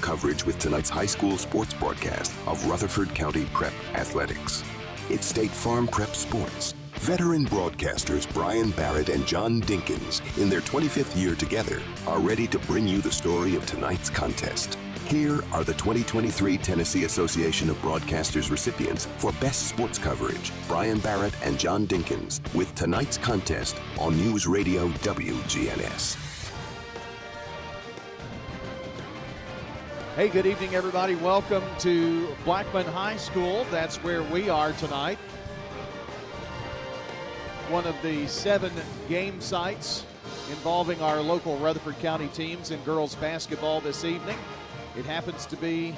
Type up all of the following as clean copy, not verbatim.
coverage with tonight's high school sports broadcast of Rutherford County Prep Athletics. It's State Farm Prep Sports. Veteran broadcasters Brian Barrett and John Dinkins, in their 25th year together, are ready to bring you the story of tonight's contest. Here are the 2023 Tennessee Association of Broadcasters recipients for Best Sports Coverage, Brian Barrett and John Dinkins, with tonight's contest on News Radio WGNS. Hey, good evening, everybody. Welcome to Blackman High School. That's where we are tonight. One of the 7 game sites involving our local Rutherford County teams in girls basketball this evening. It happens to be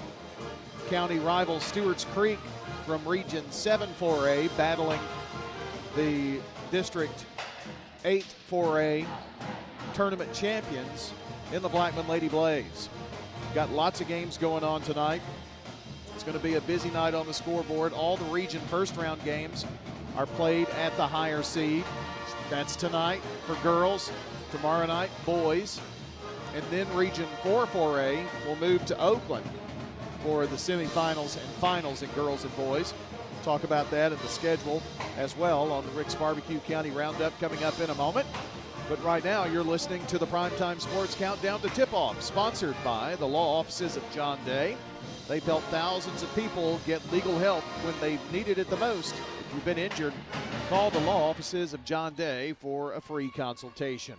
county rival Stewart's Creek from Region 7 4A battling the District 8 4A tournament champions in the Blackman Lady Blaze. Got lots of games going on tonight. It's going to be a busy night on the scoreboard. All the region first round games are played at the higher seed. That's tonight for girls, tomorrow night boys, and then Region 4 4A will move to Oakland for the semifinals and finals in girls and boys. Talk about that and the schedule as well on the Rick's Barbecue County Roundup coming up in a moment. But right now, you're listening to the Primetime Sports Countdown to Tip-Off, sponsored by the law offices of John Day. They've helped thousands of people get legal help when they've needed it the most. If you've been injured, call the law offices of John Day for a free consultation.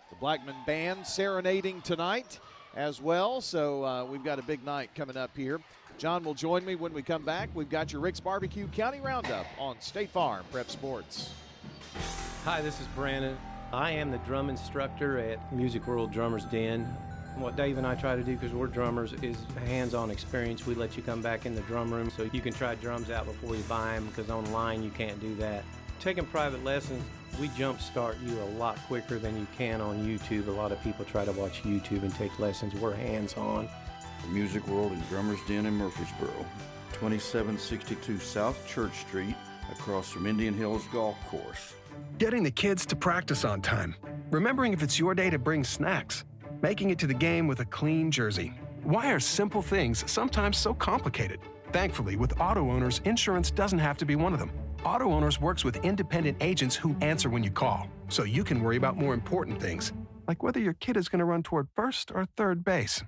The Blackman Band serenading tonight as well, so we've got a big night coming up here. John will join me when we come back. We've got your Rick's Barbecue County Roundup on State Farm Prep Sports. Hi, this is Brandon. I am the drum instructor at Music World Drummers Den. What Dave and I try to do, because we're drummers, is hands-on experience. We let you come back in the drum room so you can try drums out before you buy them, because online you can't do that. Taking private lessons, we jumpstart you a lot quicker than you can on YouTube. A lot of people try to watch YouTube and take lessons. We're hands-on. The Music World and Drummers Den in Murfreesboro, 2762 South Church Street, across from Indian Hills Golf Course. Getting the kids to practice on time. Remembering if it's your day to bring snacks. Making it to the game with a clean jersey. Why are simple things sometimes so complicated? Thankfully, with auto owners, insurance doesn't have to be one of them. Auto Owners works with independent agents who answer when you call, so you can worry about more important things, like whether your kid is going to run toward first or third base.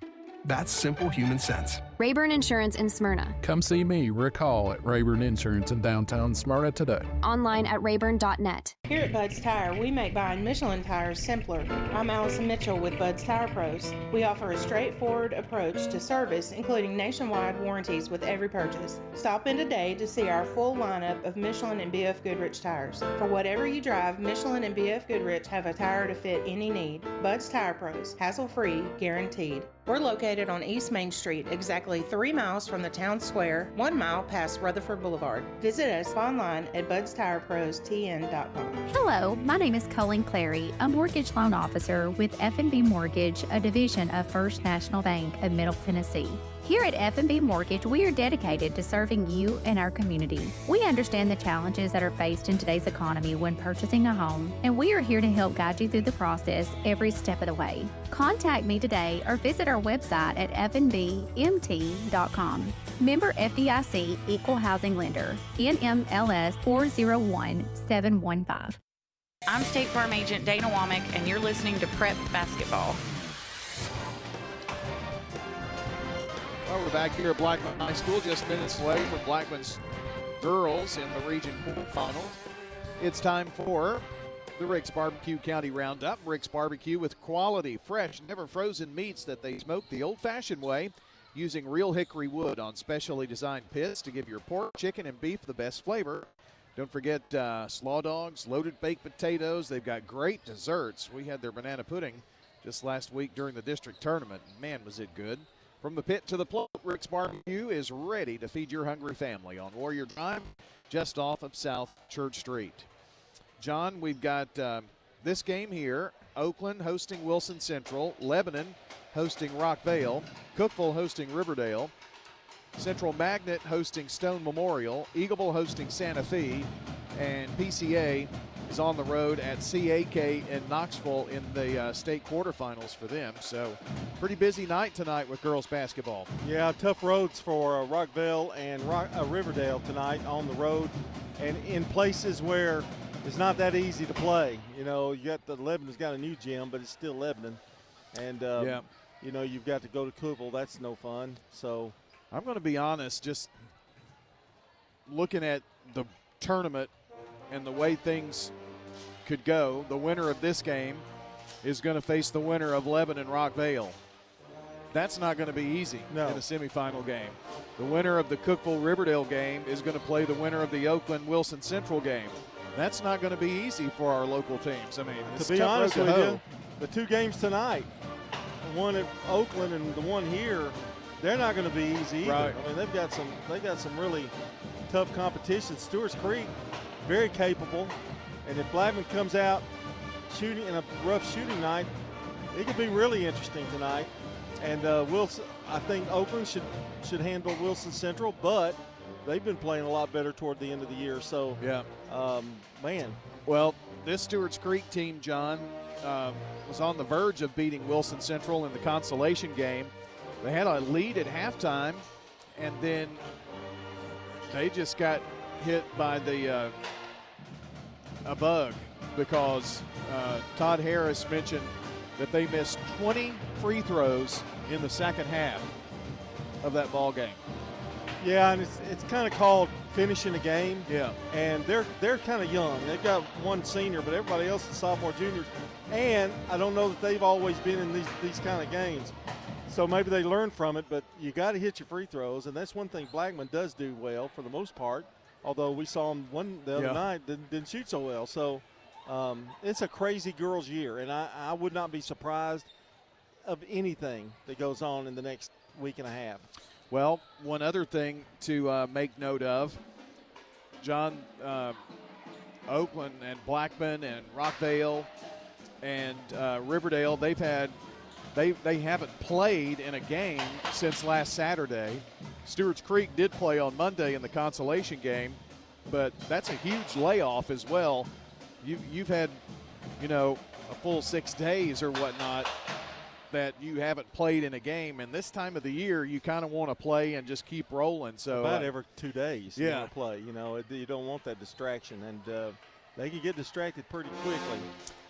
That's simple human sense. Rayburn Insurance in Smyrna. Come see me, Rick Hall, at Rayburn Insurance in downtown Smyrna today. Online at rayburn.net. Here at Bud's Tire, we make buying Michelin tires simpler. I'm Allison Mitchell with Bud's Tire Pros. We offer a straightforward approach to service, including nationwide warranties with every purchase. Stop in today to see our full lineup of Michelin and BF Goodrich tires. For whatever you drive, Michelin and BF Goodrich have a tire to fit any need. Bud's Tire Pros, hassle-free, guaranteed. We're located on East Main Street, exactly 3 miles from the town square, 1 mile past Rutherford Boulevard. Visit us online at budstirepros.tn.com. Hello, my name is Colleen Clary, a mortgage loan officer with F&B Mortgage, a division of First National Bank of Middle Tennessee. Here at F&B Mortgage, we are dedicated to serving you and our community. We understand the challenges that are faced in today's economy when purchasing a home, and we are here to help guide you through the process every step of the way. Contact me today or visit our website at fnbmt.com. Member FDIC Equal Housing Lender, NMLS 401715. I'm State Farm Agent Dana Womack, and you're listening to Prep Basketball. Well, we're back here at Blackman High School, just minutes away from Blackman's girls in the Region quarterfinals. It's time for the Rick's Barbecue County Roundup. Rick's Barbecue with quality, fresh, never frozen meats that they smoke the old-fashioned way, using real hickory wood on specially designed pits to give your pork, chicken, and beef the best flavor. Don't forget slaw dogs, loaded baked potatoes. They've got great desserts. We had their banana pudding just last week during the district tournament. Man, was it good. From the pit to the plate, Rick's Barbecue is ready to feed your hungry family on Warrior Drive, just off of South Church Street. John, we've got this game here. Oakland hosting Wilson Central, Lebanon hosting Rockvale, Cookeville hosting Riverdale, Central Magnet hosting Stone Memorial, Eagleville hosting Santa Fe, and PCA is on the road at CAK in Knoxville in the state quarterfinals for them. So pretty busy night tonight with girls basketball. Yeah, tough roads for Rockville and Riverdale tonight on the road and in places where it's not that easy to play. You know, you got Lebanon's got a new gym, but it's still Lebanon. And, you know, you've got to go to Cookville. That's no fun. So I'm going to be honest, just looking at the tournament and the way things could go, the winner of this game is going to face the winner of Lebanon Rockvale. That's not going to be easy in a semifinal game. The winner of the Cookville-Riverdale game is going to play the winner of the Oakland-Wilson Central game. That's not going to be easy for our local teams. I mean, to be honest with you, the two games tonight, the one at Oakland and the one here, they're not going to be easy either. Right. I mean, they've got some really tough competition. Stewart's Creek, very capable, and if Blackman comes out shooting in a rough shooting night, it could be really interesting tonight. And Wilson, I think Oakland should handle Wilson Central, but they've been playing a lot better toward the end of the year. So, man. Well, this Stewart's Creek team, John, was on the verge of beating Wilson Central in the consolation game. They had a lead at halftime, and then they just got hit by a bug because Todd Harris mentioned that they missed 20 free throws in the second half of that ball game. Yeah, and it's kind of called finishing a game. Yeah. And they're kind of young. They've got one senior, but everybody else is sophomore, juniors. And I don't know that they've always been in these kind of games. So maybe they learn from it, but you got to hit your free throws, and that's one thing Blackman does do well for the most part, although we saw him the other night didn't shoot so well. So it's a crazy girls' year, and I would not be surprised of anything that goes on in the next week and a half. Well, one other thing to make note of, John, Oakland and Blackman and Rockvale and Riverdale, they haven't played in a game since last Saturday. Stewart's Creek did play on Monday in the consolation game, but that's a huge layoff as well. You've had, a full 6 days or whatnot that you haven't played in a game, and this time of the year you kind of want to play and just keep rolling. So about every 2 days you want to play. You don't want that distraction, and they can get distracted pretty quickly.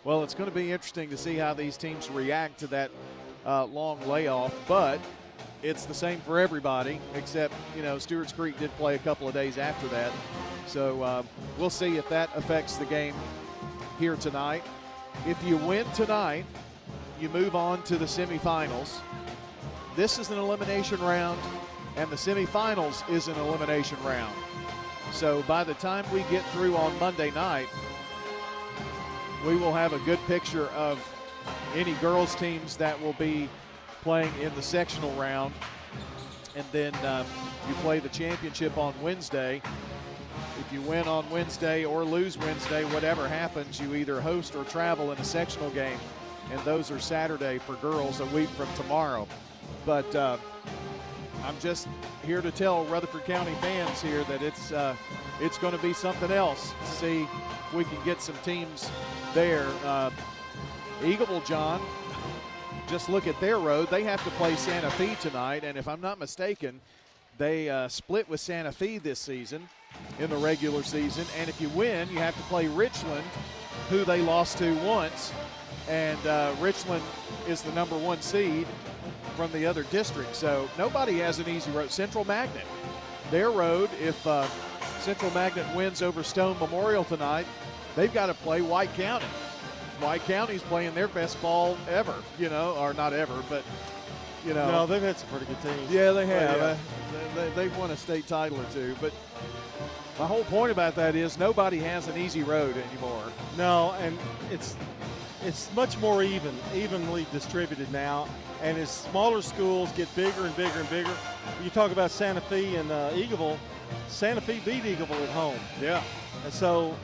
Well, it's going to be interesting to see how these teams react to that long layoff, but it's the same for everybody except, Stewart's Creek did play a couple of days after that. So we'll see if that affects the game here tonight. If you win tonight, you move on to the semifinals. This is an elimination round, and the semifinals is an elimination round. So by the time we get through on Monday night, we will have a good picture of any girls teams that will be playing in the sectional round. And then you play the championship on Wednesday. If you win on Wednesday or lose Wednesday, whatever happens, you either host or travel in a sectional game. And those are Saturday for girls, a week from tomorrow. But I'm just here to tell Rutherford County fans here that it's going to be something else to see if we can get some teams there. Eagleville, John, just look at their road. They have to play Santa Fe tonight, and if I'm not mistaken, they split with Santa Fe this season in the regular season. And if you win, you have to play Richland, who they lost to once. And Richland is the number 1 seed from the other district. So nobody has an easy road. Central Magnet, their road, if Central Magnet wins over Stone Memorial tonight, they've got to play White County. White County's playing their best ball ever, or not ever, but, No, they've had some pretty good teams. Yeah, they have. They've won a state title or two. But my whole point about that is nobody has an easy road anymore. No, and it's much more evenly distributed now. And as smaller schools get bigger and bigger and bigger, you talk about Santa Fe and Eagleville. Santa Fe beat Eagleville at home. Yeah. And so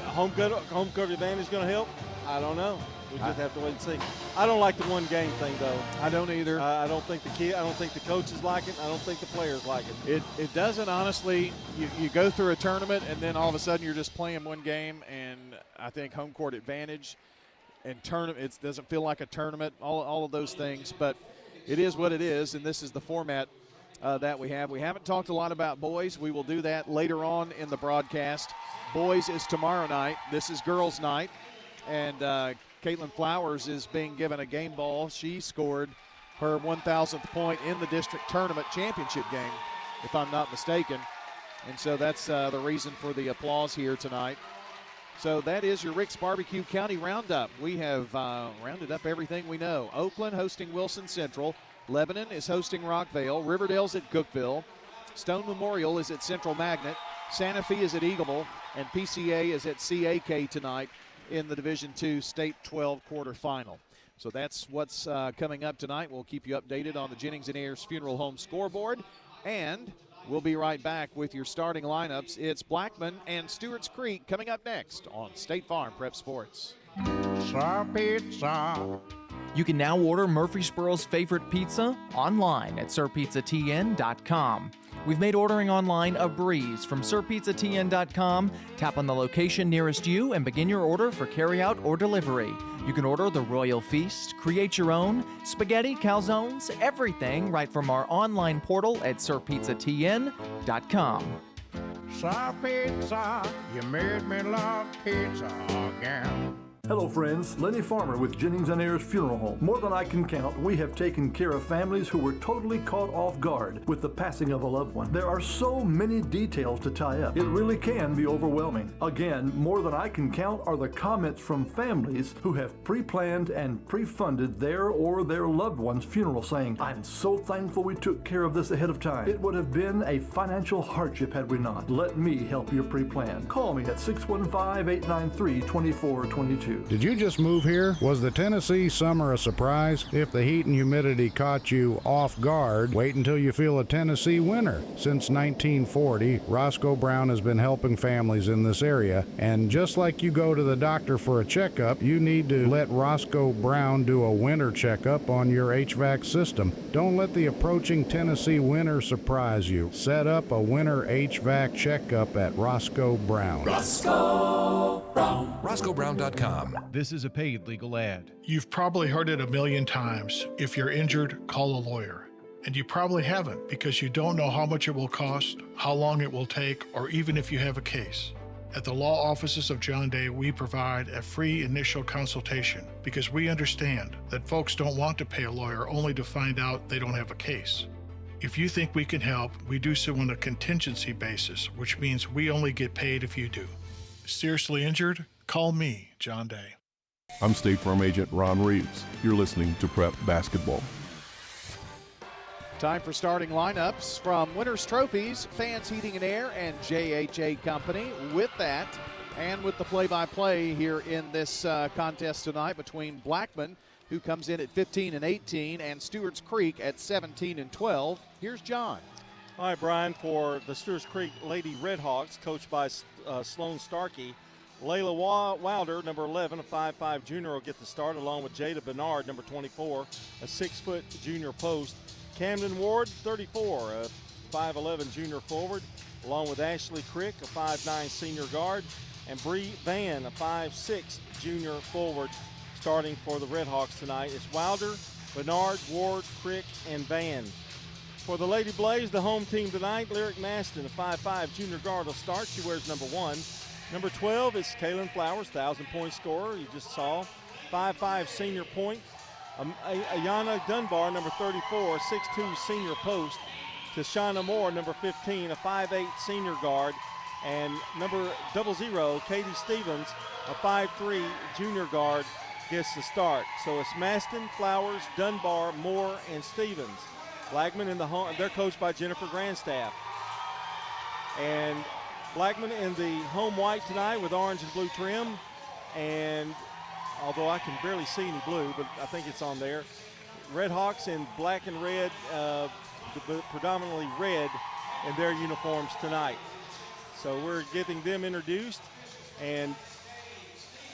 home court advantage is going to help? I don't know. We just have to wait and see. I don't like the one-game thing, though. I don't either. I don't think I don't think the coaches like it. I don't think the players like it. It doesn't, honestly. You go through a tournament, and then all of a sudden you're just playing one game, and I think home court advantage and tournament, it doesn't feel like a tournament, all of those things. But it is what it is, and this is the format that we have. We haven't talked a lot about boys. We will do that later on in the broadcast. Boys is tomorrow night. This is girls' night. And Caitlin Flowers is being given a game ball. She scored her 1,000th point in the district tournament championship game, if I'm not mistaken. And so that's the reason for the applause here tonight. So that is your Rick's Barbecue County Roundup. We have rounded up everything we know. Oakland hosting Wilson Central. Lebanon is hosting Rockvale. Riverdale's at Cookeville. Stone Memorial is at Central Magnet. Santa Fe is at Eagleville. And PCA is at CAK tonight in the Division II State 12 quarterfinal. So that's what's coming up tonight. We'll keep you updated on the Jennings & Ayers Funeral Home scoreboard. And we'll be right back with your starting lineups. It's Blackman and Stewart's Creek coming up next on State Farm Prep Sports. Pizza. You can now order Murfreesboro's favorite pizza online at sirpizzatn.com. We've made ordering online a breeze from sirpizzatn.com. Tap on the location nearest you and begin your order for carryout or delivery. You can order the Royal Feast, create your own, spaghetti, calzones, everything right from our online portal at sirpizzatn.com. Sir Pizza, you made me love pizza again. Hello friends, Lenny Farmer with Jennings & Ayers Funeral Home. More than I can count, we have taken care of families who were totally caught off guard with the passing of a loved one. There are so many details to tie up. It really can be overwhelming. Again, more than I can count are the comments from families who have pre-planned and pre-funded their or their loved one's funeral saying, "I'm so thankful we took care of this ahead of time. It would have been a financial hardship had we not. Let me help you pre-plan." Call me at 615-893-2422. Did you just move here? Was the Tennessee summer a surprise? If the heat and humidity caught you off guard, wait until you feel a Tennessee winter. Since 1940, Roscoe Brown has been helping families in this area, and just like you go to the doctor for a checkup, you need to let Roscoe Brown do a winter checkup on your HVAC system. Don't let the approaching Tennessee winter surprise you. Set up a winter HVAC checkup at Roscoe Brown. Roscoe Brown. RoscoeBrown.com. This is a paid legal ad. You've probably heard it a million times. If you're injured, call a lawyer. And you probably haven't because you don't know how much it will cost, how long it will take, or even if you have a case. At the law offices of John Day, we provide a free initial consultation because we understand that folks don't want to pay a lawyer only to find out they don't have a case. If you think we can help, we do so on a contingency basis, which means we only get paid if you do. Seriously injured? Call me, John Day. I'm State Farm Agent Ron Reeves. You're listening to Prep Basketball. Time for starting lineups from Winners Trophies, Fans Heating and Air, and JHA Company. With that, and with the play-by-play here in this contest tonight between Blackman, who comes in at 15-18, and Stewart's Creek at 17-12. Here's John. All right, Brian, for the Stewart's Creek Lady Redhawks, coached by Sloan Starkey, Layla Wilder, number 11, a 5'5 junior, will get the start, along with Jada Bernard, number 24, a 6-foot junior post. Camden Ward, 34, a 5'11 junior forward, along with Ashley Crick, a 5'9 senior guard, and Bree Van, a 5'6 junior forward, starting for the Redhawks tonight. It's Wilder, Bernard, Ward, Crick, and Van. For the Lady Blaze, the home team tonight, Lyric Maston, a 5'5 junior guard, will start. She wears number 1. Number 12 is Kaylin Flowers, 1,000-point scorer, you just saw. 5'5 senior point. Ayana Dunbar, number 34, 6'2 senior post. Tashana Moore, number 15, a 5'8 senior guard. And number 00, Katie Stevens, a 5'3 junior guard, gets the start. So it's Maston, Flowers, Dunbar, Moore, and Stevens. Blackman in the home, they're coached by Jennifer Grandstaff. And Blackman in the home white tonight with orange and blue trim. And although I can barely see any blue, but I think it's on there. Redhawks in black and red, predominantly red in their uniforms tonight. So we're getting them introduced. And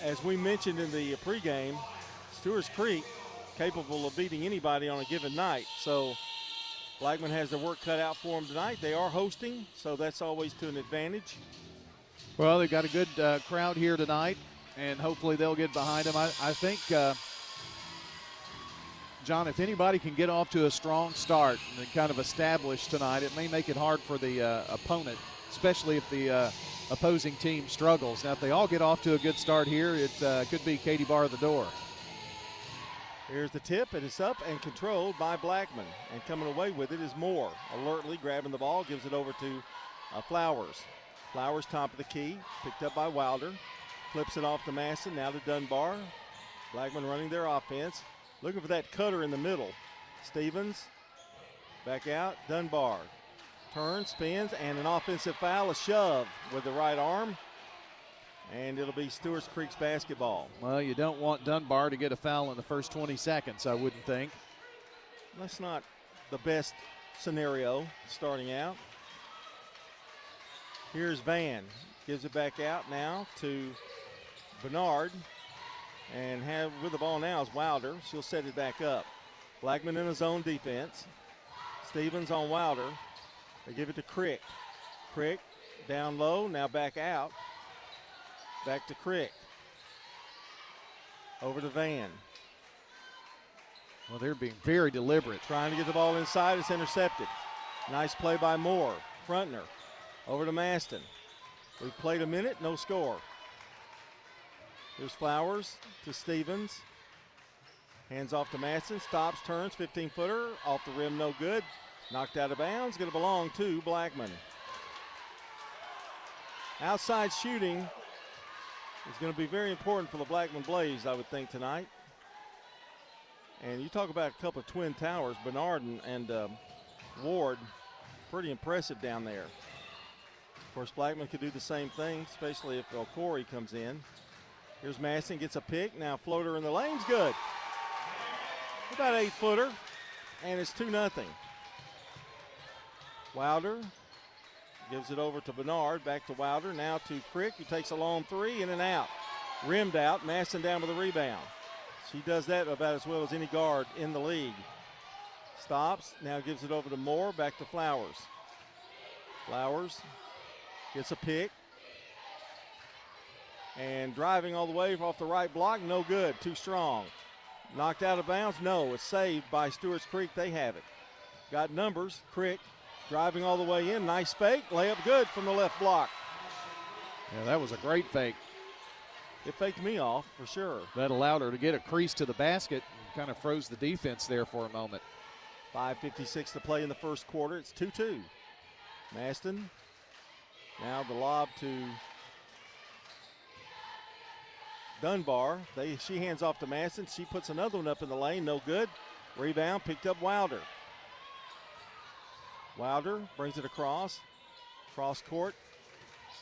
as we mentioned in the pregame, Stewart's Creek capable of beating anybody on a given night. So Blackman has their work cut out for them tonight. They are hosting, so that's always to an advantage. Well, they've got a good crowd here tonight, and hopefully they'll get behind them. I think, John, if anybody can get off to a strong start and kind of establish tonight, it may make it hard for the opponent, especially if the opposing team struggles. Now, if they all get off to a good start here, it could be Katie bar the door. Here's the tip, and it's up and controlled by Blackman. And coming away with it is Moore. Alertly grabbing the ball, gives it over to Flowers. Flowers top of the key, picked up by Wilder. Flips it off to Masson, now to Dunbar. Blackman running their offense. Looking for that cutter in the middle. Stevens, back out, Dunbar. Turns, spins, and an offensive foul, a shove with the right arm. And it'll be Stewart's Creek's basketball. Well, you don't want Dunbar to get a foul in the first 20 seconds, I wouldn't think. That's not the best scenario starting out. Here's Van. Gives it back out now to Bernard. And with the ball now is Wilder. She'll set it back up. Blackman in his own defense. Stevens on Wilder. They give it to Crick. Crick down low, now back out. Back to Crick. Over to Van. Well, they're being very deliberate. Trying to get the ball inside. It's intercepted. Nice play by Moore. Frontner. Over to Maston. We've played a minute, no score. Here's Flowers to Stevens. Hands off to Maston. Stops, turns, 15-footer. Off the rim, no good. Knocked out of bounds. Going to belong to Blackman. Outside shooting is going to be very important for the Blackman Blaze, I would think, tonight. And you talk about a couple of twin towers, Bernard and Ward, pretty impressive down there. Of course, Blackman could do the same thing, especially if Corey comes in. Here's Masson, gets a pick. Now floater in the lane's good. About 8-footer, and it's 2-0. Wilder gives it over to Bernard, back to Wilder, now to Crick, who takes a long three, in and out. Rimmed out, Masson down with a rebound. She does that about as well as any guard in the league. Stops, now gives it over to Moore, back to Flowers. Flowers gets a pick. And driving all the way off the right block, no good, too strong. Knocked out of bounds, no, it's saved by Stewart's Creek, they have it. Got numbers, Crick driving all the way in, nice fake, layup good from the left block. Yeah, that was a great fake. It faked me off for sure. That allowed her to get a crease to the basket and kind of froze the defense there for a moment. 5:56 to play in the first quarter, it's 2-2. Maston, now the lob to Dunbar. She hands off to Masson. She puts another one up in the lane. No good. Rebound picked up Wilder. Wilder brings it across. Cross court.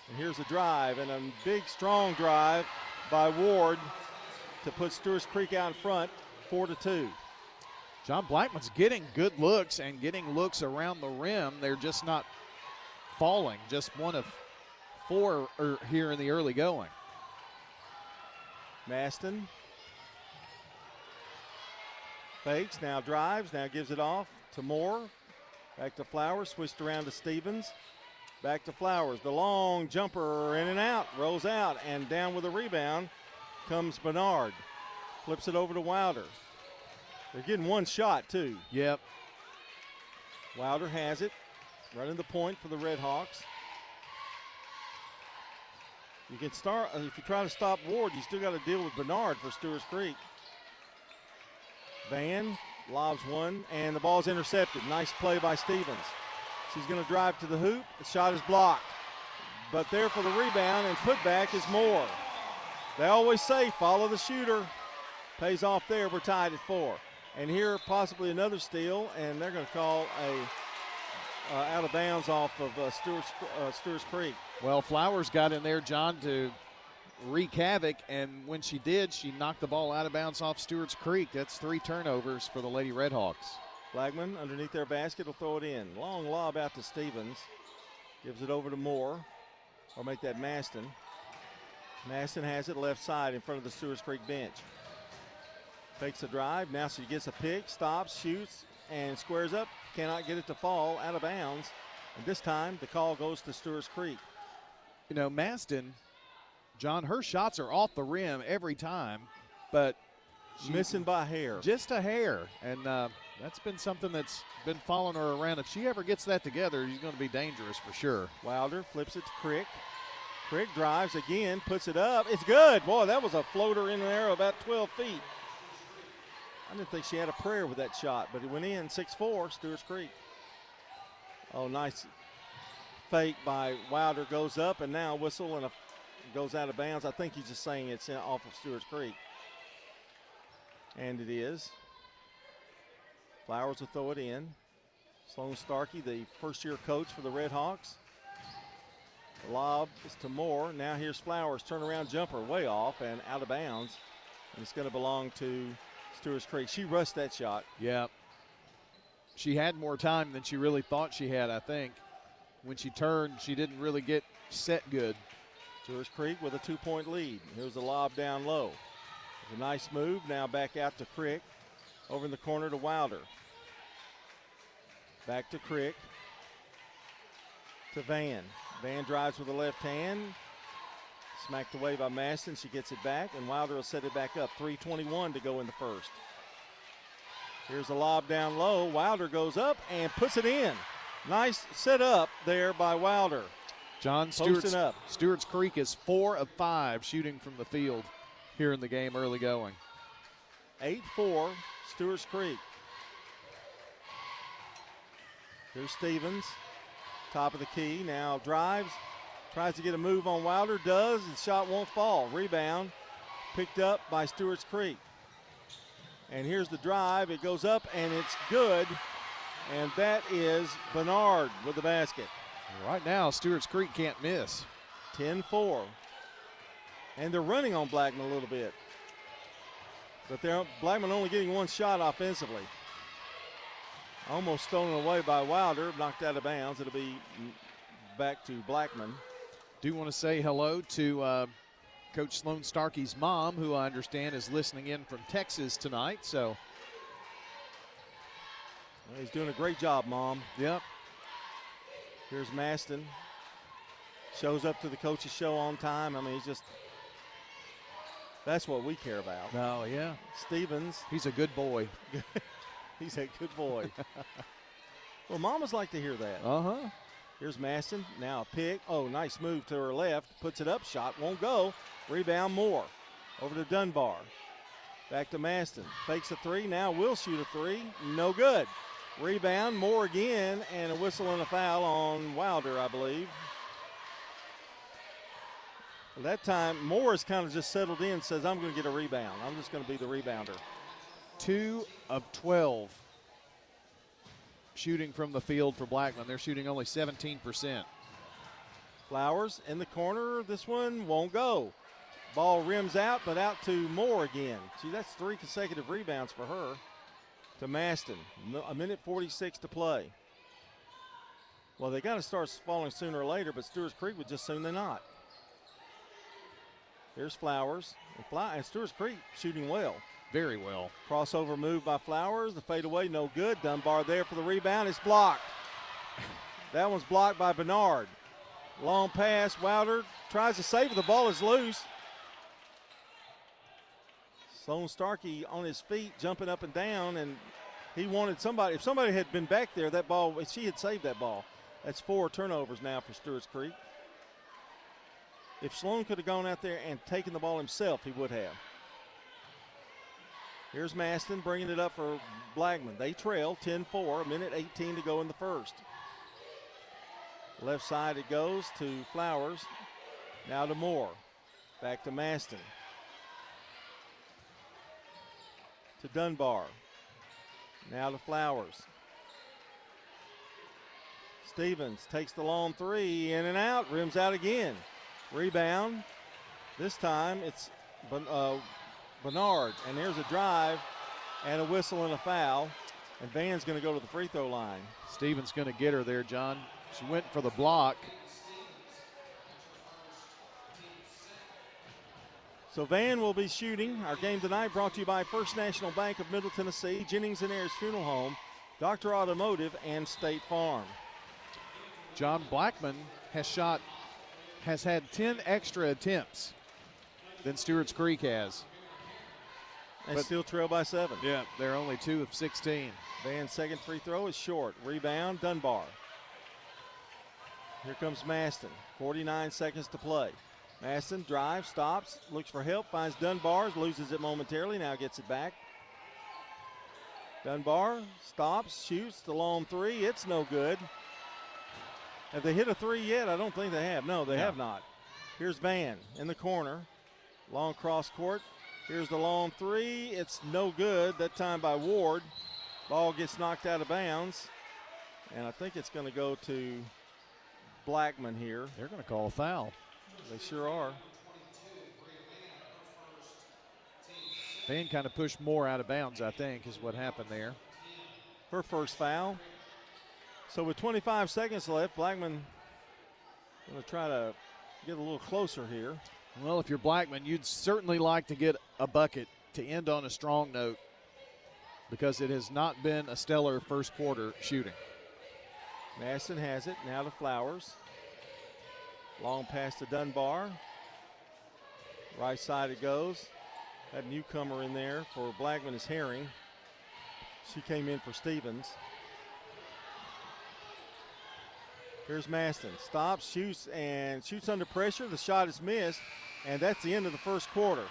And here's a drive, and a big, strong drive by Ward to put Stewart's Creek out in front, 4-2. John Blackman's getting good looks and getting looks around the rim. They're just not falling. Just one of four here in the early going. Maston fakes, now drives, now gives it off to Moore. Back to Flowers, switched around to Stevens. Back to Flowers, the long jumper in and out, rolls out, and down with a rebound comes Bernard. Flips it over to Wilder. They're getting one shot too. Yep. Wilder has it, running the point for the Red Hawks. You can start, if you try to stop Ward, you still got to deal with Bernard for Stewart's Creek. Van lobs one, and the ball's intercepted. Nice play by Stevens. She's going to drive to the hoop. The shot is blocked. But there for the rebound and putback is Moore. They always say follow the shooter. Pays off there. We're tied at 4. And here possibly another steal, and they're going to call a out of bounds off of Stewart's Creek. Well, Flowers got in there, John, to wreak havoc, and when she did, she knocked the ball out of bounds off Stewart's Creek. That's 3 turnovers for the Lady Redhawks. Blackman underneath their basket will throw it in. Long lob out to Stevens. Gives it over to Moore, or make that Maston. Maston has it left side in front of the Stewart's Creek bench. Fakes a drive. Now she gets a pick, stops, shoots, and squares up. Cannot get it to fall out of bounds. And this time, the call goes to Stewart's Creek. You know, Maston, John, her shots are off the rim every time, but missing by a hair. Just a hair. And that's been something that's been following her around. If she ever gets that together, she's going to be dangerous for sure. Wilder flips it to Crick. Crick drives again, puts it up. It's good. Boy, that was a floater in there about 12 feet. I didn't think she had a prayer with that shot, but it went in. 6-4, Stewart's Creek. Oh, nice fake by Wilder, goes up, and now whistle and goes out of bounds. I think he's just saying it's off of Stewart's Creek. And it is. Flowers will throw it in. Sloan Starkey, the first-year coach for the Red Hawks. The lob is to Moore. Now here's Flowers. Turnaround jumper way off and out of bounds. And it's going to belong to Stewart's Creek. She rushed that shot. Yeah. She had more time than she really thought she had, I think. When she turned, she didn't really get set good. Stewart's Creek with a 2-point lead. Here's a lob down low. It's a nice move. Now back out to Crick. Over in the corner to Wilder. Back to Crick. To Van. Van drives with the left hand. Smacked away by Maston. She gets it back, and Wilder will set it back up. 3:21 to go in the first. Here's a lob down low. Wilder goes up and puts it in. Nice set up there by Wilder. John, Stewart's Creek is 4 of 5 shooting from the field here in the game early going. 8-4, Stewart's Creek. Here's Stevens, top of the key, now drives, tries to get a move on Wilder, does, and shot won't fall. Rebound picked up by Stewart's Creek. And here's the drive, it goes up and it's good, and that is Bernard with the basket. Right now, Stewart's Creek can't miss. 10-4. And they're running on Blackman a little bit. But Blackman only getting one shot offensively. Almost stolen away by Wilder, knocked out of bounds. It'll be back to Blackman. Do want to say hello to Coach Sloan Starkey's mom, who I understand is listening in from Texas tonight. So well, he's doing a great job, Mom. Yep. Here's Maston. Shows up to the coach's show on time. I mean, he's just, that's what we care about. Oh, yeah. Stevens. He's a good boy. He's a good boy. Well, mamas like to hear that. Uh-huh. Here's Maston. Now a pick. Oh, nice move to her left. Puts it up. Shot won't go. Rebound Moore. Over to Dunbar. Back to Maston. Fakes a three. Now will shoot a three. No good. Rebound. Moore again. And a whistle and a foul on Wilder, I believe. That time, Moore has kind of just settled in, says, I'm going to get a rebound. I'm just going to be the rebounder. 2 of 12 shooting from the field for Blackman. They're shooting only 17%. Flowers in the corner. This one won't go. Ball rims out, but out to Moore again. See, that's 3 consecutive rebounds for her. To Maston. A minute 46 to play. Well, they got to start falling sooner or later, but Stewart's Creek would just soon they not. Here's Flowers. And Stewart's Creek shooting well. Very well. Crossover move by Flowers. The fadeaway, no good. Dunbar there for the rebound. It's blocked. That one's blocked by Bernard. Long pass. Wilder tries to save it. The ball is loose. Sloan Starkey on his feet, jumping up and down, and he wanted somebody. If somebody had been back there, that ball, she had saved that ball. That's 4 turnovers now for Stewart's Creek. If Sloan could have gone out there and taken the ball himself, he would have. Here's Maston bringing it up for Blackman. They trail 10-4, a minute 18 to go in the first. Left side it goes to Flowers. Now to Moore. Back to Maston. To Dunbar. Now to Flowers. Stevens takes the long three, in and out, rims out again. Rebound. This time it's Bernard, and there's a drive and a whistle and a foul, and Van's going to go to the free throw line. Stevens going to get her there, John. She went for the block. So Van will be shooting. Our game tonight brought to you by First National Bank of Middle Tennessee, Jennings and Ayers Funeral Home, Dr. Automotive, and State Farm. John Blackman has had 10 extra attempts than Stewart's Creek has. And still trail by 7. Yeah, they're only 2 of 16. Van's second free throw is short. Rebound, Dunbar. Here comes Maston. 49 seconds to play. Maston drives, stops, looks for help, finds Dunbar, loses it momentarily, now gets it back. Dunbar stops, shoots the long three. It's no good. Have they hit a three yet? I don't think they have. No, they have not. Here's Van in the corner. Long cross court. Here's the long three. It's no good. That time by Ward. Ball gets knocked out of bounds. And I think it's going to go to Blackman here. They're going to call a foul. They sure are. Van kind of pushed more out of bounds, I think, is what happened there. Her first foul. So with 25 seconds left, Blackman going to try to get a little closer here. Well, if you're Blackman, you'd certainly like to get a bucket to end on a strong note because it has not been a stellar first quarter shooting. Maston has it. Now to Flowers. Long pass to Dunbar. Right side it goes. That newcomer in there for Blackman is Herring. She came in for Stevens. Here's Maston. Stops, shoots, and shoots under pressure. The shot is missed, and that's the end of the first quarter.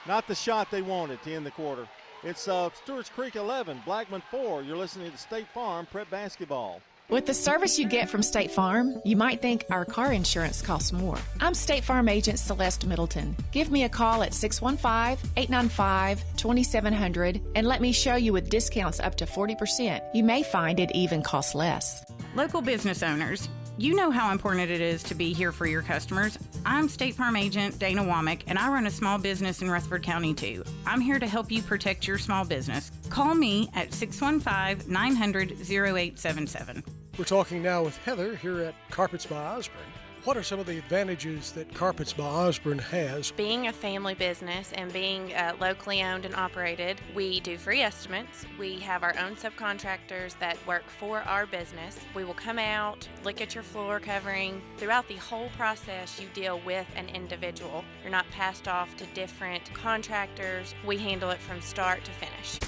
Not the shot they wanted to end the quarter. It's Stewart's Creek 11, Blackman 4. You're listening to State Farm Prep Basketball. With the service you get from State Farm, you might think our car insurance costs more. I'm State Farm agent Celeste Middleton. Give me a call at 615-895-2700 and let me show you with discounts up to 40%. You may find it even costs less. Local business owners, you know how important it is to be here for your customers. I'm State Farm agent Dana Womack, and I run a small business in Rutherford County too. I'm here to help you protect your small business. Call me at 615-900-0877. We're talking now with Heather here at Carpets by Osborne. What are some of the advantages that Carpets by Osborne has? Being a family business and being locally owned and operated, we do free estimates. We have our own subcontractors that work for our business. We will come out, look at your floor covering. Throughout the whole process, you deal with an individual. You're not passed off to different contractors. We handle it from start to finish.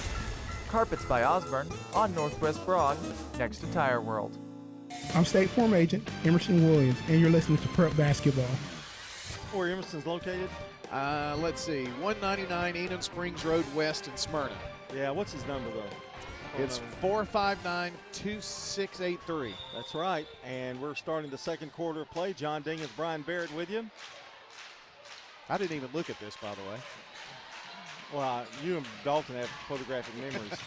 Carpets by Osborne on Northwest Broad, next to Tire World. I'm State Farm agent Emerson Williams, and you're listening to Prep Basketball. Where Emerson's located? Let's see, 199 Eden Springs Road West in Smyrna. Yeah, what's his number though? It's 459-2683. That's right, and we're starting the second quarter of play. John Dinkins, Brian Barrett with you. I didn't even look at this, by the way. Well, you and Dalton have photographic memories.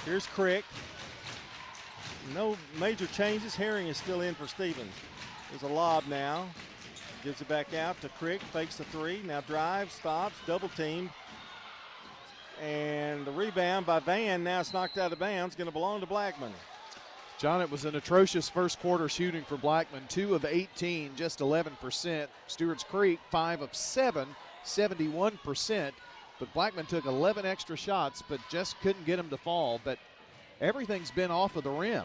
Here's Crick. No major changes. Herring is still in for Stevens. There's a lob now. Gives it back out to Crick. Fakes the three. Now drives, stops, double team. And the rebound by Van. Now it's knocked out of bounds. Going to belong to Blackman. John, it was an atrocious first quarter shooting for Blackman. 2 of 18, just 11%. Stewart's Creek, 5 of 7, 71%. But Blackman took 11 extra shots, but just couldn't get them to fall. But everything's been off of the rim.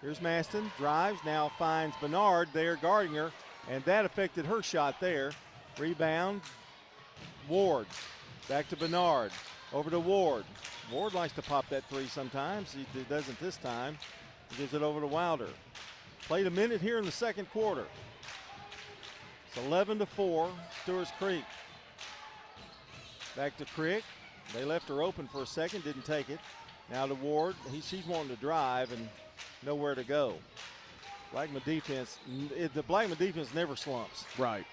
Here's Maston, drives, now finds Bernard there guarding her, and that affected her shot there. Rebound, Ward, back to Bernard, over to Ward. Ward likes to pop that three sometimes. He doesn't this time. He gives it over to Wilder. Played a minute here in the second quarter. It's 11-4, Stewart's Creek. Back to Crick. They left her open for a second, didn't take it. Now to Ward. She's wanting to drive and nowhere to go. Blackman defense, the Blackman defense never slumps. Right.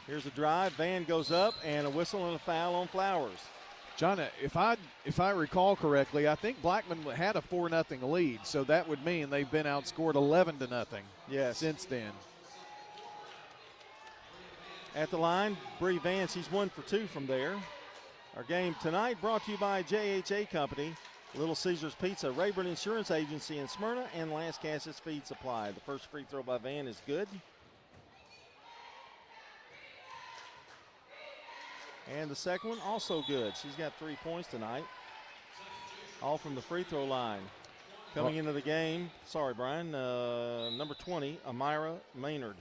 Here's a drive. Van goes up, and a whistle and a foul on Flowers. John, if I recall correctly, I think Blackman had a 4-0 lead, so that would mean they've been outscored 11-0. Yes. Since then. At the line, Bree Vance, he's 1 for 2 from there. Our game tonight brought to you by JHA Company, Little Caesars Pizza, Rayburn Insurance Agency in Smyrna, and Las Casas Feed Supply. The first free throw by Van is good. And the second one also good. She's got 3 points tonight, all from the free throw line. Coming into the game, sorry, Brian, number 20, Amira Maynard.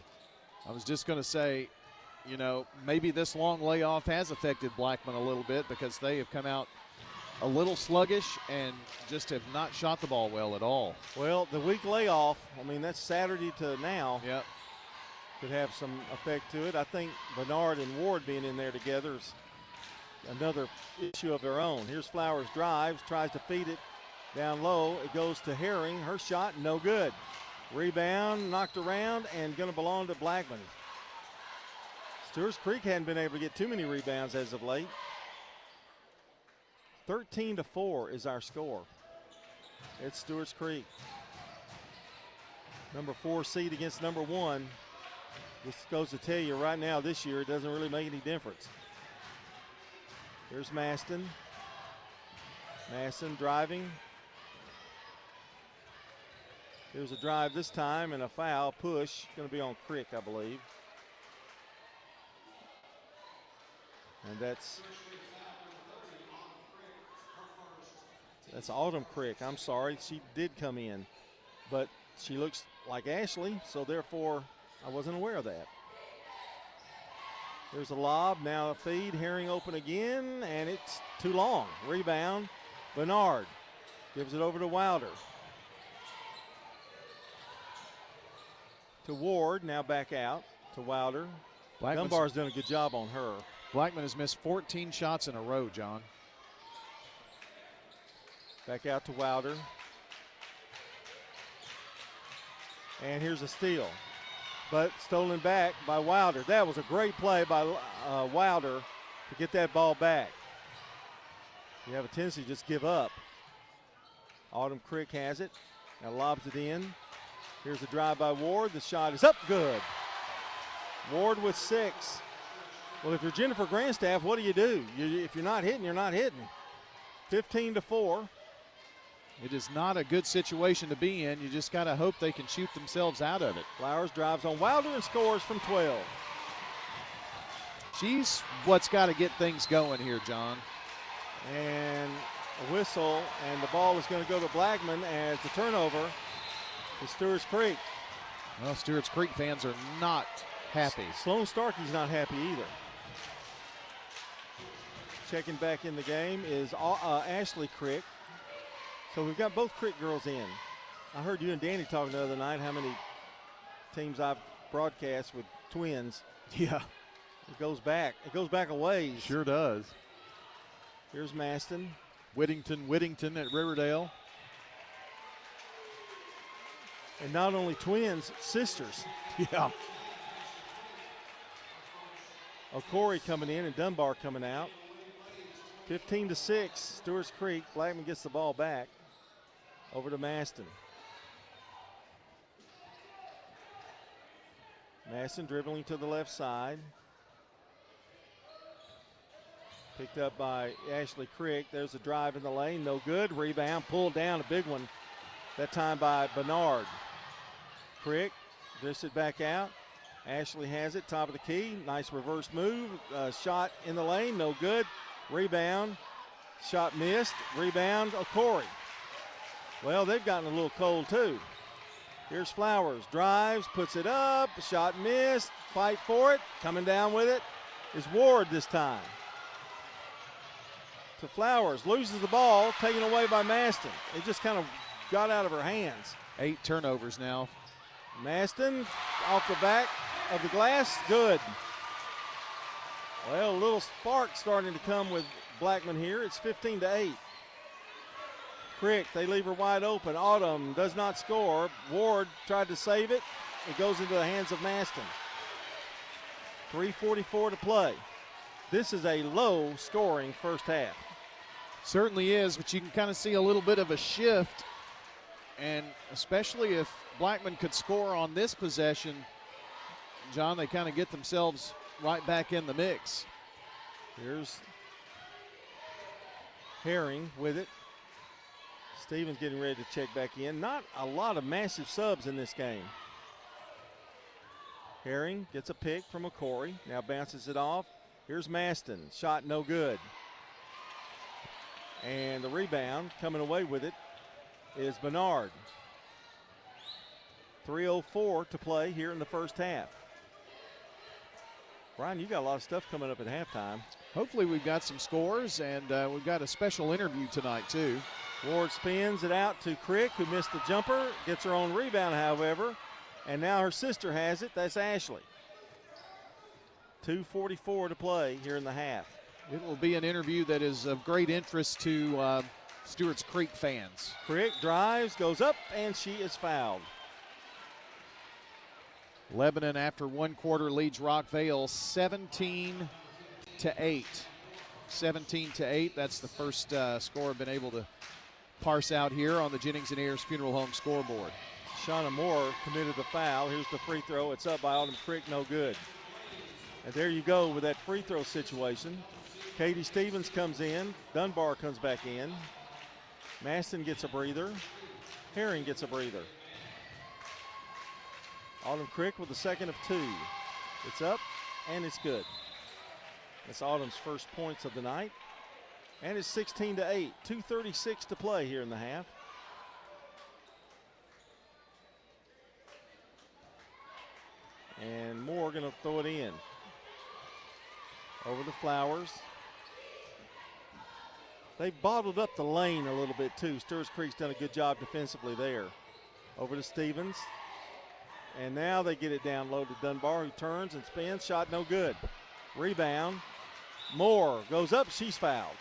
I was just going to say, you know, maybe this long layoff has affected Blackman a little bit because they have come out a little sluggish and just have not shot the ball well at all. Well, the week layoff, I mean, that's Saturday to now. Yep. Could have some effect to it. I think Bernard and Ward being in there together is another issue of their own. Here's Flowers, drives, tries to feed it down low. It goes to Herring. Her shot, no good. Rebound, knocked around, and going to belong to Blackman. Stewart's Creek hadn't been able to get too many rebounds as of late. 13-4 is our score. It's Stewart's Creek. Number 4 seed against number 1. This goes to tell you right now this year it doesn't really make any difference. Here's Maston. Maston driving. There's a drive this time and a foul, push. Going to be on Crick, I believe. And that's Autumn Crick. I'm sorry, she did come in. But she looks like Ashley, so therefore I wasn't aware of that. There's a lob, now a feed. Herring open again, and it's too long. Rebound, Bernard gives it over to Wilder. To Ward, now back out to Wilder. Dunbar's done a good job on her. Blackman has missed 14 shots in a row, John. Back out to Wilder. And here's a steal. But stolen back by Wilder. That was a great play by Wilder to get that ball back. You have a tendency to just give up. Autumn Crick has it. Now lobs it in. Here's a drive by Ward. The shot is up, good. Ward with 6. Well, if you're Jennifer Grandstaff, what do? If you're not hitting, you're not hitting. 15-4. It is not a good situation to be in. You just got to hope they can shoot themselves out of it. Flowers drives on Wilder and scores from 12. She's what's got to get things going here, John. And a whistle, and the ball is going to go to Blackman as the turnover to Stewart's Creek. Well, Stewart's Creek fans are not happy. Sloan Starkey's not happy either. Checking back in the game is Ashley Crick. So we've got both Crick girls in. I heard you and Danny talking the other night how many teams I've broadcast with twins. Yeah. It goes back. It goes back a ways. Sure does. Here's Maston. Whittington at Riverdale. And not only twins, sisters. Yeah. O'Corey coming in and Dunbar coming out. 15-6, Stewart's Creek. Blackman gets the ball back. Over to Maston. Maston dribbling to the left side. Picked up by Ashley Crick. There's a drive in the lane, no good. Rebound, pulled down, a big one. That time by Bernard. Crick dishes it back out. Ashley has it, top of the key. Nice reverse move. Shot in the lane, no good. Rebound, shot missed. Rebound, O'Corey. Well, they've gotten a little cold too. Here's Flowers, drives, puts it up, shot missed, fight for it. Coming down with it is Ward this time. To Flowers, loses the ball, taken away by Maston. It just kind of got out of her hands. 8 turnovers now. Maston off the back of the glass, good. Well, a little spark starting to come with Blackman here. It's 15-8. Crick, they leave her wide open. Autumn does not score. Ward tried to save it. It goes into the hands of Maston. 3:44 to play. This is a low-scoring first half. Certainly is, but you can kind of see a little bit of a shift, and especially if Blackman could score on this possession, John, they kind of get themselves right back in the mix. Here's Herring with it. Stevens getting ready to check back in. Not a lot of massive subs in this game. Herring gets a pick from O'Corey. Now bounces it off. Here's Maston. Shot no good. And the rebound coming away with it is Bernard. 3:04 to play here in the first half. Brian, you got a lot of stuff coming up at halftime. Hopefully we've got some scores, and we've got a special interview tonight too. Ward spins it out to Crick, who missed the jumper, gets her own rebound, however, and now her sister has it. That's Ashley. 2:44 to play here in the half. It will be an interview that is of great interest to Stewart's Creek fans. Crick drives, goes up, and she is fouled. Lebanon, after one quarter, leads Rockvale 17-8. 17-8. That's the first score I've been able to parse out here on the Jennings and Ayers Funeral Home scoreboard. Shauna Moore committed the foul. Here's the free throw. It's up by Autumn Crick, no good. And there you go with that free throw situation. Katie Stevens comes in. Dunbar comes back in. Maston gets a breather. Herring gets a breather. Autumn Crick with the second of two. It's up, and it's good. That's Autumn's first points of the night. And it's 16-8. 2:36 to play here in the half. And Moore going to throw it in. Over the Flowers. They've bottled up the lane a little bit too. Stewart's Creek's done a good job defensively there. Over to Stevens. And now they get it down low to Dunbar, who turns and spins. Shot no good. Rebound. Moore goes up. She's fouled.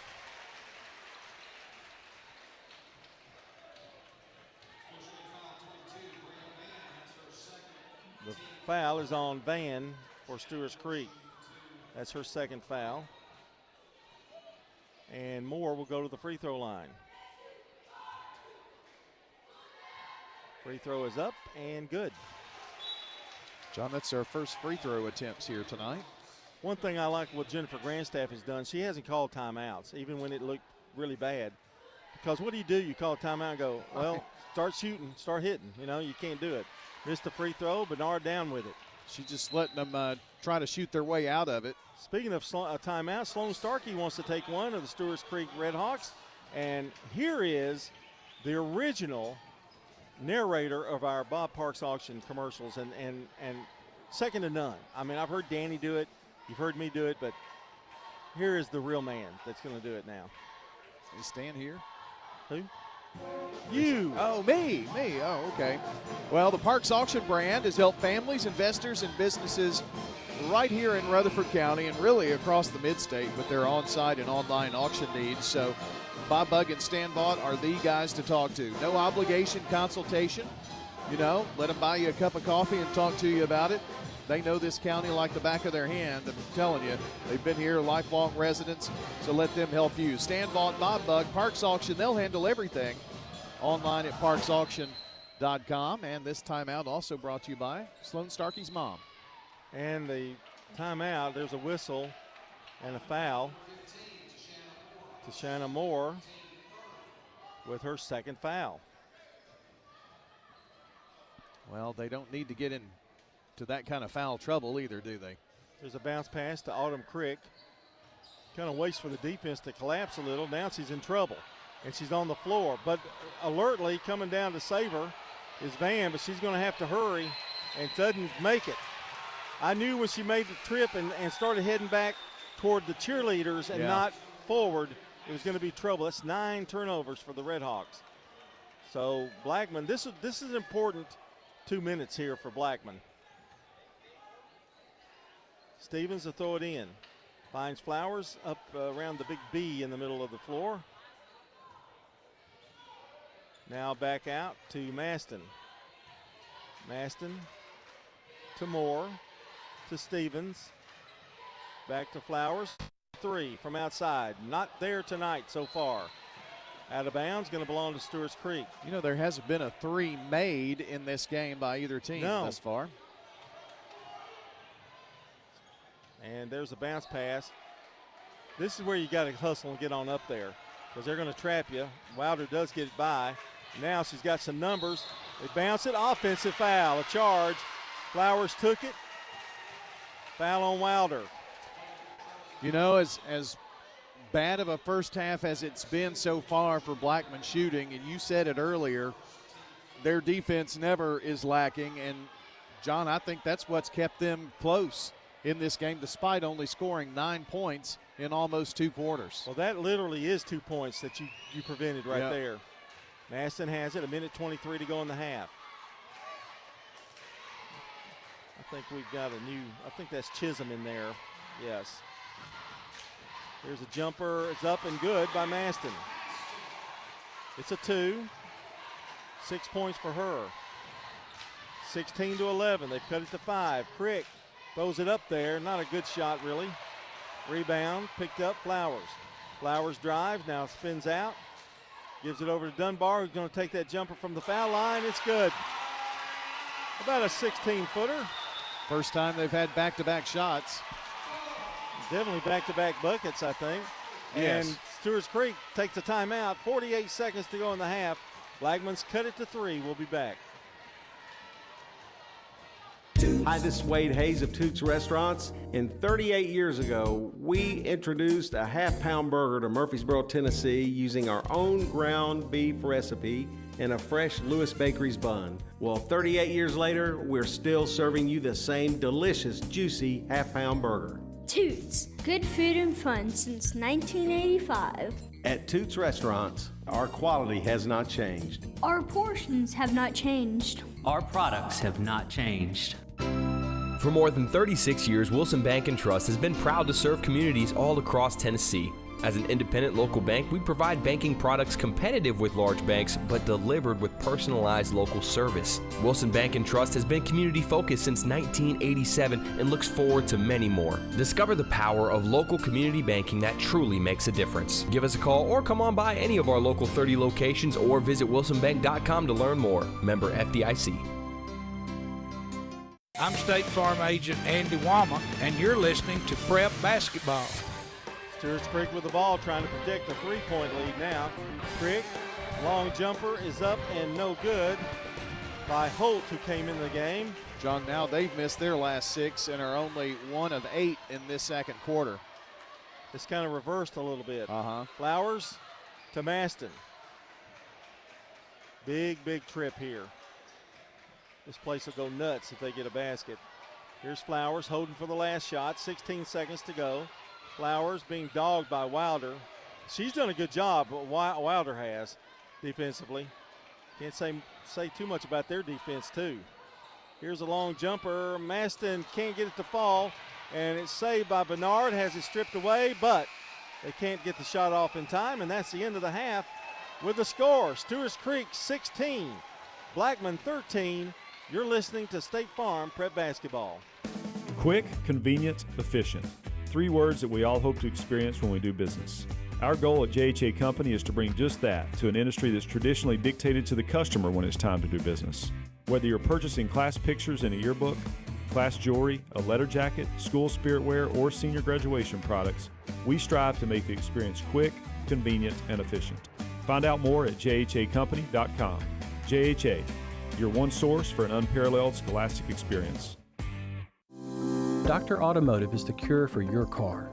The foul is on Van for Stewart's Creek. That's her second foul. And Moore will go to the free throw line. Free throw is up and good. John, that's our first free throw attempts here tonight. One thing I like what Jennifer Grandstaff has done, she hasn't called timeouts, even when it looked really bad. Because what do? You call a timeout and go, well, start shooting, start hitting. You know, you can't do it. Missed the free throw, Bernard down with it. She's just letting them try to shoot their way out of it. Speaking of timeout, Sloan Starkey wants to take one of the Stewart's Creek Redhawks. And here is the original narrator of our Bob Parks auction commercials, and second to none. I mean, I've heard Danny do it, you've heard me do it, but here is the real man that's going to do it now. You stand here? Who? You. Oh, me. Oh, okay. Well, the Parks Auction brand has helped families, investors, and businesses right here in Rutherford County and really across the mid-state with their on-site and online auction needs. So Bob Bugg and Stan Vaught are the guys to talk to. No obligation consultation. You know, let them buy you a cup of coffee and talk to you about it. They know this county like the back of their hand. I'm telling you, they've been here, lifelong residents, so let them help you. Stan Vaught, Bob Bugg, Parks Auction, they'll handle everything online at parksauction.com. And this timeout also brought to you by Sloan Starkey's mom. And the timeout, there's a whistle and a foul to Shanna Moore with her second foul. Well, they don't need to get into that kind of foul trouble either, do they? There's a bounce pass to Autumn Crick. Kind of waits for the defense to collapse a little. Now she's in trouble, and she's on the floor. But alertly coming down to save her is Van, but she's going to have to hurry and doesn't make it. I knew when she made the trip and started heading back toward the cheerleaders and not forward, it was going to be trouble. That's 9 turnovers for the Redhawks. So Blackman, this is an important 2 minutes here for Blackman. Stevens will throw it in. Finds Flowers up around the big B in the middle of the floor. Now back out to Maston. Maston to Moore to Stevens. Back to Flowers. 3 from outside. Not there tonight so far. Out of bounds, going to belong to Stewart's Creek. You know, there hasn't been a 3 made in this game by either team thus far. And there's a bounce pass. This is where you got to hustle and get on up there because they're going to trap you. Wilder does get it by. Now she's got some numbers. They bounce it. Offensive foul, a charge. Flowers took it. Foul on Wilder. You know, as bad of a first half as it's been so far for Blackman shooting, and you said it earlier, their defense never is lacking. And, John, I think that's what's kept them close in this game, despite only scoring 9 points in almost 2 quarters. Well, that literally is 2 points that you prevented right there. Maston has it, 1:23 to go in the half. I think we've got I think that's Chisholm in there. Yes. Here's a jumper. It's up and good by Maston. It's a 2. 6 points for her. 16-11. They've cut it to 5. Crick throws it up there. Not a good shot, really. Rebound picked up Flowers. Flowers drives, now spins out. Gives it over to Dunbar, who's going to take that jumper from the foul line. It's good. About a 16-footer. First time they've had back-to-back shots. Definitely back-to-back buckets, I think. Yes. And Stewart's Creek takes a timeout. 48 seconds to go in the half. Blackman's cut it to 3. We'll be back. Hi, this is Wade Hayes of Toots Restaurants. And 38 years ago, we introduced a half-pound burger to Murfreesboro, Tennessee using our own ground beef recipe and a fresh Lewis Bakery's bun. Well, 38 years later, we're still serving you the same delicious, juicy half-pound burger. Toots, good food and fun since 1985. At Toots Restaurants, our quality has not changed. Our portions have not changed. Our products have not changed. For more than 36 years, Wilson Bank & Trust has been proud to serve communities all across Tennessee. As an independent local bank, we provide banking products competitive with large banks, but delivered with personalized local service. Wilson Bank & Trust has been community-focused since 1987 and looks forward to many more. Discover the power of local community banking that truly makes a difference. Give us a call or come on by any of our local 30 locations or visit wilsonbank.com to learn more. Member FDIC. I'm State Farm Agent Andy Wama, and you're listening to Prep Basketball. Stewart's Creek with the ball, trying to protect the three-point lead now. Crick, long jumper is up and no good by Holt, who came in the game. John, now they've missed their last 6 and are only 1 of 8 in this second quarter. It's kind of reversed a little bit. Flowers to Maston. Big trip here. This place will go nuts if they get a basket. Here's Flowers holding for the last shot. 16 seconds to go. Flowers being dogged by Wilder. She's done a good job, but Wilder has defensively. Can't say too much about their defense, too. Here's a long jumper. Maston can't get it to fall, and it's saved by Bernard. Has it stripped away, but they can't get the shot off in time, and that's the end of the half with the score. Stewart's Creek 16, Blackman 13. You're listening to State Farm Prep Basketball. Quick, convenient, efficient. 3 words that we all hope to experience when we do business. Our goal at JHA Company is to bring just that to an industry that's traditionally dictated to the customer when it's time to do business. Whether you're purchasing class pictures in a yearbook, class jewelry, a letter jacket, school spirit wear, or senior graduation products, we strive to make the experience quick, convenient, and efficient. Find out more at jhacompany.com. JHA, your one source for an unparalleled scholastic experience. Dr. Automotive is the cure for your car.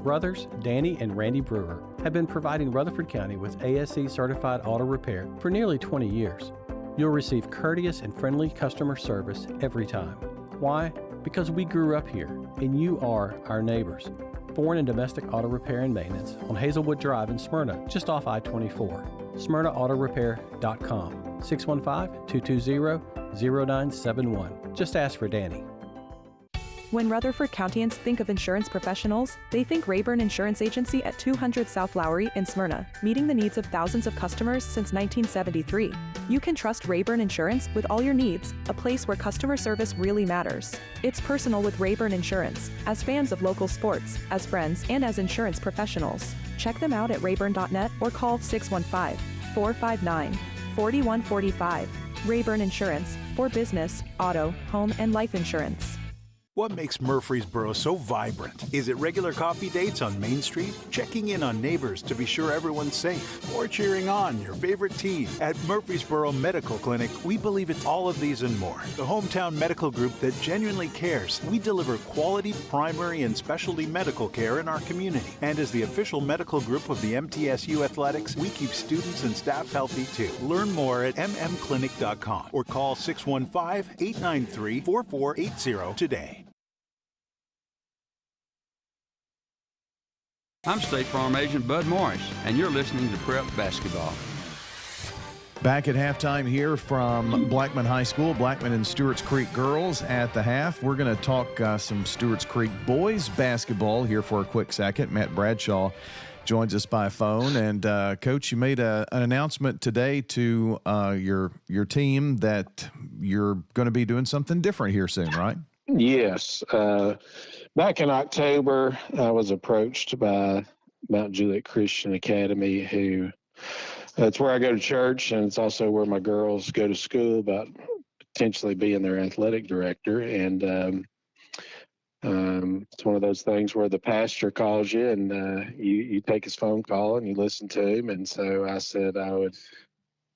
Brothers Danny and Randy Brewer have been providing Rutherford County with ASE certified auto repair for nearly 20 years. You'll receive courteous and friendly customer service every time. Why? Because we grew up here and you are our neighbors. Foreign and domestic auto repair and maintenance on Hazelwood Drive in Smyrna, just off I-24. SmyrnaAutorepair.com. 615-220-0971. Just ask for Danny. When Rutherford Countyans think of insurance professionals, they think Rayburn Insurance Agency at 200 South Lowry in Smyrna, meeting the needs of thousands of customers since 1973. You can trust Rayburn Insurance with all your needs, a place where customer service really matters. It's personal with Rayburn Insurance, as fans of local sports, as friends, and as insurance professionals. Check them out at rayburn.net or call 615-459-4145. Rayburn Insurance, for business, auto, home, and life insurance. What makes Murfreesboro so vibrant? Is it regular coffee dates on Main Street? Checking in on neighbors to be sure everyone's safe? Or cheering on your favorite team? At Murfreesboro Medical Clinic, we believe it's all of these and more. The hometown medical group that genuinely cares. We deliver quality primary and specialty medical care in our community. And as the official medical group of the MTSU Athletics, we keep students and staff healthy too. Learn more at mmclinic.com or call 615-893-4480 today. I'm State Farm Agent Bud Morris, and you're listening to Prep Basketball. Back at halftime here from Blackman High School, Blackman and Stewart's Creek girls at the half. We're going to talk some Stewart's Creek boys basketball here for a quick second. Matt Bradshaw joins us by phone. And, Coach, you made an announcement today to your team that you're going to be doing something different here soon, right? Yes. Back in October, I was approached by Mount Juliet Christian Academy, who it's where I go to church, and it's also where my girls go to school, about potentially being their athletic director. And it's one of those things where the pastor calls you, and you take his phone call and you listen to him. And so I said I would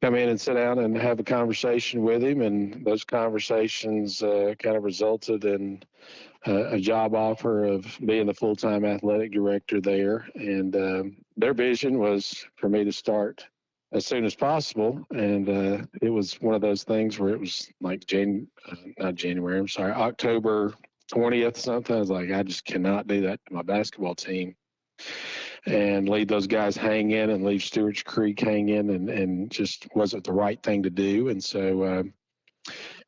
come in and sit down and have a conversation with him, and those conversations kind of resulted in a job offer of being the full-time athletic director there. And their vision was for me to start as soon as possible. And it was one of those things where it was like October 20th something. I was like, I just cannot do that to my basketball team and leave those guys hang in and leave Stewart's Creek hang in, and just wasn't the right thing to do. And so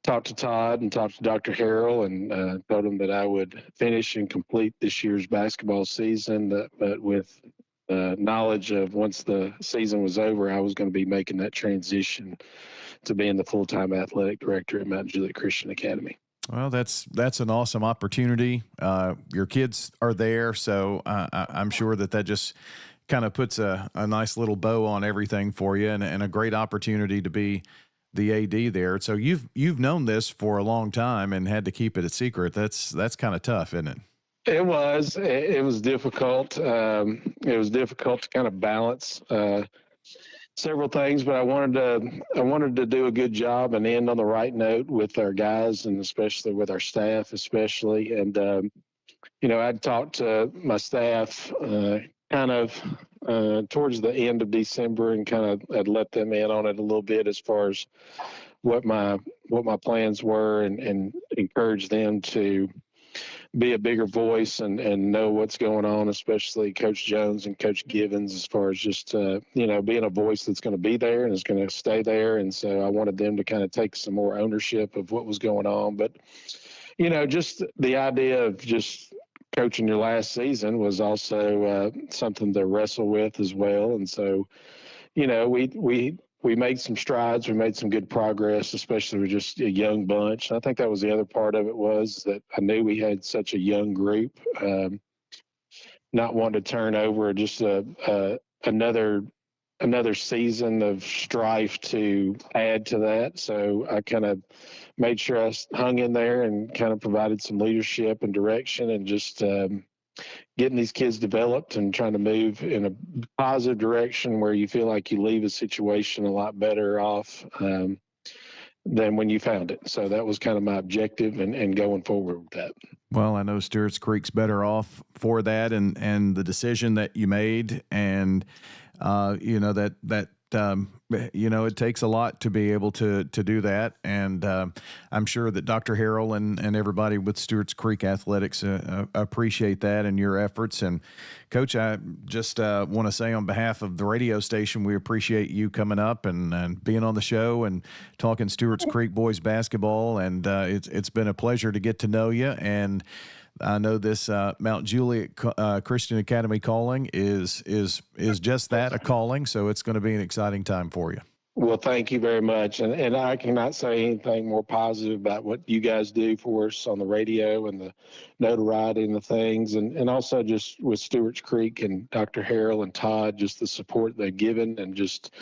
talked to Todd and talked to Dr. Harrell, and told him that I would finish and complete this year's basketball season, but with knowledge of once the season was over, I was going to be making that transition to being the full-time athletic director at Mount Juliet Christian Academy. Well, that's an awesome opportunity. Your kids are there, so I'm sure that just kind of puts a nice little bow on everything for you, and a great opportunity to be the AD there. So you've known this for a long time and had to keep it a secret. That's kind of tough, isn't it? It was difficult. It was difficult to kind of balance several things, but I wanted to do a good job and end on the right note with our guys, and especially with our staff, especially. And I'd talked to my staff kind of towards the end of December, and kind of had let them in on it a little bit as far as what my plans were, and encourage them to be a bigger voice and know what's going on, especially Coach Jones and Coach Givens, as far as just, being a voice that's going to be there and is going to stay there. And so I wanted them to kind of take some more ownership of what was going on. But, just the idea of just coaching your last season was also something to wrestle with as well. And so, we made some strides. We made some good progress, especially with just a young bunch. I think that was the other part of it, was that I knew we had such a young group, not wanting to turn over just another season of strife to add to that. So I kind of made sure I hung in there and kind of provided some leadership and direction, and just getting these kids developed and trying to move in a positive direction where you feel like you leave a situation a lot better off than when you found it. So that was kind of my objective, and going forward with that. Well, I know Stewart's Creek's better off for that, and the decision that you made, and it takes a lot to be able to do that. And I'm sure that Dr. Harrell and everybody with Stewart's Creek Athletics appreciate that and your efforts. And Coach, I just want to say on behalf of the radio station, we appreciate you coming up and being on the show and talking Stewart's Creek boys basketball. And it's been a pleasure to get to know you. And I know this Mount Juliet Christian Academy calling is just that, a calling. So it's going to be an exciting time for you. Well, thank you very much. And I cannot say anything more positive about what you guys do for us on the radio, and the notoriety and the things. And also just with Stewart's Creek and Dr. Harrell and Todd, just the support they've given, and just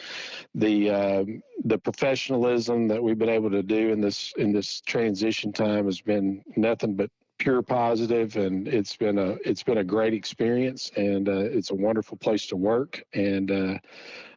the professionalism that we've been able to do in this transition time has been nothing but pure positive, and it's been a great experience, and it's a wonderful place to work, and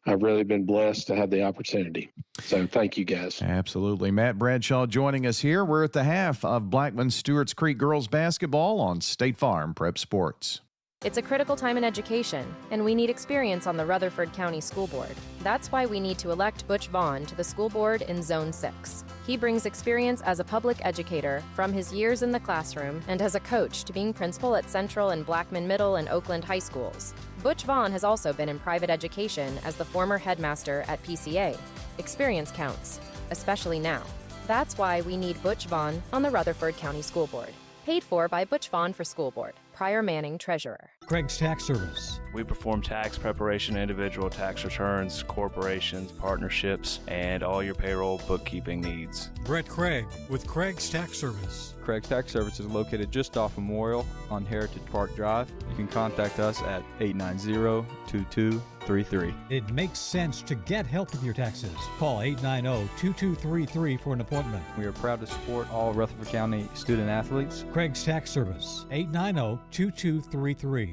I've really been blessed to have the opportunity. So thank you, guys. Absolutely. Matt Bradshaw joining us here. We're at the half of Blackman Stewart's Creek girls basketball on State Farm Prep Sports. It's a critical time in education, and we need experience on the Rutherford County School Board. That's why we need to elect Butch Vaughn to the school board in Zone 6. He brings experience as a public educator from his years in the classroom and as a coach to being principal at Central and Blackman Middle and Oakland High Schools. Butch Vaughn has also been in private education as the former headmaster at PCA. Experience counts, especially now. That's why we need Butch Vaughn on the Rutherford County School Board. Paid for by Butch Vaughn for School Board. Pryor Manning, Treasurer. Craig's Tax Service. We perform tax preparation, individual tax returns, corporations, partnerships, and all your payroll bookkeeping needs. Brett Craig with Craig's Tax Service. Craig's Tax Service is located just off Memorial on Heritage Park Drive. You can contact us at 890-2233. It makes sense to get help with your taxes. Call 890-2233 for an appointment. We are proud to support all Rutherford County student athletes. Craig's Tax Service, 890-2233.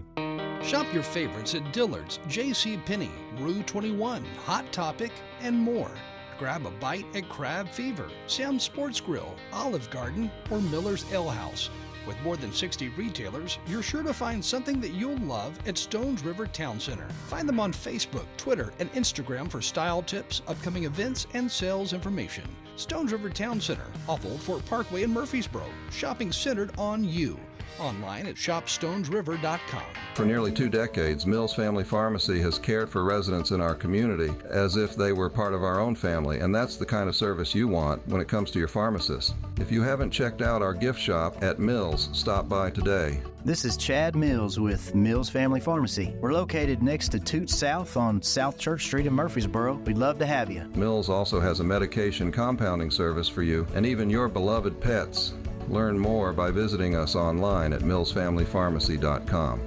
Shop your favorites at Dillard's, JCPenney, Rue 21, Hot Topic, and more. Grab a bite at Crab Fever, Sam's Sports Grill, Olive Garden, or Miller's Ale House. With more than 60 retailers, you're sure to find something that you'll love at Stones River Town Center. Find them on Facebook, Twitter, and Instagram for style tips, upcoming events, and sales information. Stones River Town Center, off Old Fort Parkway in Murfreesboro. Shopping centered on you. Online at shopstonesriver.com. For nearly 2 decades, Mills Family Pharmacy has cared for residents in our community as if they were part of our own family, and that's the kind of service you want when it comes to your pharmacist. If you haven't checked out our gift shop at Mills, stop by today. This is Chad Mills with Mills Family Pharmacy. We're located next to Toots South on South Church Street in Murfreesboro. We'd love to have you. Mills also has a medication compounding service for you and even your beloved pets. Learn more by visiting us online at millsfamilypharmacy.com.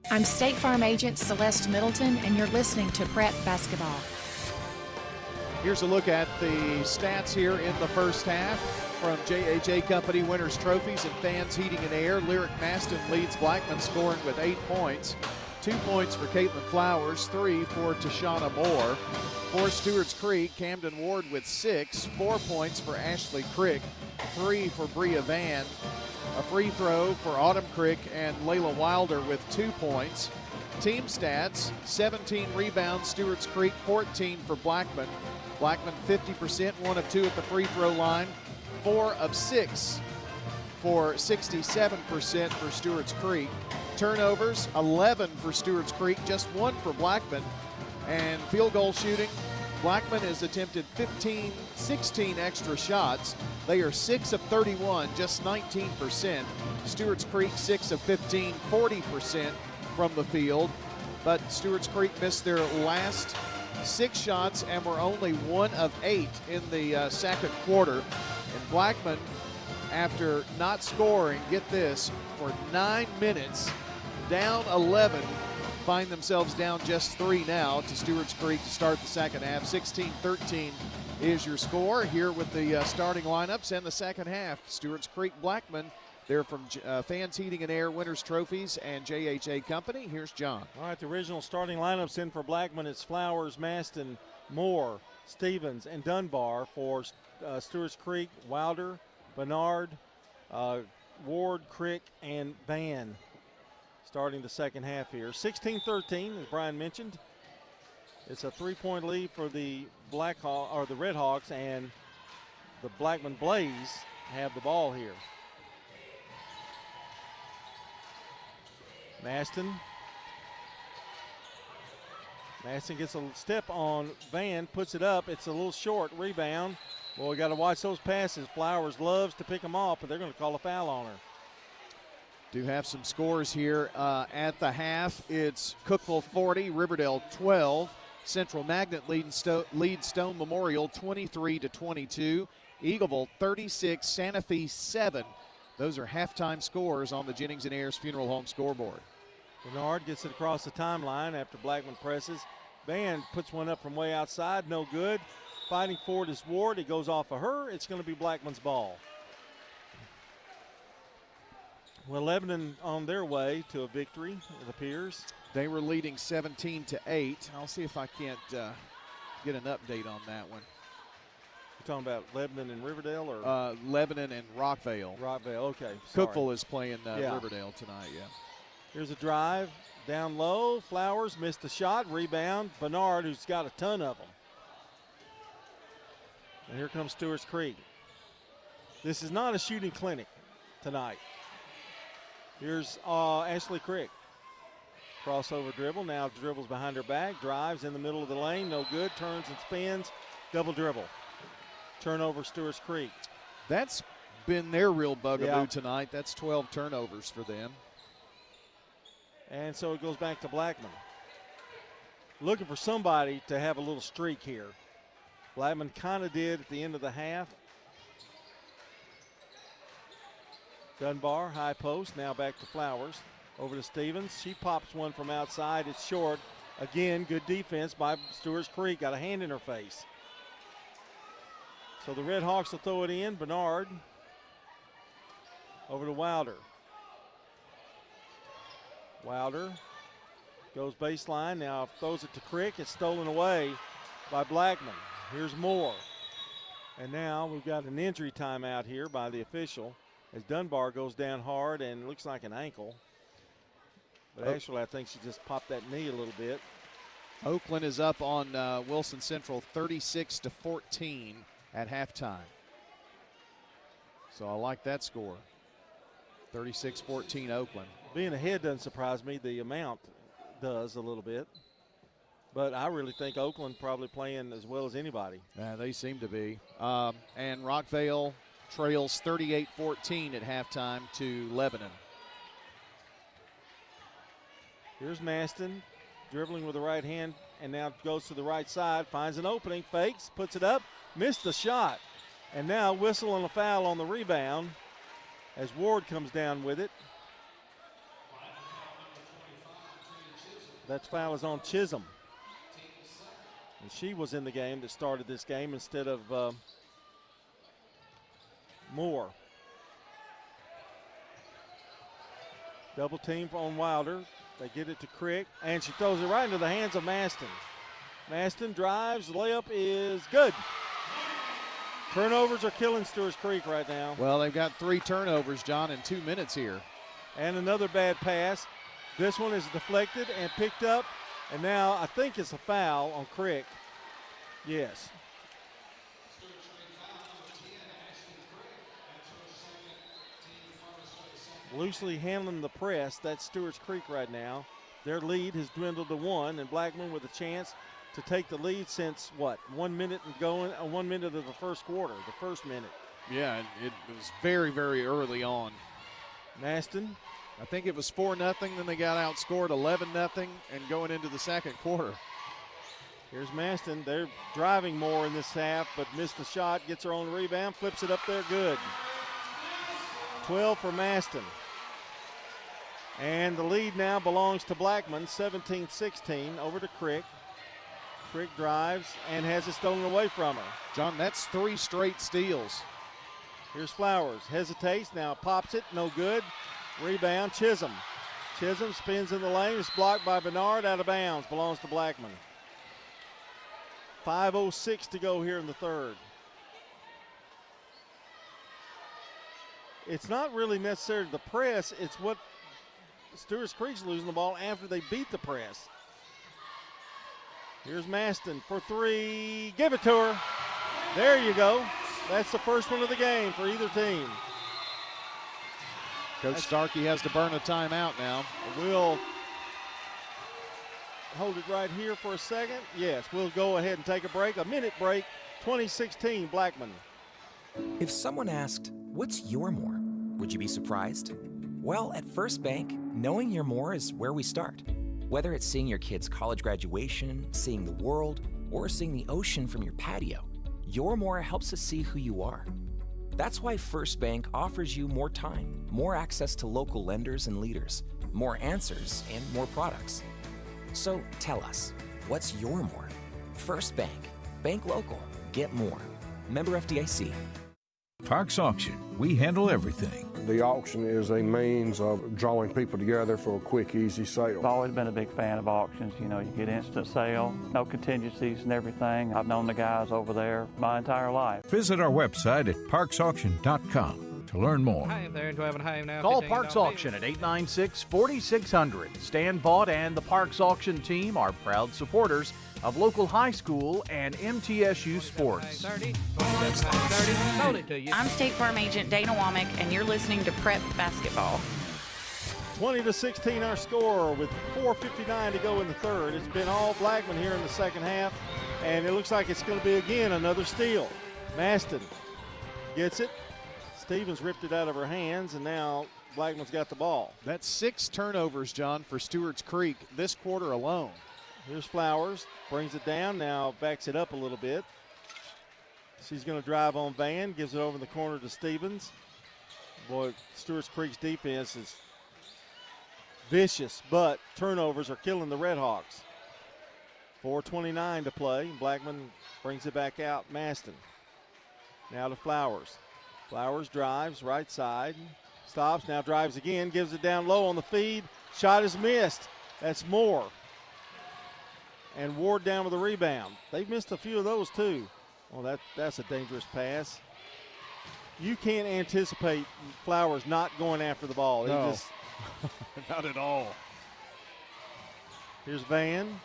I'm State Farm Agent Celeste Middleton, and you're listening to Prep Basketball. Here's a look at the stats here in the first half from JHA Company Winners Trophies and Fans Heating and Air. Lyric Maston leads Blackman, scoring with 8 points. 2 points for Caitlin Flowers, 3 for Tashana Moore. For Stewart's Creek, Camden Ward with 6, 4 points for Ashley Crick, 3 for Bria Van. A free throw for Autumn Crick and Layla Wilder with 2 points. Team stats, 17 rebounds, Stewart's Creek 14 for Blackman. Blackman 50%, 1 of 2 at the free throw line, 4 of 6 for 67% for Stewart's Creek. Turnovers, 11 for Stewart's Creek, just 1 for Blackman. And field goal shooting, Blackman has attempted 16 extra shots. They are 6 of 31, just 19%. Stewart's Creek 6 of 15, 40% from the field. But Stewart's Creek missed their last 6 shots and were only 1 of 8 in the second quarter. And Blackman, after not scoring, get this, for 9 minutes, down 11, find themselves down just 3 now to Stewart's Creek to start the second half. 16-13 is your score here with the starting lineups and the second half. Stewart's Creek Blackman, they're from Fans Heating and Air Winners Trophies and JHA Company. Here's John. All right, the original starting lineups in for Blackman. It's Flowers, Maston, Moore, Stevens, and Dunbar. For Stewart's Creek, Wilder, Bernard, Ward, Crick, and Van. Starting the second half here. 16-13, as Brian mentioned. It's a 3-point lead for the the Red Hawks, and the Blackman Blaze have the ball here. Maston gets a step on Van, puts it up. It's a little short. Rebound. Well, we got to watch those passes. Flowers loves to pick them off, but they're going to call a foul on her. Do have some scores here at the half. It's Cookeville 40, Riverdale 12. Central Magnet leads Stone Memorial 23-22. Eagleville 36, Santa Fe 7. Those are halftime scores on the Jennings and Ayers Funeral Home scoreboard. Bernard gets it across the timeline after Blackman presses. Van puts one up from way outside, no good. Fighting for it is Ward. It goes off of her. It's going to be Blackman's ball. Well, Lebanon on their way to a victory, it appears. They were leading 17-8. I'll see if I can't get an update on that one. You're talking about Lebanon and Riverdale, or Lebanon and Rockvale. Rockvale, okay. Sorry. Cookeville is playing Riverdale tonight. Yeah. Here's a drive down low. Flowers missed the shot. Rebound. Bernard, who's got a ton of them. And here comes Stewart's Creek. This is not a shooting clinic tonight. Here's Ashley Crick. Crossover dribble. Now dribbles behind her back. Drives in the middle of the lane. No good. Turns and spins. Double dribble. Turnover, Stewart's Creek. That's been their real bugaboo tonight. That's 12 turnovers for them. And so it goes back to Blackman. Looking for somebody to have a little streak here. Blackman kind of did at the end of the half. Dunbar, high post, now back to Flowers. Over to Stevens. She pops one from outside. It's short. Again, good defense by Stewart's Creek. Got a hand in her face. So the Red Hawks will throw it in. Bernard over to Wilder. Wilder goes baseline. Now throws it to Crick. It's stolen away by Blackman. Here's Moore. And now we've got an injury timeout here by the official as Dunbar goes down hard and looks like an ankle. But actually, I think she just popped that knee a little bit. Oakland is up on Wilson Central 36-14 at halftime. So I like that score. 36-14 Oakland. Being ahead doesn't surprise me. The amount does a little bit. But I really think Oakland probably playing as well as anybody. Yeah, they seem to be. And Rockvale trails 38-14 at halftime to Lebanon. Here's Maston dribbling with the right hand and now goes to the right side, finds an opening, fakes, puts it up, missed the shot. And now whistle and a foul on the rebound as Ward comes down with it. That foul is on Chisholm. And she was in the game that started this game instead of Moore. Double team on Wilder. They get it to Crick, and she throws it right into the hands of Maston. Maston drives, the layup is good. Turnovers are killing Stewart's Creek right now. Well, they've got 3 turnovers, John, in 2 minutes here. And another bad pass. This one is deflected and picked up, and now I think it's a foul on Crick. Yes. Loosely handling the press. That's Stewart's Creek right now. Their lead has dwindled to 1, and Blackman with a chance to take the lead since, 1 minute and going, 1 minute of the first quarter, the first minute. Yeah, it was very, very early on. Maston. I think it was 4-0, then they got outscored 11-0 and going into the second quarter. Here's Maston. They're driving more in this half, but missed the shot, gets her own rebound, flips it up there, good. 12 for Maston. And the lead now belongs to Blackman, 17-16, over to Crick. Crick drives and has it stolen away from her. John, that's 3 straight steals. Here's Flowers, hesitates, now pops it, no good. Rebound, Chisholm. Chisholm spins in the lane, it's blocked by Bernard, out of bounds, belongs to Blackman. 5:06 to go here in the third. It's not really necessarily the press, it's what Stewart's Creek's losing the ball after they beat the press. Here's Maston for 3. Give it to her. There you go. That's the first one of the game for either team. Coach Starkey has to burn a timeout now. We'll hold it right here for a second. Yes, we'll go ahead and take a break. A minute break. 2016 Blackman. If someone asked, what's your more? Would you be surprised? Well, at First Bank, knowing your more is where we start. Whether it's seeing your kid's college graduation, seeing the world, or seeing the ocean from your patio, your more helps us see who you are. That's why First Bank offers you more time, more access to local lenders and leaders, more answers, and more products. So tell us, what's your more? First Bank. Bank local. Get more. Member FDIC. Parks Auction. We handle everything. The auction is a means of drawing people together for a quick, easy sale. I've always been a big fan of auctions. You know, you get instant sale, no contingencies and everything. I've known the guys over there my entire life. Visit our website at parksauction.com to learn more. Hi there, and driving home now. Call Parks Auction at 896-4600. Stan Vaught and the Parks Auction team are proud supporters of local high school and MTSU sports. I'm State Farm Agent Dana Womack, and you're listening to Prep Basketball. 20-16 our score with 4:59 to go in the third. It's been all Blackman here in the second half, and it looks like it's going to be again another steal. Maston gets it. Stevens ripped it out of her hands, and now Blackman's got the ball. That's 6 turnovers, John, for Stewart's Creek this quarter alone. Here's Flowers, brings it down, now backs it up a little bit. She's going to drive on Van, gives it over in the corner to Stevens. Boy, Stewart's Creek's defense is vicious, but turnovers are killing the Redhawks. 4:29 to play. Blackman brings it back out. Maston. Now to Flowers. Flowers drives right side, stops, now drives again, gives it down low on the feed. Shot is missed. That's Moore. And Ward down with the rebound. They've missed a few of those too. Well, that's a dangerous pass. You can't anticipate Flowers not going after the ball. No, not at all. Here's Van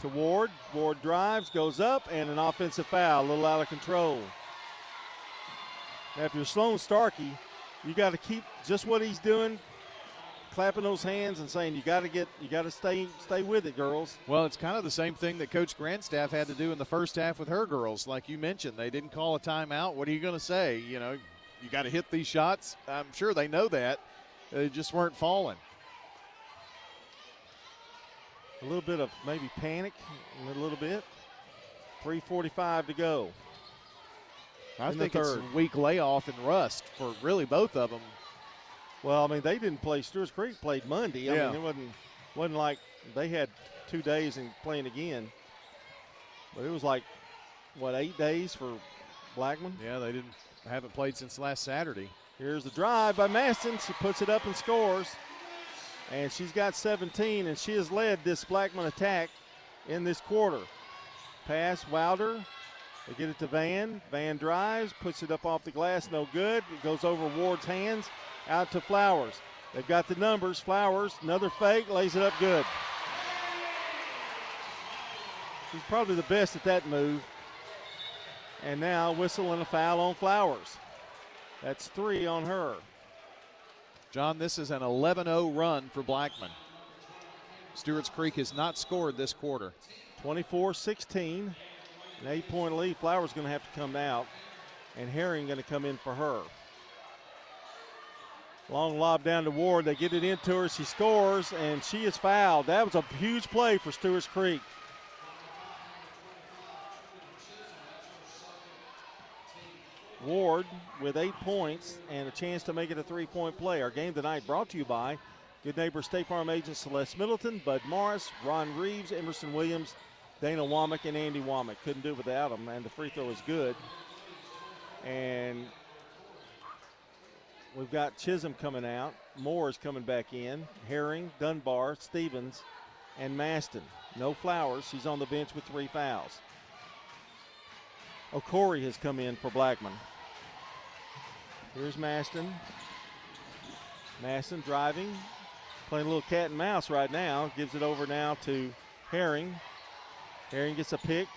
to Ward. Ward drives, goes up, and an offensive foul, a little out of control. Now, if you're Sloan Starkey, you got to keep just what he's doing, clapping those hands and saying, you got to stay with it, girls. Well, it's kind of the same thing that Coach Grandstaff had to do in the first half with her girls. Like you mentioned, they didn't call a timeout. What are you going to say? You know, you got to hit these shots. I'm sure they know that. They just weren't falling. A little bit of maybe panic, a little bit. 3:45 to go. I think it's a week layoff and rust for really both of them. Well, I mean, they didn't play. Stewart's Creek played Monday. Yeah. I mean, it wasn't like they had 2 days and playing again. But it was like, 8 days for Blackman? Yeah, they haven't played since last Saturday. Here's the drive by Maston. She puts it up and scores. And she's got 17, and she has led this Blackman attack in this quarter. Pass, Wilder. They get it to Van. Van drives, puts it up off the glass, no good. It goes over Ward's hands, out to Flowers. They've got the numbers. Flowers, another fake, lays it up good. She's probably the best at that move. And now whistle and a foul on Flowers. That's 3 on her. John, this is an 11-0 run for Blackman. Stewart's Creek has not scored this quarter. 24-16. An 8-point lead. Flowers going to have to come out, and Herring going to come in for her. Long lob down to Ward. They get it into her. She scores, and she is fouled. That was a huge play for Stewart's Creek. Ward with 8 points and a chance to make it a 3-point play. Our game tonight brought to you by Good Neighbor State Farm agents Celeste Middleton, Bud Morris, Ron Reeves, Emerson Williams, Dana Womack, and Andy Womack. Couldn't do it without them, and the free throw is good. And we've got Chisholm coming out. Moore is coming back in. Herring, Dunbar, Stevens, and Maston. No Flowers. She's on the bench with 3 fouls. Okori has come in for Blackman. Here's Maston. Maston driving, playing a little cat and mouse right now. Gives it over now to Herring. Herring gets a pick.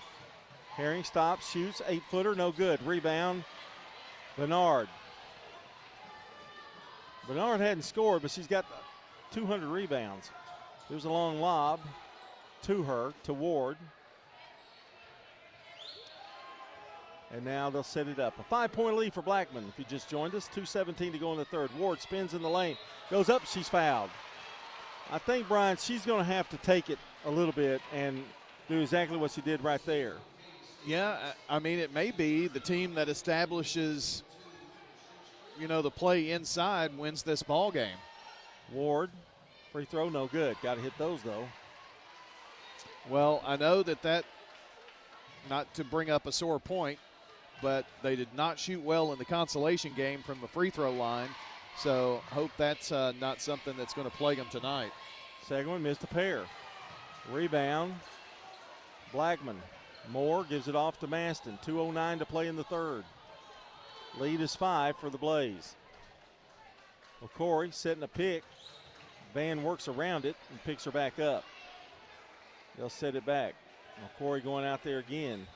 Herring stops, shoots, 8-footer, no good. Rebound, Bernard. Bernard hadn't scored, but she's got 200 rebounds. There's a long lob to her, to Ward. And now they'll set it up. A 5-point lead for Blackman. If you just joined us, 2:17 to go in the third. Ward spins in the lane, goes up, she's fouled. I think, Brian, she's going to have to take it a little bit and do exactly what she did right there. Yeah, I mean, it may be the team that establishes, the play inside wins this ball game. Ward, free throw, no good. Got to hit those, though. Well, I know that not to bring up a sore point, but they did not shoot well in the consolation game from the free throw line. So hope that's not something that's going to plague them tonight. Second one missed a pair. Rebound, Blackman. Moore gives it off to Maston. 2:09 to play in the third. Lead is 5 for the Blaze. Corey setting a pick. Van works around it and picks her back up. They'll set it back. Corey going out there again.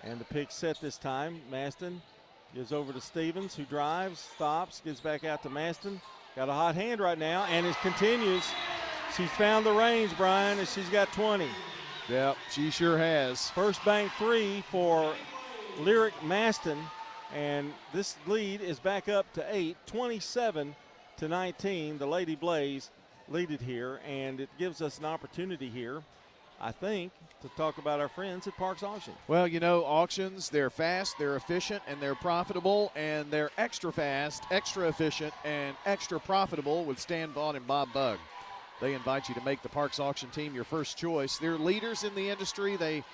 And the pick set this time. Maston gives over to Stevens, who drives, stops, gives back out to Maston. Got a hot hand right now, and it continues. She's found the range, Brian, and she's got 20. Yep, she sure has. First bank 3 for Lyric Maston, and this lead is back up to 8, 27-19. The Lady Blaze lead it here, and it gives us an opportunity here, I think, to talk about our friends at Parks Auction. Well, you know, auctions, they're fast, they're efficient, and they're profitable, and they're extra fast, extra efficient, and extra profitable with Stan Vaughn and Bob Bugg. They invite you to make the Parks Auction team your first choice. They're leaders in the industry. They've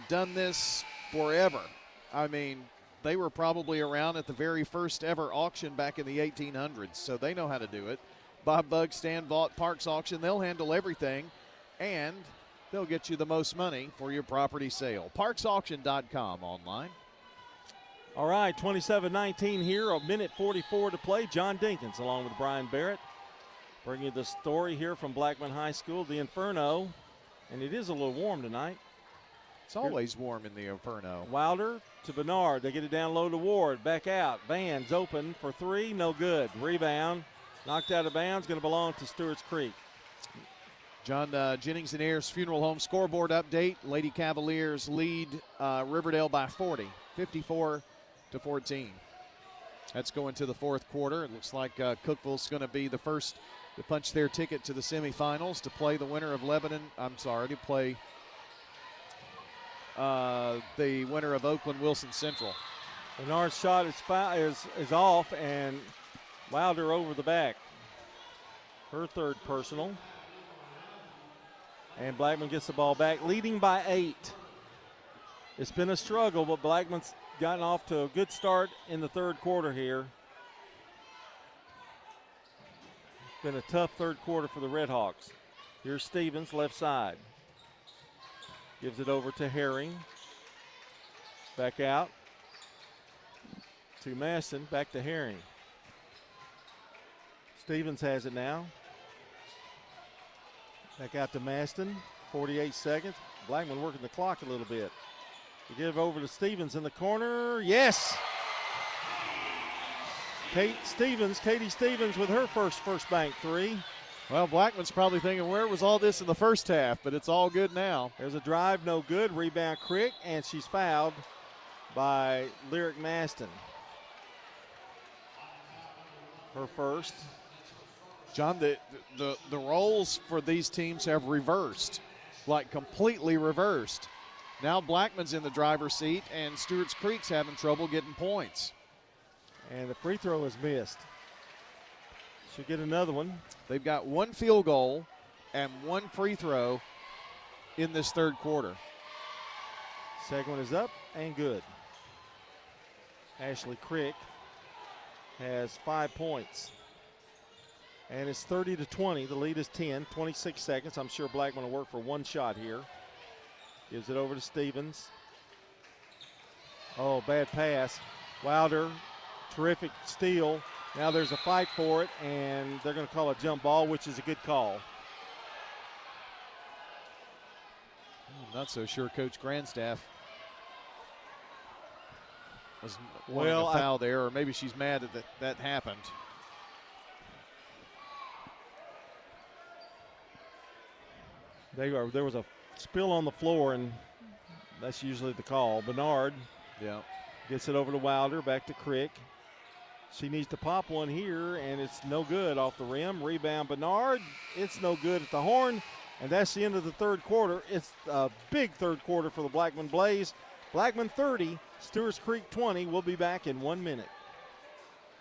done this forever. I mean, they were probably around at the very first ever auction back in the 1800s, so they know how to do it. Bob Bugg, Stan Vaught, Parks Auction, they'll handle everything, and they'll get you the most money for your property sale. ParksAuction.com online. All right, 27-19 here, a minute 44 to play. John Dinkins along with Brian Barrett bringing you the story here from Blackman High School, the Inferno, and it is a little warm tonight. It's always warm in the Inferno. Wilder to Bernard. They get it down low to Ward. Back out. Van's open for 3. No good. Rebound. Knocked out of bounds. Going to belong to Stewart's Creek. John Jennings and Ayers Funeral Home scoreboard update. Lady Cavaliers lead Riverdale by 40, 54-14. That's going to the fourth quarter. It looks like Cookville's going to be the first to punch their ticket to the semifinals to play the winner of to play the winner of Oakland Wilson Central. Bernard's shot is off, and Wilder over the back. Her third personal. And Blackman gets the ball back, leading by 8. It's been a struggle, but Blackman's gotten off to a good start in the third quarter here. It's been a tough third quarter for the Redhawks. Here's Stevens, left side. Gives it over to Herring. Back out to Masson, back to Herring. Stevens has it now. Back out to Maston, 48 seconds. Blackman working the clock a little bit. To give over to Stevens in the corner. Yes! Katie Stevens with her first bank 3. Well, Blackman's probably thinking, where was all this in the first half? But it's all good now. There's a drive, no good. Rebound Crick, and she's fouled by Lyric Maston. Her first. John, the roles for these teams have reversed, like completely reversed. Now Blackman's in the driver's seat, and Stewart's Creek's having trouble getting points. And the free throw is missed. She'll get another one. They've got 1 field goal and 1 free throw in this third quarter. Second one is up and good. Ashley Crick has 5 points. And it's 30-20. The lead is 10, 26 seconds. I'm sure Blackman will work for 1 shot here. Gives it over to Stevens. Oh, bad pass. Wilder, terrific steal. Now there's a fight for it, and they're going to call a jump ball, which is a good call. I'm not so sure Coach Grandstaff was wanting a foul there, or maybe she's mad that happened. There was a spill on the floor, and that's usually the call. Bernard gets it over to Wilder, back to Crick. She needs to pop one here, and it's no good off the rim. Rebound Bernard. It's no good at the horn, and that's the end of the third quarter. It's a big third quarter for the Blackman Blaze. Blackman 30, Stewart's Creek 20. We'll be back in 1 minute.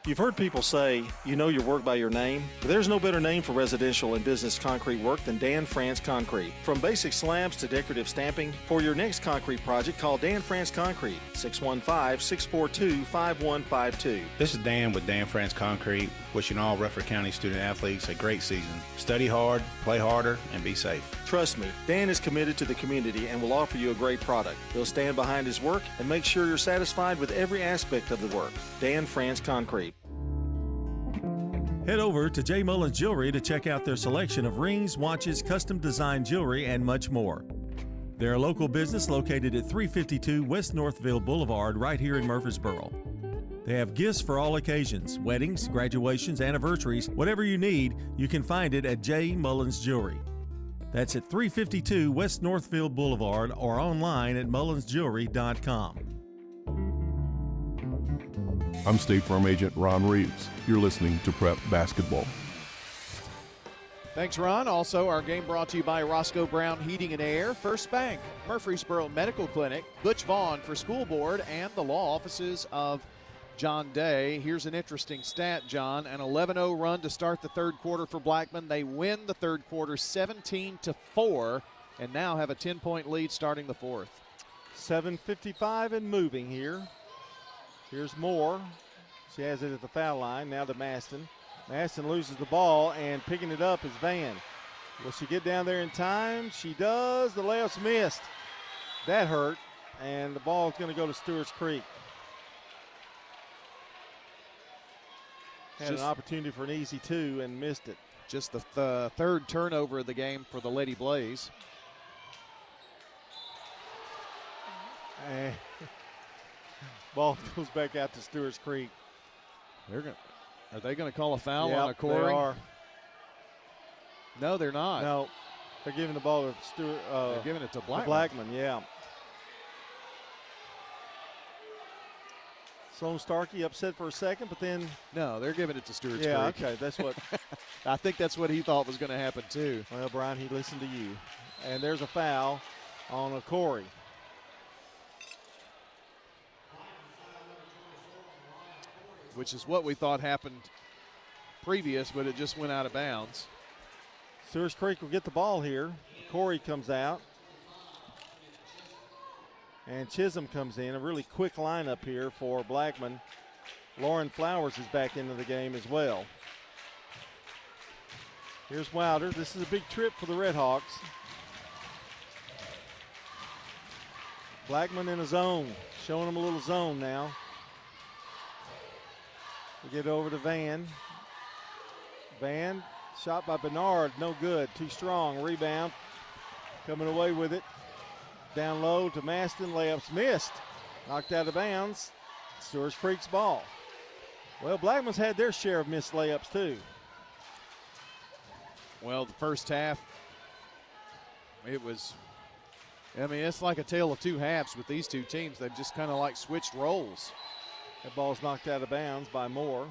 You've heard people say, you know your work by your name, but there's no better name for residential and business concrete work than Dan France Concrete. From basic slabs to decorative stamping, for your next concrete project, call Dan France Concrete, 615-642-5152. This is Dan with Dan France Concrete, wishing all Rutherford County student athletes a great season. Study hard, play harder, and be safe. Trust me, Dan is committed to the community and will offer you a great product. He'll stand behind his work and make sure you're satisfied with every aspect of the work. Dan France Concrete. Head over to J. Mullins Jewelry to check out their selection of rings, watches, custom design jewelry, and much more. They're a local business located at 352 West Northville Boulevard right here in Murfreesboro. They have gifts for all occasions, weddings, graduations, anniversaries, whatever you need, you can find it at J. Mullins Jewelry. That's at 352 West Northville Boulevard or online at mullinsjewelry.com. I'm State Farm Agent Ron Reeves. You're listening to Prep Basketball. Thanks, Ron. Also, our game brought to you by Roscoe Brown Heating and Air, First Bank, Murfreesboro Medical Clinic, Butch Vaughn for School Board, and the law offices of John Day. Here's an interesting stat, John. An 11-0 run to start the third quarter for Blackman. They win the third quarter 17-4 and now have a 10-point lead starting the fourth. 7:55 and moving here. Here's Moore. She has it at the foul line. Now to Maston. Maston loses the ball, and picking it up is Van. Will she get down there in time? She does. The layup's missed. That hurt, and the ball is going to go to Stewart's Creek. Had an opportunity for an easy two and missed it. Just the third turnover of the game for the Lady Blaze. And ball goes back out to Stewart's Creek. Are they going to call a foul on a Corey? They are. No, they're not. No, they're giving the ball to Stewart. They're giving it to Blackman. Blackman, yeah. Sloan Starkey upset for a second, but then no, they're giving it to Stewart's Creek. Yeah, okay, that's what I think that's what he thought was going to happen too. Well, Brian, he listened to you, and there's a foul on a Corey. Which is what we thought happened previous, but it just went out of bounds. Stewart's Creek will get the ball here. Corey comes out. And Chisholm comes in. A really quick lineup here for Blackman. Lauren Flowers is back into the game as well. Here's Wilder. This is a big trip for the Redhawks. Blackman in a zone. Showing them a little zone now. We get over to Van. Van, shot by Bernard, no good, too strong. Rebound, coming away with it. Down low to Maston, layups missed. Knocked out of bounds. Stewart's Creek's ball. Well, Blackman's had their share of missed layups too. Well, the first half, it's like a tale of two halves with these two teams. They've just kind of like switched roles. That ball's knocked out of bounds by Moore.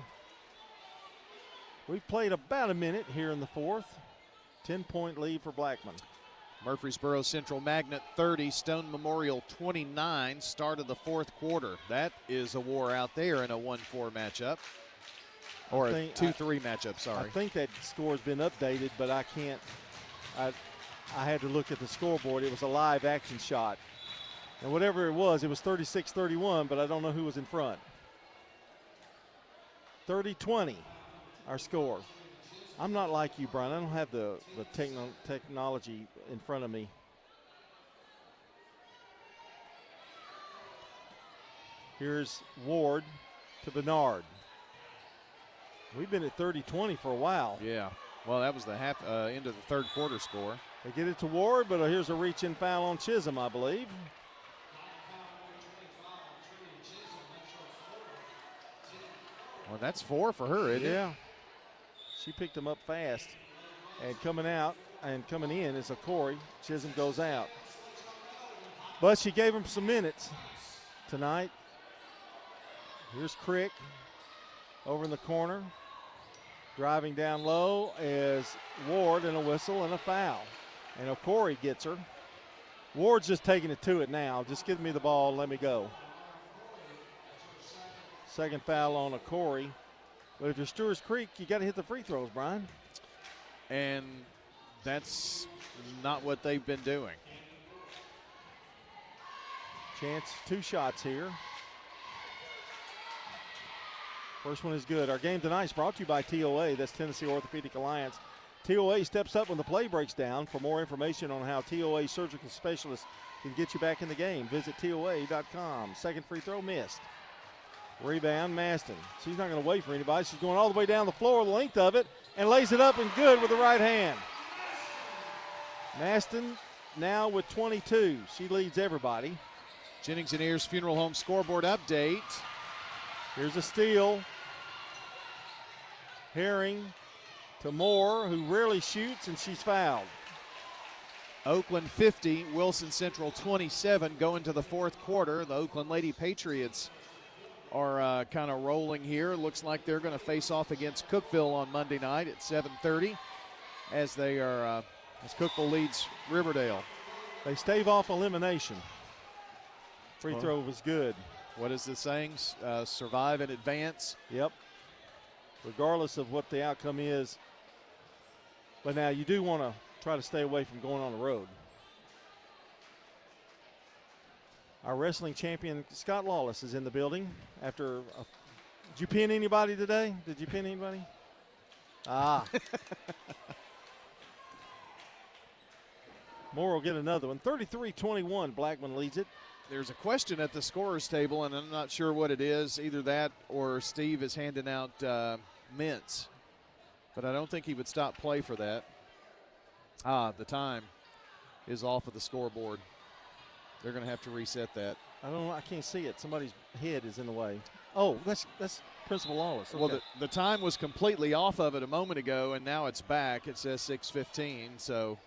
We've played about a minute here in the fourth. 10-point lead for Blackman. Murfreesboro Central Magnet 30, Stone Memorial 29, start of the fourth quarter. That is a war out there in a 1-4 matchup. Or a 2-3 matchup, sorry. I think that score's been updated, but I can't. I had to look at the scoreboard. It was a live action shot. And whatever it was 36-31, but I don't know who was in front. 30-20, our score. I'm not like you, Brian. I don't have the technology in front of me. Here's Ward to Bernard. We've been at 30-20 for a while. Yeah. Well, that was the end of the third quarter score. They get it to Ward, but here's a reach-in foul on Chisholm, I believe. Well, that's 4 for her, isn't it? Yeah. She picked him up fast. And coming out and coming in is a Corey. Chisholm goes out. But she gave him some minutes tonight. Here's Crick over in the corner. Driving down low is Ward, and a whistle and a foul. And Corey gets her. Ward's just taking it to it now. Just give me the ball and let me go. Second foul on Corey. But if you're Stewart's Creek, you got to hit the free throws, Brian. And that's not what they've been doing. Chance, 2 shots here. First one is good. Our game tonight is brought to you by TOA. That's Tennessee Orthopedic Alliance. TOA steps up when the play breaks down. For more information on how TOA surgical specialists can get you back in the game, visit TOA.com. Second free throw missed. Rebound, Maston. She's not going to wait for anybody. She's going all the way down the floor, the length of it, and lays it up and good with the right hand. Maston now with 22. She leads everybody. Jennings and Ayers Funeral Home scoreboard update. Here's a steal. Herring to Moore, who rarely shoots, and she's fouled. Oakland 50, Wilson Central 27 go into the fourth quarter. The Oakland Lady Patriots are kind of rolling here. Looks like they're going to face off against Cookeville on Monday night at 7:30 as they are as Cookeville leads Riverdale. They stave off elimination. Free throw was good. What is the saying? Survive and advance. Yep. Regardless of what the outcome is. But now you do want to try to stay away from going on the road. Our wrestling champion, Scott Lawless, is in the building. Did you pin anybody today? Did you pin anybody? Moore will get another one. 33-21, Blackman leads it. There's a question at the scorer's table, and I'm not sure what it is. Either that or Steve is handing out mints. But I don't think he would stop play for that. The time is off of the scoreboard. They're going to have to reset that. I don't know. I can't see it. Somebody's head is in the way. Oh, that's Principal Lawless. Okay. Well, the time was completely off of it a moment ago, and now it's back. It says 6:15, so.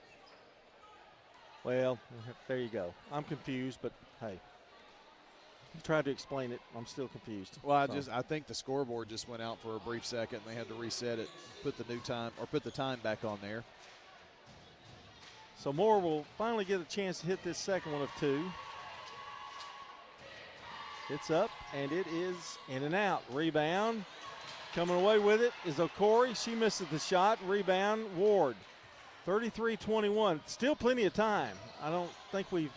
Well, there you go. I'm confused, but hey. You tried to explain it. I'm still confused. Well, I think the scoreboard just went out for a brief second, and they had to reset it, put the time back on there. So Moore will finally get a chance to hit this second one of 2. It's up, and it is in and out. Rebound. Coming away with it is Okori. She misses the shot. Rebound, Ward. 33-21. Still plenty of time. I don't think we've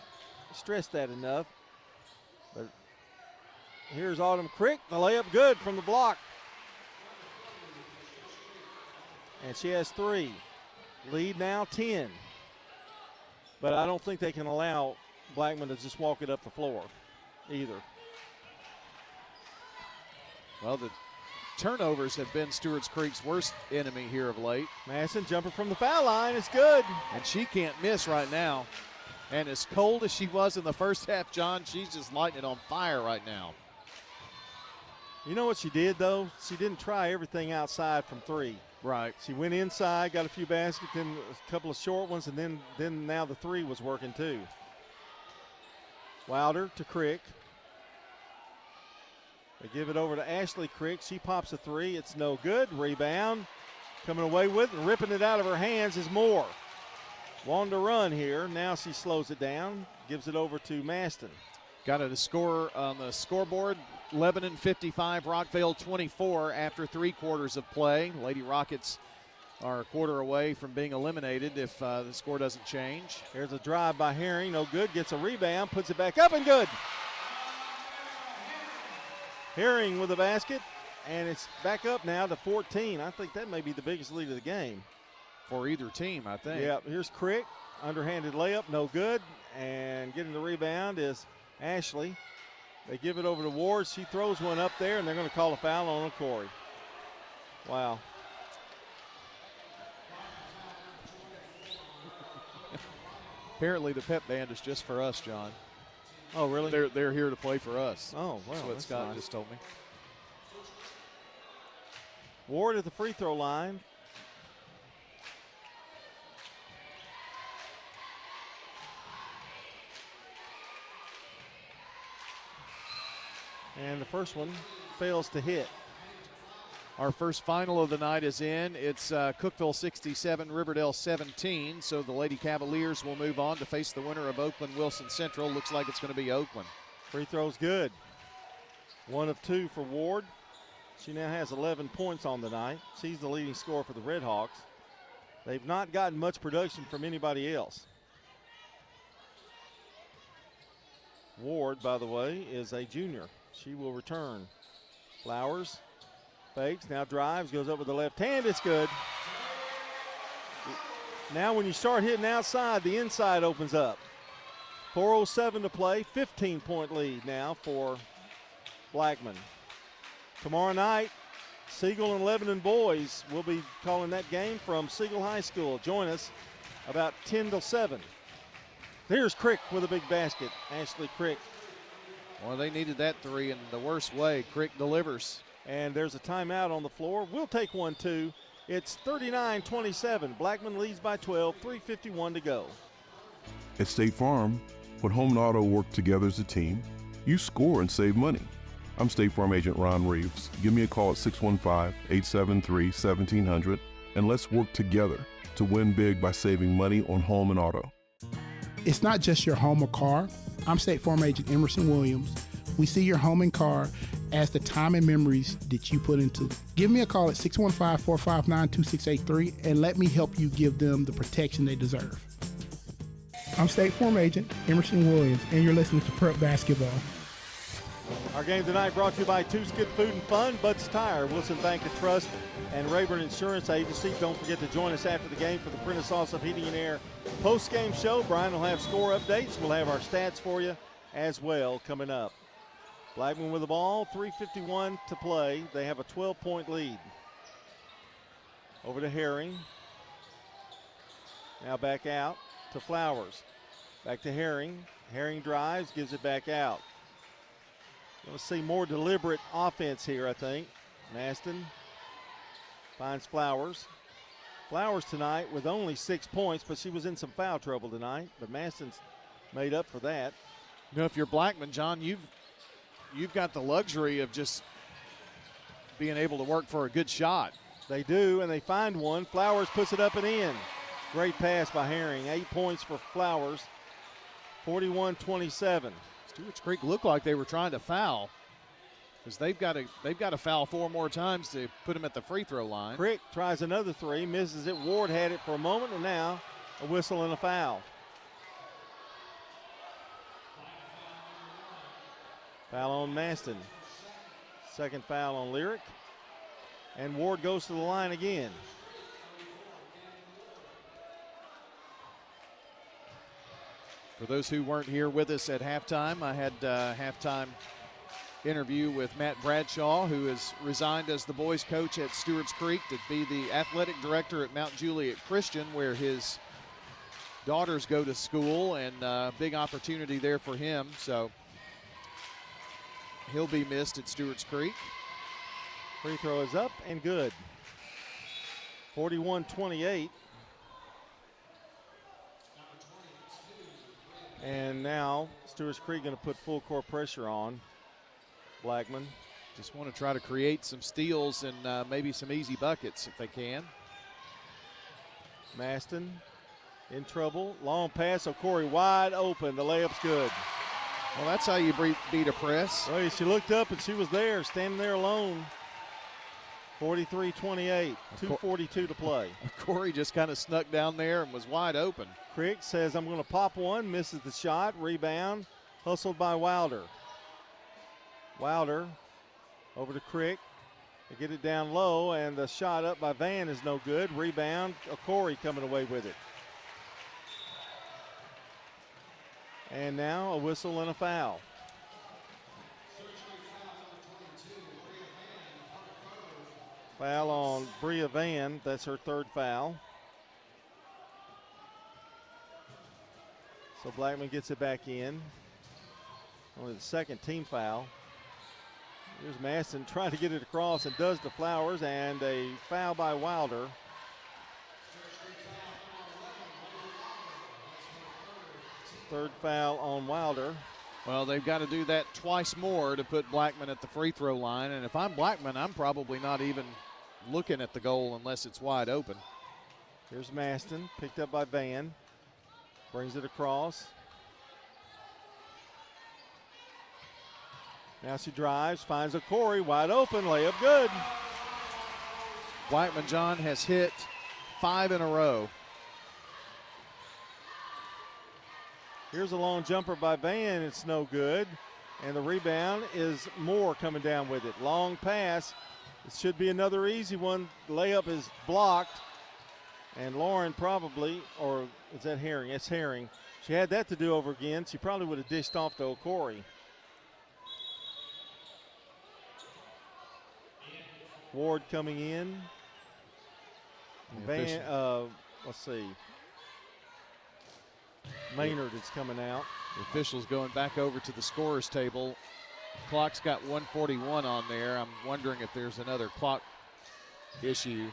stressed that enough. But here's Autumn Crick. The layup good from the block. And she has 3. Lead now 10. But I don't think they can allow Blackman to just walk it up the floor either. Well, the turnovers have been Stewart's Creek's worst enemy here of late. Masson jumper from the foul line. It's good. And she can't miss right now. And as cold as she was in the first half, John, she's just lighting it on fire right now. You know what she did, though? She didn't try everything outside from 3. Right. She went inside, got a few baskets, then a couple of short ones, and then now the 3 was working too. Wilder to Crick. They give it over to Ashley Crick. She pops a 3. It's no good. Rebound. Coming away with it and ripping it out of her hands is Moore. Wanting to run here. Now she slows it down. Gives it over to Maston. Got it a score on the scoreboard. Lebanon 55, Rockville 24 after 3 quarters of play. Lady Rockets are a quarter away from being eliminated if the score doesn't change. Here's a drive by Herring. No good. Gets a rebound. Puts it back up and good. Herring with a basket. And it's back up now to 14. I think that may be the biggest lead of the game. For either team, I think. Yeah, here's Crick. Underhanded layup. No good. And getting the rebound is Ashley. They give it over to Ward. She throws one up there, and they're going to call a foul on Okori. Wow. Apparently the pep band is just for us, John. Oh, really? They're here to play for us. Oh, wow. That's what Scott just told me. Ward at the free throw line. And the first one fails to hit. Our first final of the night is in. It's Cookeville 67, Riverdale 17. So the Lady Cavaliers will move on to face the winner of Oakland Wilson Central. Looks like it's going to be Oakland. Free throw's good. 1 of 2 for Ward. She now has 11 points on the night. She's the leading scorer for the Red Hawks. They've not gotten much production from anybody else. Ward, by the way, is a junior. She will return. Flowers fakes, now drives, goes up with the left hand. It's good. Now when you start hitting outside, the inside opens up. 4:07 to play, 15-point lead now for Blackman. Tomorrow night, Siegel and Lebanon boys will be calling that game from Siegel High School. Join us about 10 till 7. Here's Crick with a big basket. Ashley Crick. Well, they needed that three in the worst way. Crick delivers. And there's a timeout on the floor. We'll take one, too. It's 39-27. Blackman leads by 12, 3:51 to go. At State Farm, when home and auto work together as a team, you score and save money. I'm State Farm Agent Ron Reeves. Give me a call at 615-873-1700, and let's work together to win big by saving money on home and auto. It's not just your home or car. I'm State Farm Agent Emerson Williams. We see your home and car as the time and memories that you put into it. Give me a call at 615-459-2683 and let me help you give them the protection they deserve. I'm State Farm Agent Emerson Williams, and you're listening to Prep Basketball. Our game tonight brought to you by Two's Good Food and Fun, Bud's Tire, Wilson Bank and Trust, and Rayburn Insurance Agency. Don't forget to join us after the game for the Prentice Salsa Heating and Air post-game show. Brian will have score updates. We'll have our stats for you as well coming up. Blackman with the ball, 3:51 to play. They have a 12-point lead. Over to Herring. Now back out to Flowers. Back to Herring. Herring drives, gives it back out. Going to see more deliberate offense here, I think. Maston finds Flowers. Flowers tonight with only 6 points, but she was in some foul trouble tonight. But Maston's made up for that. You know, if you're Blackman, John, you've got the luxury of just being able to work for a good shot. They do, and they find one. Flowers puts it up and in. Great pass by Herring. 8 points for Flowers. 41-27. Stewart's Creek looked like they were trying to foul, because they've got to foul 4 more times to put him at the free throw line. Crick tries another three, misses it. Ward had it for a moment, and now a whistle and a foul. Foul on Maston. Second foul on Lyric. And Ward goes to the line again. For those who weren't here with us at halftime, I had a halftime interview with Matt Bradshaw, who has resigned as the boys coach at Stewart's Creek to be the athletic director at Mount Juliet Christian, where his daughters go to school, and big opportunity there for him. So he'll be missed at Stewart's Creek. Free throw is up and good. 41-28. And now Stewart's Creek going to put full court pressure on Blackman. Just want to try to create some steals and maybe some easy buckets if they can. Maston in trouble. Long pass, O'Corey wide open. The layup's good. Well, that's how you beat a press. Well, she looked up and she was there, standing there alone. 43-28, 2:42 to play. Corey just kind of snuck down there and was wide open. Crick says, I'm going to pop one, misses the shot, rebound, hustled by Wilder. Wilder over to Crick. They get it down low, and the shot up by Van is no good. Rebound, Corey coming away with it. And now a whistle and a foul. Foul on Bria Van. That's her third foul. So Blackman gets it back in. Only the second team foul. Here's Maston trying to get it across and does to Flowers, and a foul by Wilder. Third foul on Wilder. Well, they've got to do that twice more to put Blackman at the free throw line. And if I'm Blackman, I'm probably not even looking at the goal unless it's wide open. Here's Maston, picked up by Van. Brings it across. Now she drives, finds a Corey, wide open, layup good. Blackman John has hit 5 in a row. Here's a long jumper by Van. It's no good. And the rebound is Moore coming down with it. Long pass. It should be another easy one. Layup is blocked. And Lauren probably, or is that Herring? It's Herring. She had that to do over again. She probably would have dished off to O'Corey. Ward coming in. Van, let's see. Maynard is coming out. The officials going back over to the scorer's table. Clock's got 1:41 on there. I'm wondering if there's another clock issue.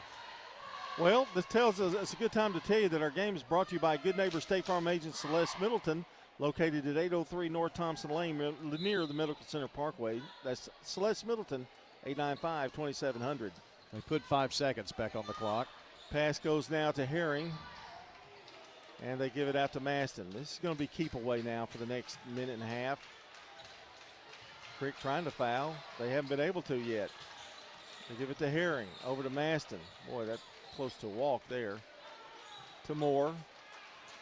Well, this tells us it's a good time to tell you that our game is brought to you by good neighbor State Farm agent Celeste Middleton, located at 803 North Thompson Lane near the Medical Center Parkway. That's Celeste Middleton, 895-2700. They put 5 seconds back on the clock. Pass goes now to Herring. And they give it out to Maston. This is going to be keep away now for the next minute and a half. Crick trying to foul. They haven't been able to yet. They give it to Herring. Over to Maston. Boy, that's close to a walk there. To Moore.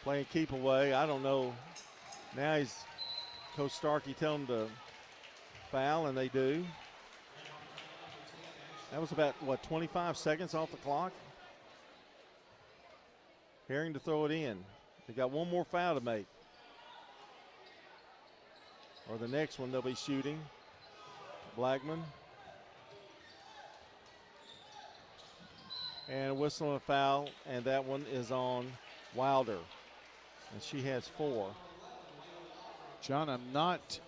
Playing keep away. I don't know. Now he's Coach Starkey telling them to foul, and they do. That was about, 25 seconds off the clock? Herring to throw it in. They got one more foul to make. Or the next one they'll be shooting. Blackman. And a whistle and a foul, and that one is on Wilder. And she has 4. John, I'm not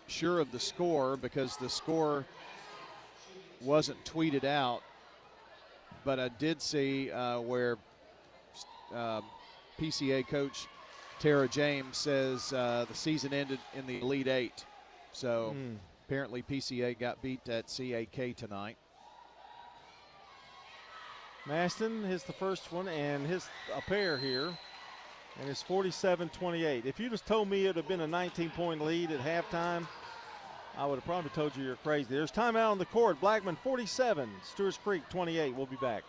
sure of the score because the score wasn't tweeted out, but I did see where PCA coach Tara James says the season ended in the Elite 8. So apparently PCA got beat at CAK tonight. Maston hits the first one and hits a pair here. And it's 47-28. If you just told me it would have been a 19-point lead at halftime, I would have probably told you you're crazy. There's timeout on the court. Blackman 47, Stewart's Creek 28. We'll be back.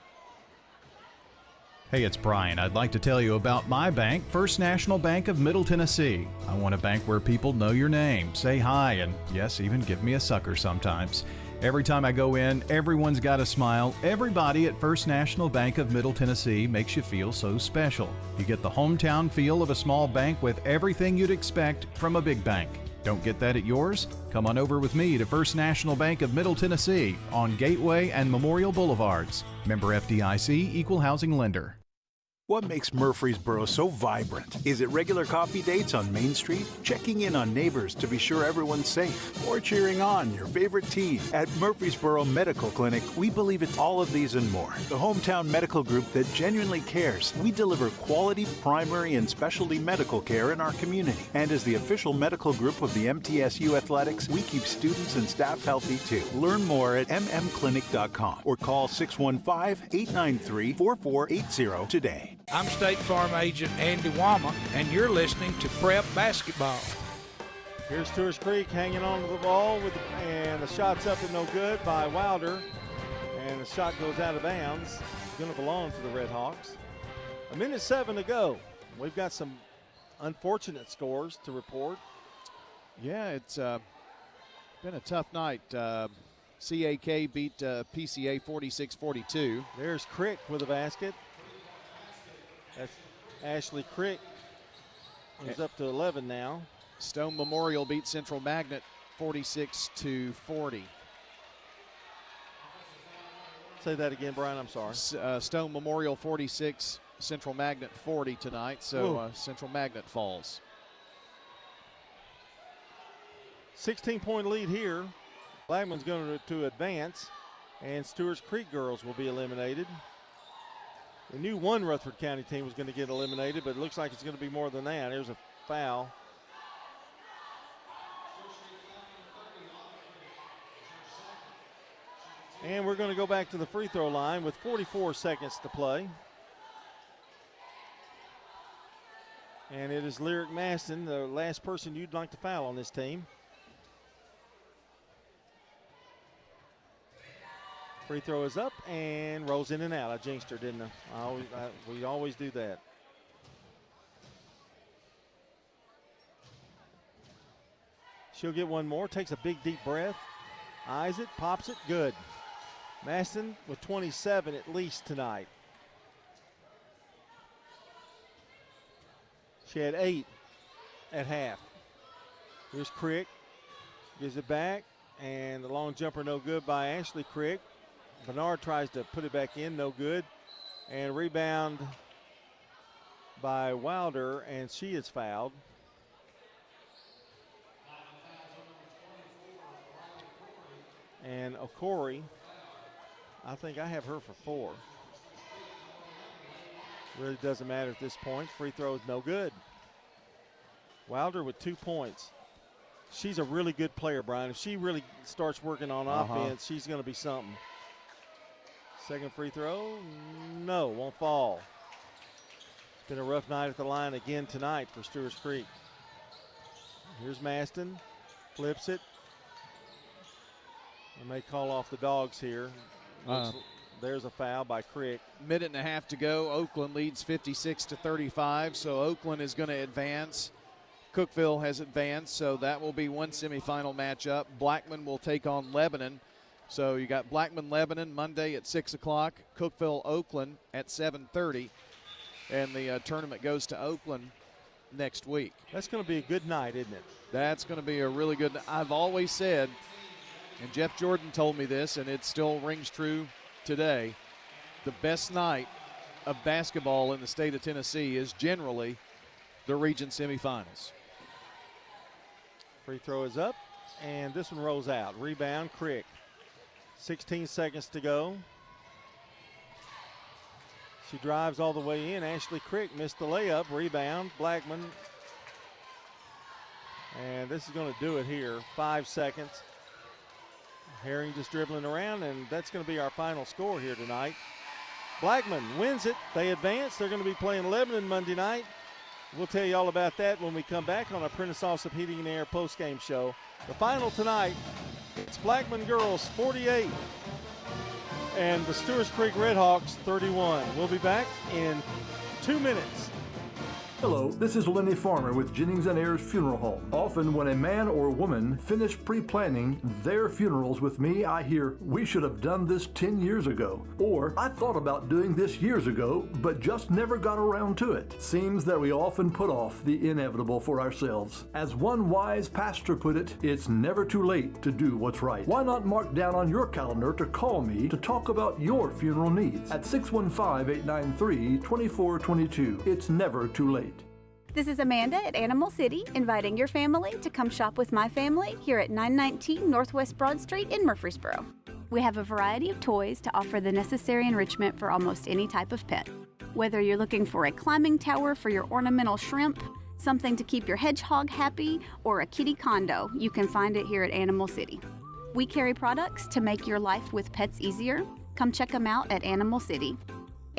Hey, it's Brian. I'd like to tell you about my bank, First National Bank of Middle Tennessee. I want a bank where people know your name, say hi, and yes, even give me a sucker sometimes. Every time I go in, everyone's got a smile. Everybody at First National Bank of Middle Tennessee makes you feel so special. You get the hometown feel of a small bank with everything you'd expect from a big bank. Don't get that at yours? Come on over with me to First National Bank of Middle Tennessee on Gateway and Memorial Boulevards. Member FDIC, Equal Housing Lender. What makes Murfreesboro so vibrant? Is it regular coffee dates on Main Street? Checking in on neighbors to be sure everyone's safe? Or cheering on your favorite team? At Murfreesboro Medical Clinic, we believe it's all of these and more. The hometown medical group that genuinely cares. We deliver quality primary and specialty medical care in our community. And as the official medical group of the MTSU Athletics, we keep students and staff healthy too. Learn more at mmclinic.com or call 615-893-4480 today. I'm State Farm Agent Andy Womack, and you're listening to Prep Basketball. Here's Stewart's Creek hanging on to the ball, and the shot's up and no good by Wilder. And the shot goes out of bounds. It's going to belong to the Red Hawks. 1:07 to go. We've got some unfortunate scores to report. Yeah, it's been a tough night. CAK beat PCA 46-42. There's Crick with a basket. That's Ashley Crick, who's up to 11 now. Stone Memorial beat Central Magnet 46-40. Say that again, Brian, I'm sorry. Stone Memorial 46, Central Magnet 40 tonight, so Central Magnet falls. 16-point lead here. Blackman's going to advance, and Stewart's Creek girls will be eliminated. We knew one Rutherford County team was going to get eliminated, but it looks like it's going to be more than that. There's a foul. And we're going to go back to the free throw line with 44 seconds to play. And it is Lyric Maston, the last person you'd like to foul on this team. Free throw is up and rolls in and out. I jinxed her, didn't I? We always do that. She'll get one more, takes a big deep breath, eyes it, pops it, good. Maston with 27 at least tonight. She had 8 at half. Here's Crick, gives it back, and the long jumper no good by Ashley Crick. Bernard tries to put it back in, no good. And rebound by Wilder, and she is fouled. And Okori, I think I have her for 4. Really doesn't matter at this point. Free throw is no good. Wilder with 2 points. She's a really good player, Brian. If she really starts working on offense, she's going to be something. Second free throw, no, won't fall. It's been a rough night at the line again tonight for Stewart's Creek. Here's Maston, flips it. They may call off the dogs here. There's a foul by Crick. Minute and a half to go. Oakland leads 56-35, so Oakland is going to advance. Cookeville has advanced, so that will be one semifinal matchup. Blackman will take on Lebanon. So you got Blackman-Lebanon Monday at 6 o'clock, Cookeville-Oakland at 7:30, and the tournament goes to Oakland next week. That's going to be a good night, isn't it? That's going to be a really good night. I've always said, and Jeff Jordan told me this, and it still rings true today, the best night of basketball in the state of Tennessee is generally the region semifinals. Free throw is up, and this one rolls out. Rebound, Crick. 16 seconds to go. She drives all the way in. Ashley Crick missed the layup. Rebound, Blackman. And this is going to do it here. 5 seconds. Herring just dribbling around, and that's going to be our final score here tonight. Blackman wins it. They advance. They're going to be playing Lebanon Monday night. We'll tell you all about that when we come back on our Prentice Allsup Heating and Air postgame show. The final tonight, it's Blackman girls 48 and the Stewart's Creek Redhawks 31. We'll be back in 2 minutes. Hello, this is Lenny Farmer with Jennings & Ayers Funeral Home. Often when a man or woman finish pre-planning their funerals with me, I hear, "We should have done this 10 years ago." Or, "I thought about doing this years ago, but just never got around to it." Seems that we often put off the inevitable for ourselves. As one wise pastor put it, it's never too late to do what's right. Why not mark down on your calendar to call me to talk about your funeral needs at 615-893-2422. It's never too late. This is Amanda at Animal City, inviting your family to come shop with my family here at 919 Northwest Broad Street in Murfreesboro. We have a variety of toys to offer the necessary enrichment for almost any type of pet. Whether you're looking for a climbing tower for your ornamental shrimp, something to keep your hedgehog happy, or a kitty condo, you can find it here at Animal City. We carry products to make your life with pets easier. Come check them out at Animal City.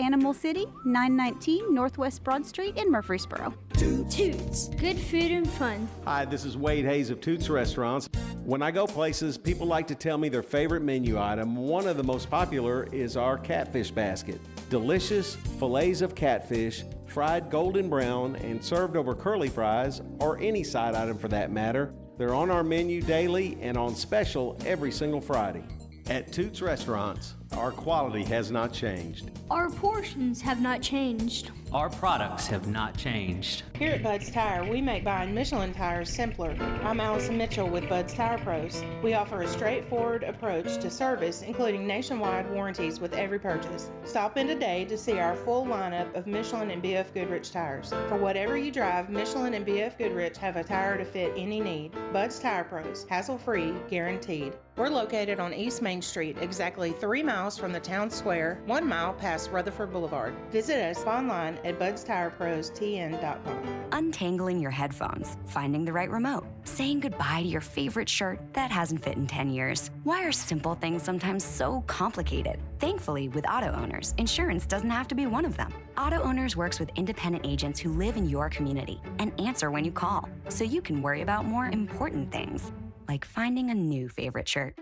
Animal City, 919 Northwest Broad Street in Murfreesboro. Toots, good food and fun. Hi, this is Wade Hayes of Toots Restaurants. When I go places, people like to tell me their favorite menu item. One of the most popular is our catfish basket. Delicious fillets of catfish, fried golden brown and served over curly fries, or any side item for that matter. They're on our menu daily and on special every single Friday. At Toots Restaurants, our quality has not changed. Our portions have not changed. Our products have not changed. Here at Bud's Tire, we make buying Michelin tires simpler. I'm Allison Mitchell with Bud's Tire Pros. We offer a straightforward approach to service, including nationwide warranties with every purchase. Stop in today to see our full lineup of Michelin and BF Goodrich tires. For whatever you drive, Michelin and BF Goodrich have a tire to fit any need. Bud's Tire Pros, hassle-free, guaranteed. We're located on East Main Street, exactly 3 miles from the town square, 1 mile past Rutherford Boulevard. Visit us online at budstireprostn.com. Untangling your headphones, finding the right remote, saying goodbye to your favorite shirt that hasn't fit in 10 years. Why are simple things sometimes so complicated? Thankfully, with Auto Owners, insurance doesn't have to be one of them. Auto Owners works with independent agents who live in your community and answer when you call, so you can worry about more important things, like finding a new favorite shirt.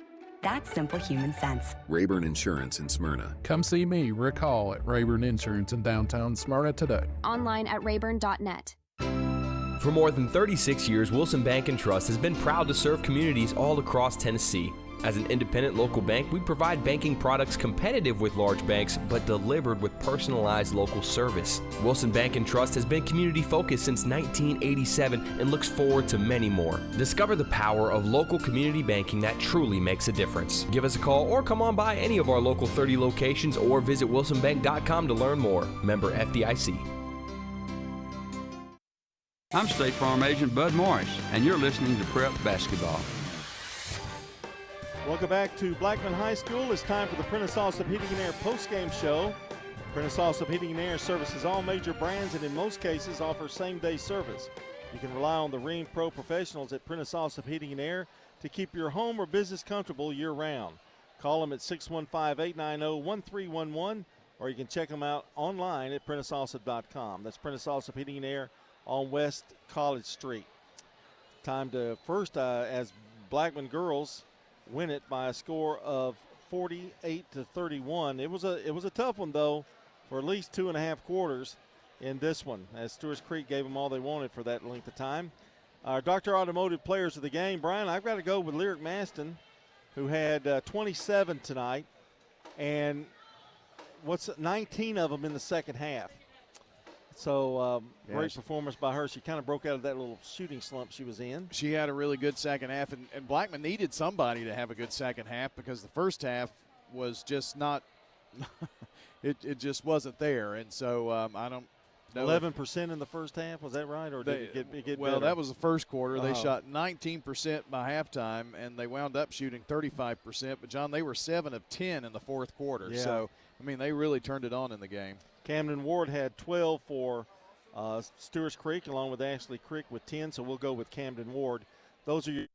That's simple human sense. Rayburn Insurance in Smyrna. Come see me, Rick Hall, at Rayburn Insurance in downtown Smyrna today. Online at rayburn.net. For more than 36 years, Wilson Bank & Trust has been proud to serve communities all across Tennessee. As an independent local bank, we provide banking products competitive with large banks, but delivered with personalized local service. Wilson Bank & Trust has been community-focused since 1987 and looks forward to many more. Discover the power of local community banking that truly makes a difference. Give us a call or come on by any of our local 30 locations or visit wilsonbank.com to learn more. Member FDIC. I'm State Farm Agent Bud Morris, and you're listening to Prep Basketball. Welcome back to Blackman High School. It's time for the Prentice Allsup Heating and Air postgame show. Prentice Allsup Heating and Air services all major brands and in most cases offers same-day service. You can rely on the Ring Pro professionals at Prentice Allsup Heating and Air to keep your home or business comfortable year-round. Call them at 615-890-1311, or you can check them out online at PrenticeAllsup.com. That's Prentice Allsup Heating and Air on West College Street. Time to first, as Blackman girls win it by a score of 48-31. It was a tough one though, for at least 2.5 quarters in this one, as Stewart's Creek gave them all they wanted for that length of time. Our Dr. Automotive players of the game, Brian, I've got to go with Lyric Maston, who had 27 tonight, and 19 of them in the second half. So great performance by her. She kind of broke out of that little shooting slump she was in. She had a really good second half, and Blackman needed somebody to have a good second half because the first half was just not it just wasn't there. And so I don't know. 11% in the first half, was that right? Or did it get well, better? that was the first quarter. They shot 19% by halftime, and they wound up shooting 35%. But, John, they were 7 of 10 in the fourth quarter. Yeah. So, I mean, they really turned it on in the game. Camden Ward had 12 for Stewart's Creek, along with Ashley Crick with 10, so we'll go with Camden Ward. Those are your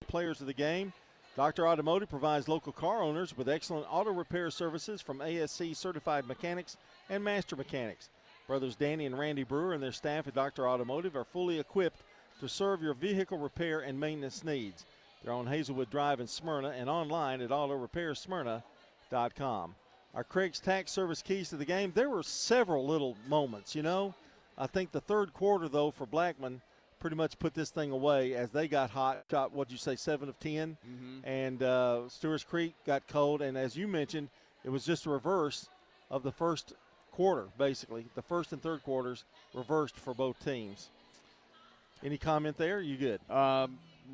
players of the game. Dr. Automotive provides local car owners with excellent auto repair services from ASC certified mechanics and master mechanics. Brothers Danny and Randy Brewer and their staff at Dr. Automotive are fully equipped to serve your vehicle repair and maintenance needs. They're on Hazelwood Drive in Smyrna and online at autorepairsmyrna.com. Our Craig's Tax Service keys to the game, there were several little moments, you know. I think the third quarter, though, for Blackman pretty much put this thing away as they got hot. Shot, what'd you say, 7 of 10? Mm-hmm. And Stewart's Creek got cold. And as you mentioned, it was just a reverse of the first quarter, basically. The first and third quarters reversed for both teams. Any comment there? You good?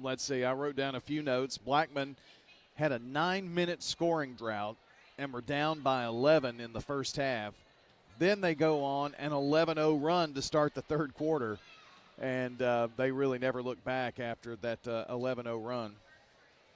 Let's see. I wrote down a few notes. Blackman had a 9-minute scoring drought and were down by 11 in the first half. Then they go on an 11-0 run to start the third quarter, and they really never looked back after that 11-0 run.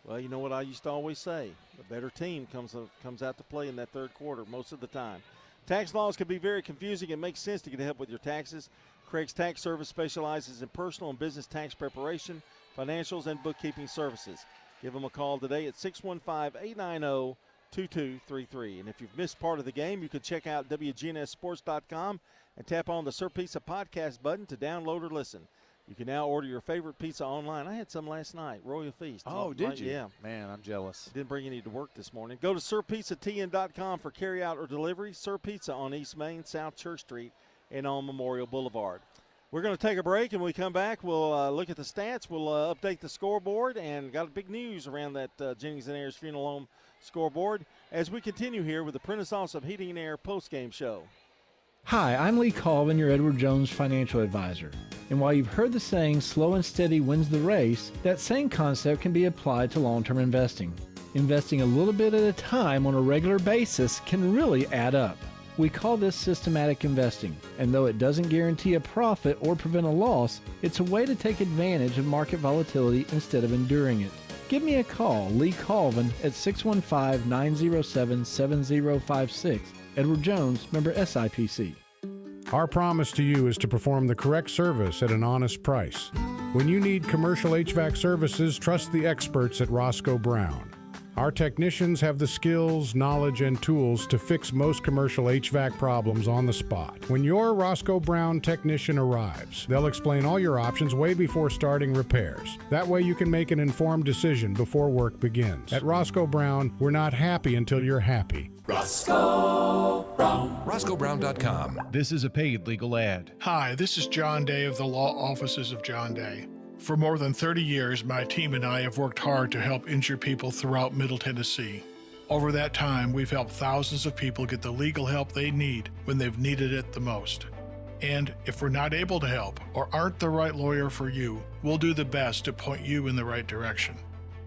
Well, you know what I used to always say, the better team comes out to play in that third quarter most of the time. Tax laws can be very confusing. It makes sense to get help with your taxes. Craig's Tax Service specializes in personal and business tax preparation, financials, and bookkeeping services. Give them a call today at 615-890-2233. And if you've missed part of the game, you can check out WGNSSports.com and tap on the Sir Pizza podcast button to download or listen. You can now order your favorite pizza online. I had some last night, Royal Feast. Oh, did you? Yeah. Man, I'm jealous. Didn't bring any to work this morning. Go to SirPizzaTN.com for carryout or delivery. Sir Pizza on East Main, South Church Street, and on Memorial Boulevard. We're going to take a break, and when we come back, we'll look at the stats. We'll update the scoreboard, and got big news around that Jennings and Ayers Funeral Home scoreboard as we continue here with the Prentice Allsup Heating and Air postgame show. Hi, I'm Lee Colvin, your Edward Jones financial advisor. And while you've heard the saying, slow and steady wins the race, that same concept can be applied to long-term investing. Investing a little bit at a time on a regular basis can really add up. We call this systematic investing, and though it doesn't guarantee a profit or prevent a loss, it's a way to take advantage of market volatility instead of enduring it. Give me a call, Lee Colvin, at 615-907-7056. Edward Jones, member SIPC. Our promise to you is to perform the correct service at an honest price. When you need commercial HVAC services, trust the experts at Roscoe Brown. Our technicians have the skills, knowledge, and tools to fix most commercial HVAC problems on the spot. When your Roscoe Brown technician arrives, they'll explain all your options way before starting repairs. That way you can make an informed decision before work begins. At Roscoe Brown, we're not happy until you're happy. Roscoe Brown. RoscoeBrown.com. This is a paid legal ad. Hi, this is John Day of the Law Offices of John Day. For more than 30 years, my team and I have worked hard to help injured people throughout Middle Tennessee. Over that time, we've helped thousands of people get the legal help they need when they've needed it the most. And if we're not able to help or aren't the right lawyer for you, we'll do the best to point you in the right direction.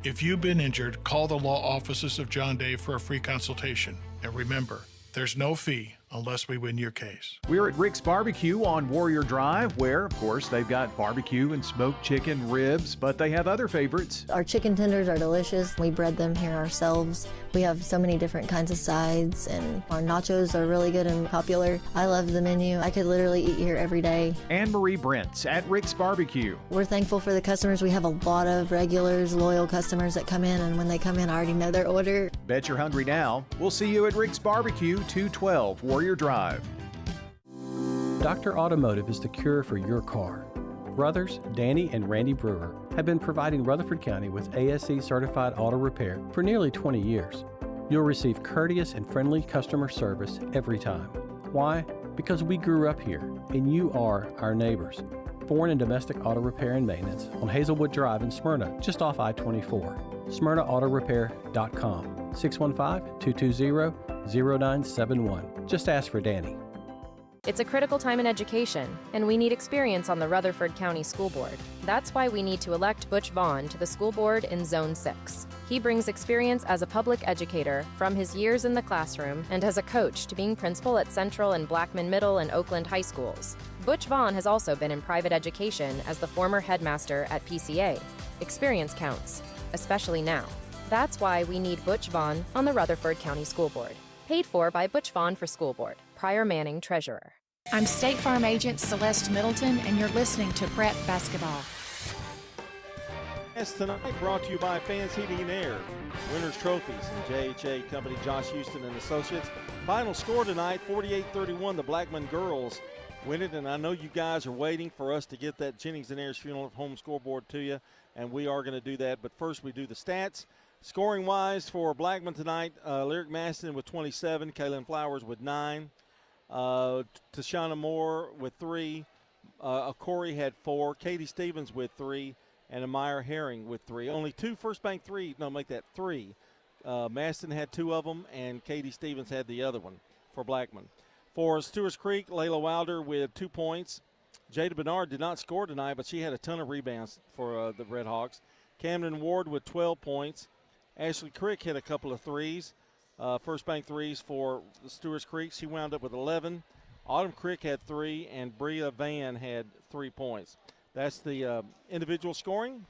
If you've been injured, call the Law Offices of John Day for a free consultation. And remember, there's no fee unless we win your case. We're at Rick's Barbecue on Warrior Drive, where, of course, they've got barbecue and smoked chicken, ribs, but they have other favorites. Our chicken tenders are delicious. We bread them here ourselves. We have so many different kinds of sides, and our nachos are really good and popular. I love the menu. I could literally eat here every day. Anne Marie Brents at Rick's Barbecue. We're thankful for the customers. We have a lot of regulars, loyal customers that come in, and when they come in, I already know their order. Bet you're hungry now. We'll see you at Rick's Barbecue, 212 Warrior Drive. Dr. Automotive is the cure for your car. Brothers Danny and Randy Brewer have been providing Rutherford County with ASE certified auto repair for nearly 20 years. You'll receive courteous and friendly customer service every time. Why? Because we grew up here and you are our neighbors. Foreign and domestic auto repair and maintenance on Hazelwood Drive in Smyrna, just off I-24. SmyrnaAutorepair.com. 615-220-0971. Just ask for Danny. It's a critical time in education, and we need experience on the Rutherford County School Board. That's why we need to elect Butch Vaughn to the school board in Zone 6. He brings experience as a public educator from his years in the classroom and as a coach to being principal at Central and Blackman Middle and Oakland High Schools. Butch Vaughn has also been in private education as the former headmaster at PCA. Experience counts, especially now. That's why we need Butch Vaughn on the Rutherford County School Board. Paid for by Butch Vaughn for School Board. Pryor Manning, Treasurer. I'm State Farm Agent Celeste Middleton, and you're listening to Prep Basketball. Yes, tonight brought to you by Fans Heating and Air, Winners Trophies, and JHA Company, Josh Houston and Associates. Final score tonight, 48-31. The Blackman girls win it, and I know you guys are waiting for us to get that Jennings and Ayers Funeral Home scoreboard to you, and we are going to do that. But first, we do the stats. Scoring-wise for Blackman tonight, Lyric Maston with 27, Kaylin Flowers with 9, Tashana Moore with 3, Corey had 4, Katie Stevens with 3, and Amaya Herring with 3. Only 2 First Bank 3, no, make that 3. Maston had 2 of them, and Katie Stevens had the other one for Blackman. For Stewart's Creek, Layla Wilder with 2 points. Jada Bernard did not score tonight, but she had a ton of rebounds for the Red Hawks. Camden Ward with 12 points. Ashley Crick hit a couple of threes, First Bank threes for the Stewart's Creek. She wound up with 11. Autumn Crick had 3, and Bria Van had 3 points. That's the individual scoring.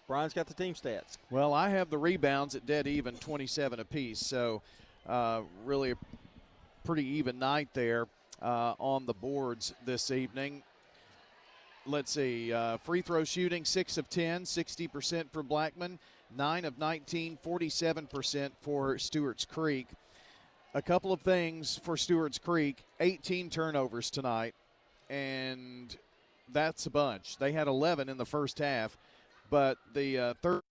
Brian's got the team stats. Well, I have the rebounds at dead even, 27 apiece. So really a pretty even night there on the boards this evening. Let's see, free throw shooting, 6 of 10, 60% for Blackman. 9 of 19, 47% for Stewart's Creek. A couple of things for Stewart's Creek, 18 turnovers tonight, and that's a bunch. They had 11 in the first half, but the third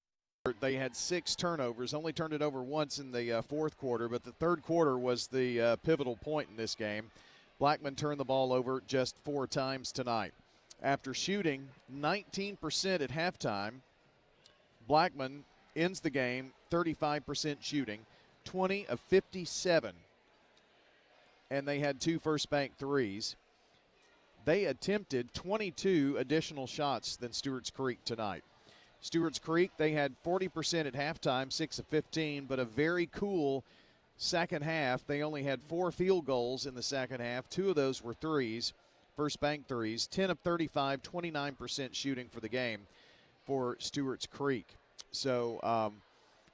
they had 6 turnovers, only turned it over once in the fourth quarter, but the third quarter was the pivotal point in this game. Blackman turned the ball over just 4 times tonight. After shooting 19% at halftime, Blackman ends the game 35% shooting, 20 of 57, and they had 2 First Bank threes. They attempted 22 additional shots than Stewart's Creek tonight. Stewart's Creek, they had 40% at halftime, 6 of 15, but a very cool second half. They only had 4 field goals in the second half. 2 of those were threes, First Bank threes, 10 of 35, 29% shooting for the game for Stewart's Creek. So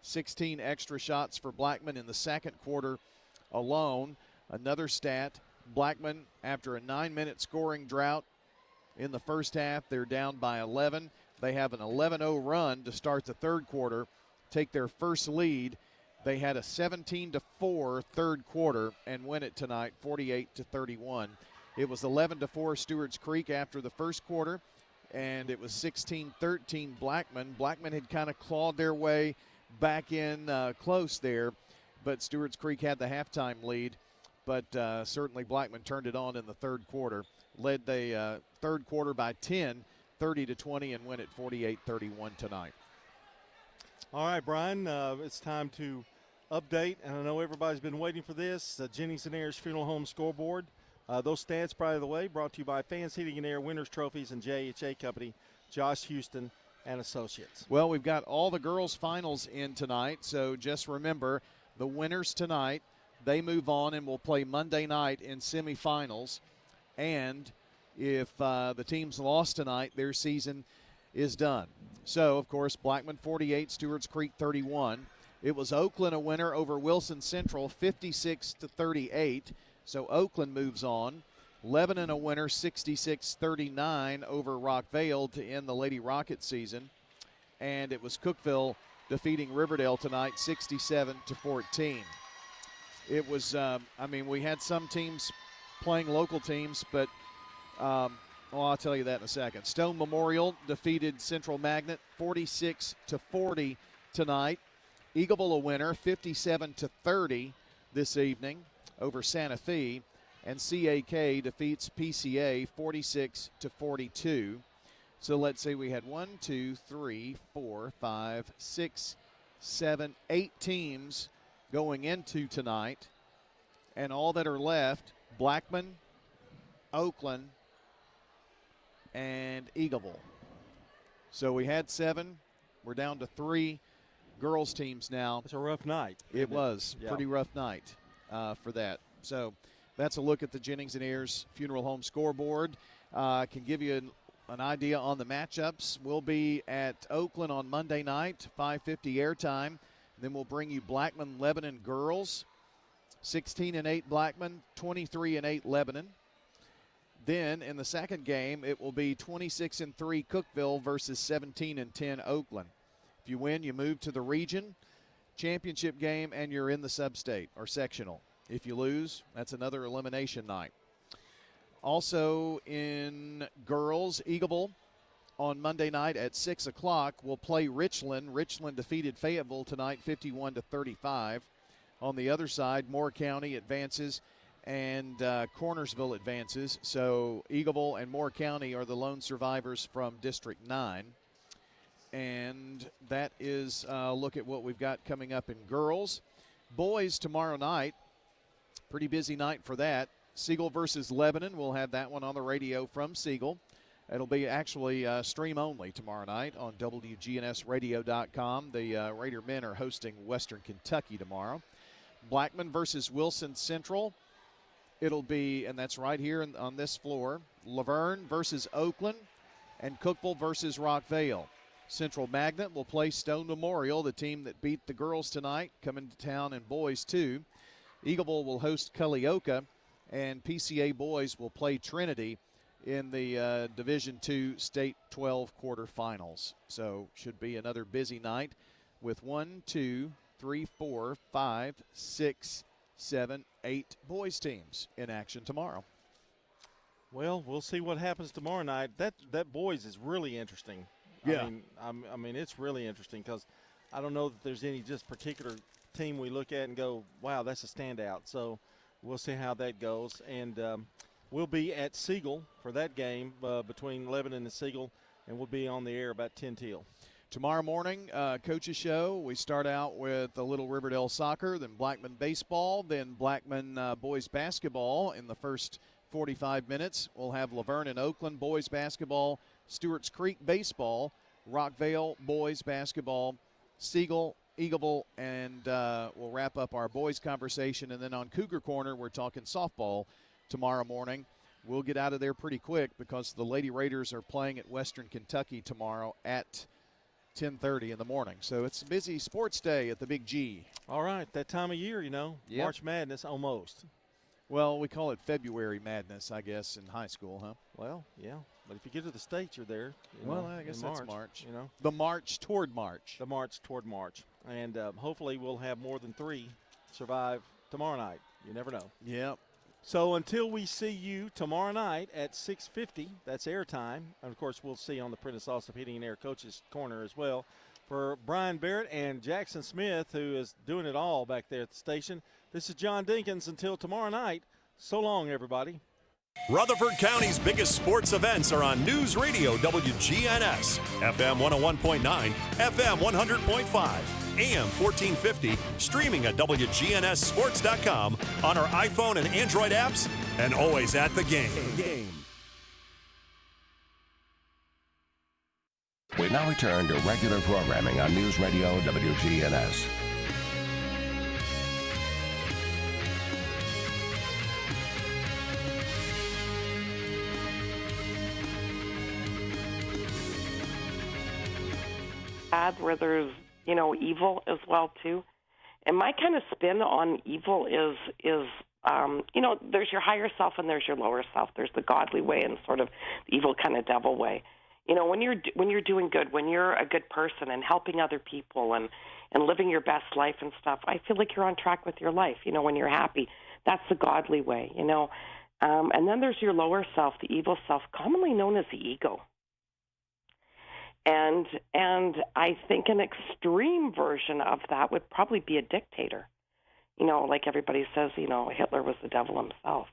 16 extra shots for Blackman in the second quarter alone. Another stat, Blackman, after a 9-minute scoring drought in the first half, they're down by 11. They have an 11-0 run to start the third quarter, take their first lead They had a 17-4 third quarter and win it tonight, 48-31. It was 11-4 Stewart's Creek after the first quarter, and it was 16-13 Blackman. Blackman had kind of clawed their way back in close there, but Stewart's Creek had the halftime lead. But certainly Blackman turned it on in the third quarter, led the third quarter by 10, 30-20, and win it 48-31 tonight. All right, Brian, it's time to update, and I know everybody's been waiting for this, Jennings & Ayers Funeral Home scoreboard. Those stats, by the way, brought to you by Fans Heating and Air, Winners Trophies, and JHA Company, Josh Houston and Associates. Well, we've got all the girls' finals in tonight, so just remember the winners tonight, they move on and will play Monday night in semifinals. And if the teams lost tonight, their season is done. So, of course, Blackman 48, Stewart's Creek 31. It was Oakland a winner over Wilson Central, 56-38. So Oakland moves on. Lebanon a winner, 66-39 over Rockvale to end the Lady Rocket season. And it was Cookeville defeating Riverdale tonight, 67-14. It was, we had some teams playing local teams, but I'll tell you that in a second. Stone Memorial defeated Central Magnet 46-40 tonight. Eagleville a winner, 57-30 this evening over Santa Fe. And CAK defeats PCA 46-42. So let's see, we had 1, 2, 3, 4, 5, 6, 7, 8 teams going into tonight. And all that are left, Blackman, Oakland, and Eagleville. So we had 7. We're down to 3 girls teams now. It's a rough night. It was a pretty rough night for that. So that's a look at the Jennings & Ayers Funeral Home scoreboard. Can give you an idea on the matchups. We'll be at Oakland on Monday night, 5:50 airtime. Then we'll bring you Blackman Lebanon girls, 16-8 Blackman, 23-8 Lebanon. Then in the second game, it will be 26-3 Cookeville versus 17-10 Oakland. If you win, you move to the region championship game, and you're in the sub-state or sectional. If you lose, that's another elimination night. Also in girls, Eagleville on Monday night at 6 o'clock will play Richland. Richland defeated Fayetteville tonight 51-35. On the other side, Moore County advances and Cornersville advances. So Eagleville and Moore County are the lone survivors from District 9. And that is a look at what we've got coming up in girls. Boys tomorrow night, pretty busy night for that. Siegel versus Lebanon. We'll have that one on the radio from Siegel. It'll be actually stream only tomorrow night on WGNSradio.com. The Raider men are hosting Western Kentucky tomorrow. Blackman versus Wilson Central. It'll be, and that's right here on this floor, Laverne versus Oakland and Cookeville versus Rockvale. Central Magnet will play Stone Memorial, the team that beat the girls tonight, coming to town, and boys too. Eagleville will host Cullioca, and PCA boys will play Trinity in the Division II State 12 quarterfinals. So should be another busy night with 1, 2, 3, 4, 5, 6, 7, 8 boys teams in action tomorrow. Well, we'll see what happens tomorrow night. That boys is really interesting. Yeah. I mean, it's really interesting because I don't know that there's any just particular team we look at and go, wow, that's a standout. So we'll see how that goes. And we'll be at Siegel for that game between Lebanon and Siegel, and we'll be on the air about 10 till. Tomorrow morning, Coach's Show, we start out with the Little Riverdale soccer, then Blackman baseball, then Blackman boys basketball in the first 45 minutes. We'll have Laverne and Oakland boys basketball, Stewart's Creek baseball, Rockvale boys basketball, Siegel, Eagleville, and we'll wrap up our boys conversation. And then on Cougar Corner, we're talking softball tomorrow morning. We'll get out of there pretty quick because the Lady Raiders are playing at Western Kentucky tomorrow at 10:30 in the morning. So it's a busy sports day at the Big G. All right, that time of year, yep. March Madness almost. Well, we call it February Madness, I guess, in high school, huh? Well, yeah. But if you get to the States, you're there. I guess that's March. You know, the march toward March. The march toward March. And hopefully we'll have more than 3 survive tomorrow night. You never know. Yep. So until we see you tomorrow night at 6:50, that's airtime. And, of course, we'll see on the Prentice Allsup Heating and Air Coaches Corner as well. For Brian Barrett and Jackson Smith, who is doing it all back there at the station, this is John Dinkins. Until tomorrow night, so long, everybody. Rutherford County's biggest sports events are on News Radio WGNS, FM 101.9, FM 100.5, AM 1450, streaming at WGNSSports.com, on our iPhone and Android apps, and always at the game. We now return to regular programming on News Radio WGNS. Where there's, evil as well too. And my kind of spin on evil is there's your higher self and there's your lower self. There's the godly way and sort of the evil kind of devil way. When you're doing good, when you're a good person and helping other people and living your best life and stuff, I feel like you're on track with your life. When you're happy, that's the godly way. And then there's your lower self, the evil self, commonly known as the ego. And I think an extreme version of that would probably be a dictator. Like everybody says, Hitler was the devil himself.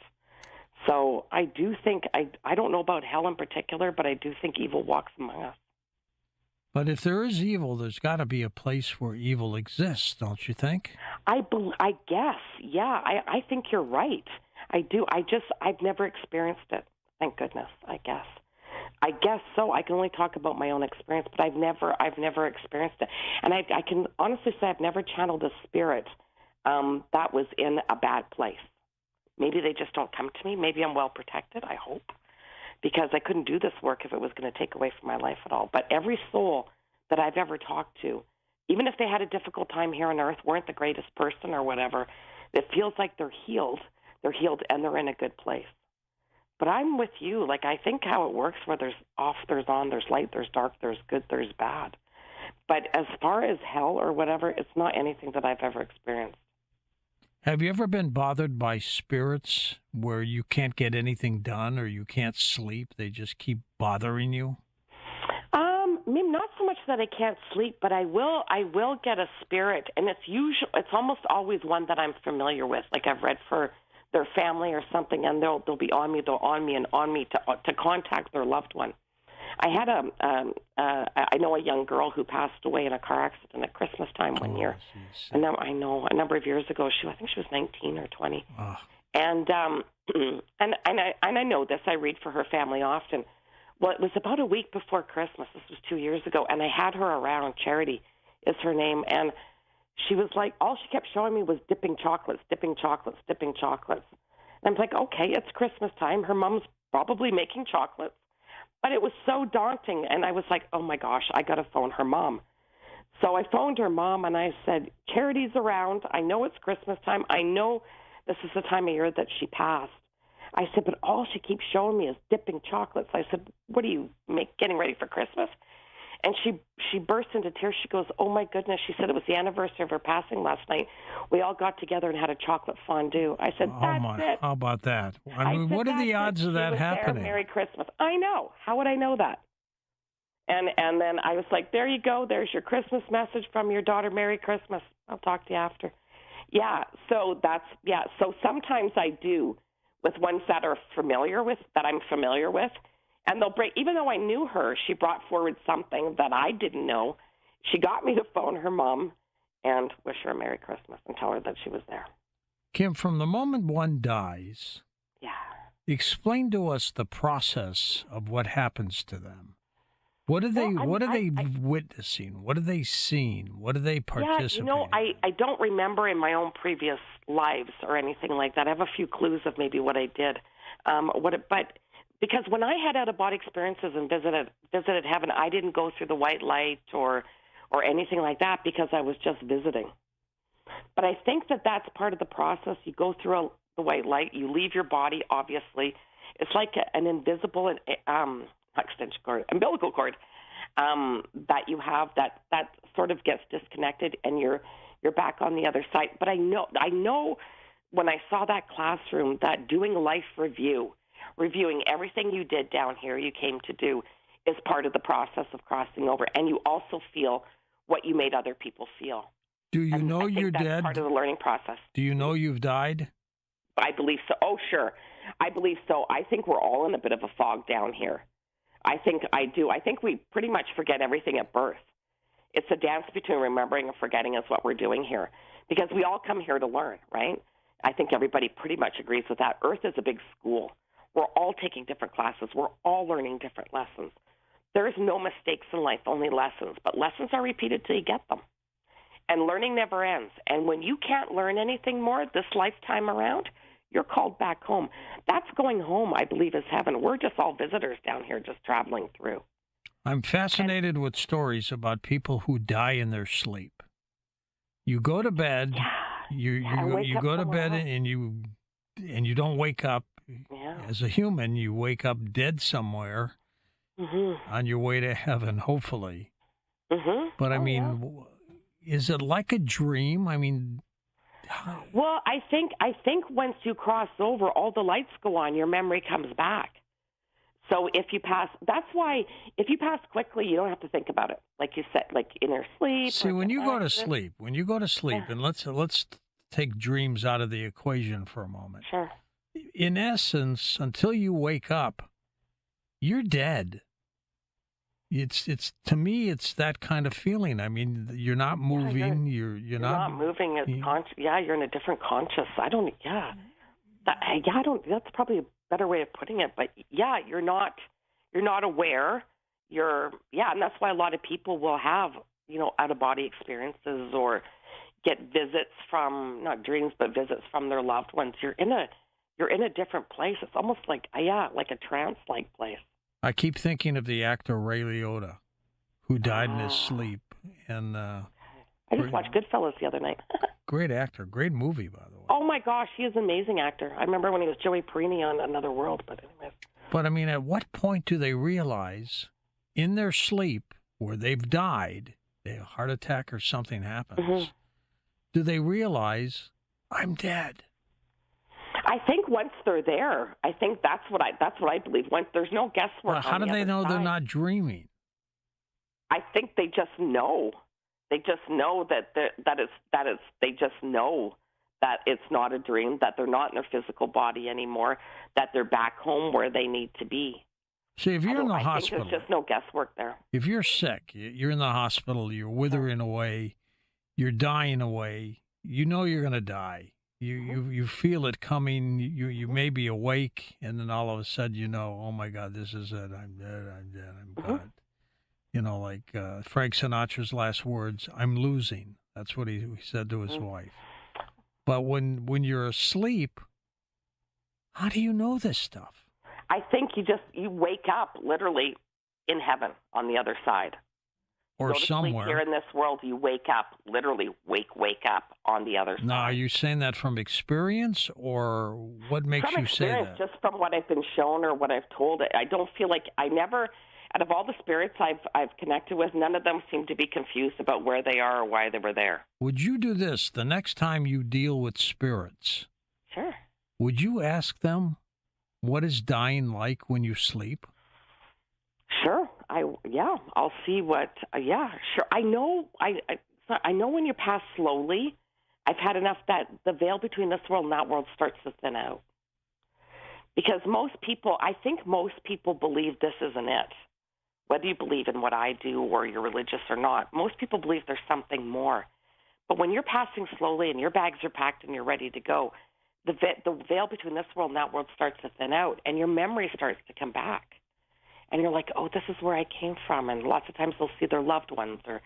So I do think, I don't know about hell in particular, but I do think evil walks among us. But if there is evil, there's got to be a place where evil exists, don't you think? I guess, yeah. I think you're right. I do. I've never experienced it. Thank goodness, I guess. I guess so. I can only talk about my own experience, but I've never experienced it. And I can honestly say I've never channeled a spirit that was in a bad place. Maybe they just don't come to me. Maybe I'm well protected, I hope, because I couldn't do this work if it was going to take away from my life at all. But every soul that I've ever talked to, even if they had a difficult time here on earth, weren't the greatest person or whatever, it feels like they're healed and they're in a good place. But I'm with you. Like, I think how it works, where there's off, there's on, there's light, there's dark, there's good, there's bad. But as far as hell or whatever, it's not anything that I've ever experienced. Have you ever been bothered by spirits where you can't get anything done or you can't sleep? They just keep bothering you? Maybe not so much that I can't sleep, but I will get a spirit, and it's almost always one that I'm familiar with. Like, I've read for their family or something, and they'll be on me, to contact their loved one. I had I know a young girl who passed away in a car accident at Christmas time one year. And I know a number of years ago, I think she was 19 or 20. Oh. And I know this. I read for her family often. Well, it was about a week before Christmas. This was 2 years ago, and I had her around. Charity is her name, and she was like, all she kept showing me was dipping chocolates. And I'm like, okay, it's Christmas time. Her mom's probably making chocolates. But it was so daunting, and I was like, oh, my gosh, I got to phone her mom. So I phoned her mom, and I said, Charity's around. I know it's Christmas time. I know this is the time of year that she passed. I said, but all she keeps showing me is dipping chocolates. I said, what are you getting ready for Christmas? And she burst into tears. She goes, oh, my goodness. She said it was the anniversary of her passing last night. We all got together and had a chocolate fondue. I said, that's it. How about that? I mean, what are the odds of that happening? Merry Christmas. I know. How would I know that? And then I was like, there you go. There's your Christmas message from your daughter. Merry Christmas. I'll talk to you after. Yeah, so So sometimes I do with ones that I'm familiar with, and they'll break. Even though I knew her, she brought forward something that I didn't know. She got me to phone her mom and wish her a Merry Christmas and tell her that she was there. Kim, from the moment one dies, explain to us the process of what happens to them. What are they witnessing? What are they seeing? What are they participating in? I don't remember in my own previous lives or anything like that. I have a few clues of maybe what I did. But because when I had out-of-body experiences and visited heaven, I didn't go through the white light or anything like that because I was just visiting. But I think that that's part of the process. You go through the white light. You leave your body, obviously. It's like an invisible umbilical cord that you have that sort of gets disconnected and you're back on the other side. But I know when I saw that classroom that doing life reviewing everything you did down here you came to do is part of the process of crossing over. And you also feel what you made other people feel. Do you know you're that's dead? Part of the learning process. Do you know you've died? I believe so. Oh, sure. I believe so. I think we're all in a bit of a fog down here. I think I do. I think we pretty much forget everything at birth. It's a dance between remembering and forgetting is what we're doing here. Because we all come here to learn, right? I think everybody pretty much agrees with that. Earth is a big school. We're all taking different classes. We're all learning different lessons. There's no mistakes in life, only lessons. But lessons are repeated till you get them. And learning never ends. And when you can't learn anything more this lifetime around, you're called back home. That's going home, I believe, is heaven. We're just all visitors down here just traveling through. I'm fascinated with stories about people who die in their sleep. You go to bed, you go to bed and you don't wake up. Yeah. As a human, you wake up dead somewhere on your way to heaven, hopefully. But I mean, is it like a dream? I mean, well, I think once you cross over, all the lights go on. Your memory comes back. So if you pass, that's why if you pass quickly, you don't have to think about it. Like you said, like in your sleep. See, when you go to sleep, and let's take dreams out of the equation for a moment. Sure. In essence, until you wake up, you're dead. It's to me, it's that kind of feeling. I mean, you're not moving. You're not moving. It's you're in a different conscious. That's probably a better way of putting it. But you're not aware. And that's why a lot of people will have out of body experiences or get visits from not dreams but visits from their loved ones. You're in a different place. It's almost like a trance-like place. I keep thinking of the actor Ray Liotta, who died in his sleep. And I just watched Goodfellas the other night. Great actor. Great movie, by the way. Oh, my gosh. He is an amazing actor. I remember when he was Joey Perini on Another World. But anyways. But, I mean, at what point do they realize in their sleep where they've died, they have a heart attack or something happens, do they realize, I'm dead? I think once they're there, I think that's what I believe. Once there's no guesswork. Well, how do they know they're not dreaming? I think they just know. They just know they just know that it's not a dream, that they're not in their physical body anymore, that they're back home where they need to be. See, if you're in the hospital, I think there's just no guesswork there. If you're sick, you're in the hospital, you're withering away, you're dying away, you know you're going to die. You feel it coming. You may be awake, and then all of a sudden oh my God, this is it. I'm dead. I'm gone. Like Frank Sinatra's last words, I'm losing. That's what he said to his wife. But when you're asleep, how do you know this stuff? I think you wake up literally in heaven on the other side. Or go to somewhere. Sleep here in this world, you wake up, literally wake up on the other side. Now, are you saying that from experience, or what makes you say that? Just from what I've been shown or what I've told. I don't feel like out of all the spirits I've connected with, none of them seem to be confused about where they are or why they were there. Would you do this the next time you deal with spirits? Sure. Would you ask them, what is dying like when you sleep? Sure. I'll see what. Sure. I know. I know when you pass slowly. I've had enough that the veil between this world and that world starts to thin out. Because I think most people believe this isn't it. Whether you believe in what I do or you're religious or not, most people believe there's something more. But when you're passing slowly and your bags are packed and you're ready to go, the veil between this world and that world starts to thin out, and your memory starts to come back. And you're like, oh, this is where I came from. And lots of times they'll see their loved ones, or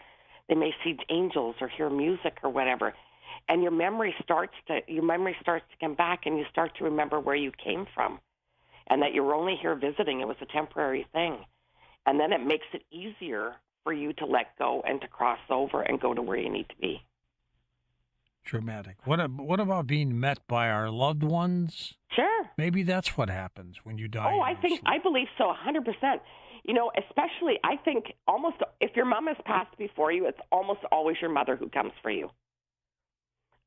they may see angels or hear music or whatever. And your memory starts to come back, and you start to remember where you came from, and that you were only here visiting. It was a temporary thing. And then it makes it easier for you to let go and to cross over and go to where you need to be. Dramatic. What about being met by our loved ones? Sure. Maybe that's what happens when you die. Oh, I believe so, 100%. Especially, I think almost if your mom has passed before you, it's almost always your mother who comes for you.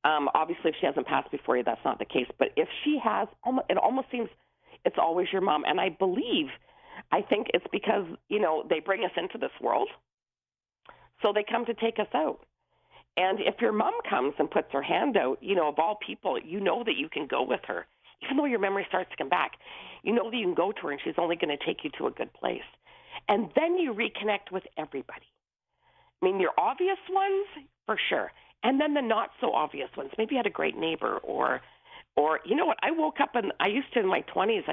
Obviously, if she hasn't passed before you, that's not the case. But if she has, it almost seems it's always your mom. And I think it's because, they bring us into this world. So they come to take us out. And if your mom comes and puts her hand out, of all people, you know that you can go with her. Even though your memory starts to come back, you know that you can go to her and she's only going to take you to a good place. And then you reconnect with everybody. I mean, your obvious ones, for sure. And then the not so obvious ones. Maybe you had a great neighbor or you know what? I woke up and in my 20s,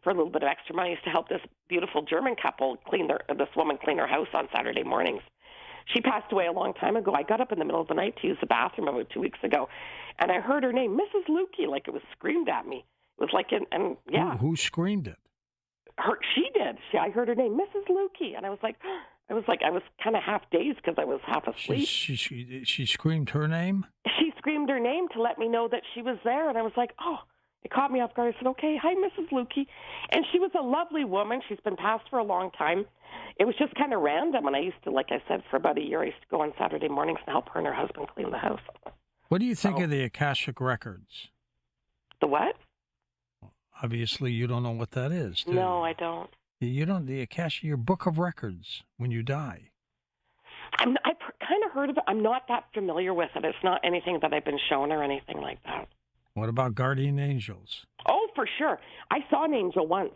for a little bit of extra money, I used to help this beautiful German couple this woman clean her house on Saturday mornings. She passed away a long time ago. I got up in the middle of the night to use the bathroom about 2 weeks ago, and I heard her name, Mrs. Lukey, like it was screamed at me. It was like, Who screamed it? She did. I heard her name, Mrs. Lukey, and I was kind of half dazed because I was half asleep. She screamed her name? She screamed her name to let me know that she was there, and I was like, oh. It caught me off guard. I said, okay, hi, Mrs. Lukey. And she was a lovely woman. She's been passed for a long time. It was just kind of random. And I used to, like I said, for about a year, I used to go on Saturday mornings and help her and her husband clean the house. What do you think of the Akashic Records? The what? Obviously, you don't know what that is. No, I don't. You don't, the Akashic, your book of records when you die. I kind of heard of it. I'm not that familiar with it. It's not anything that I've been shown or anything like that. What about guardian angels? Oh, for sure. I saw an angel once.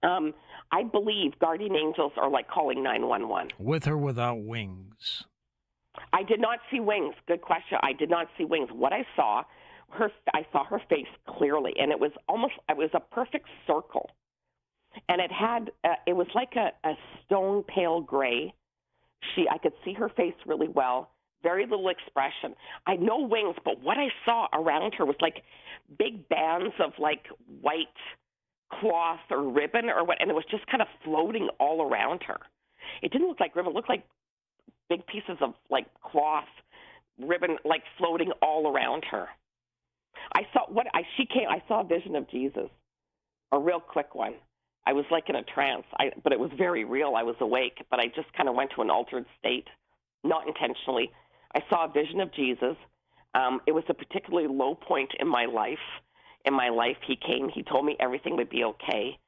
I believe guardian angels are like calling 911. With or without wings? I did not see wings. Good question. I did not see wings. What I saw her face clearly, and it was a perfect circle. And it was like a stone pale gray. I could see her face really well. Very little expression. I had no wings, but what I saw around her was like big bands of like white cloth or ribbon or what, and it was just kind of floating all around her. It didn't look like ribbon. It looked like big pieces of like cloth ribbon, like floating all around her. I saw a vision of Jesus, a real quick one. I was like in a trance, but it was very real. I was awake, but I just kind of went to an altered state, not intentionally. I saw a vision of Jesus. It was a particularly low point in my life. He came. He told me everything would be okay,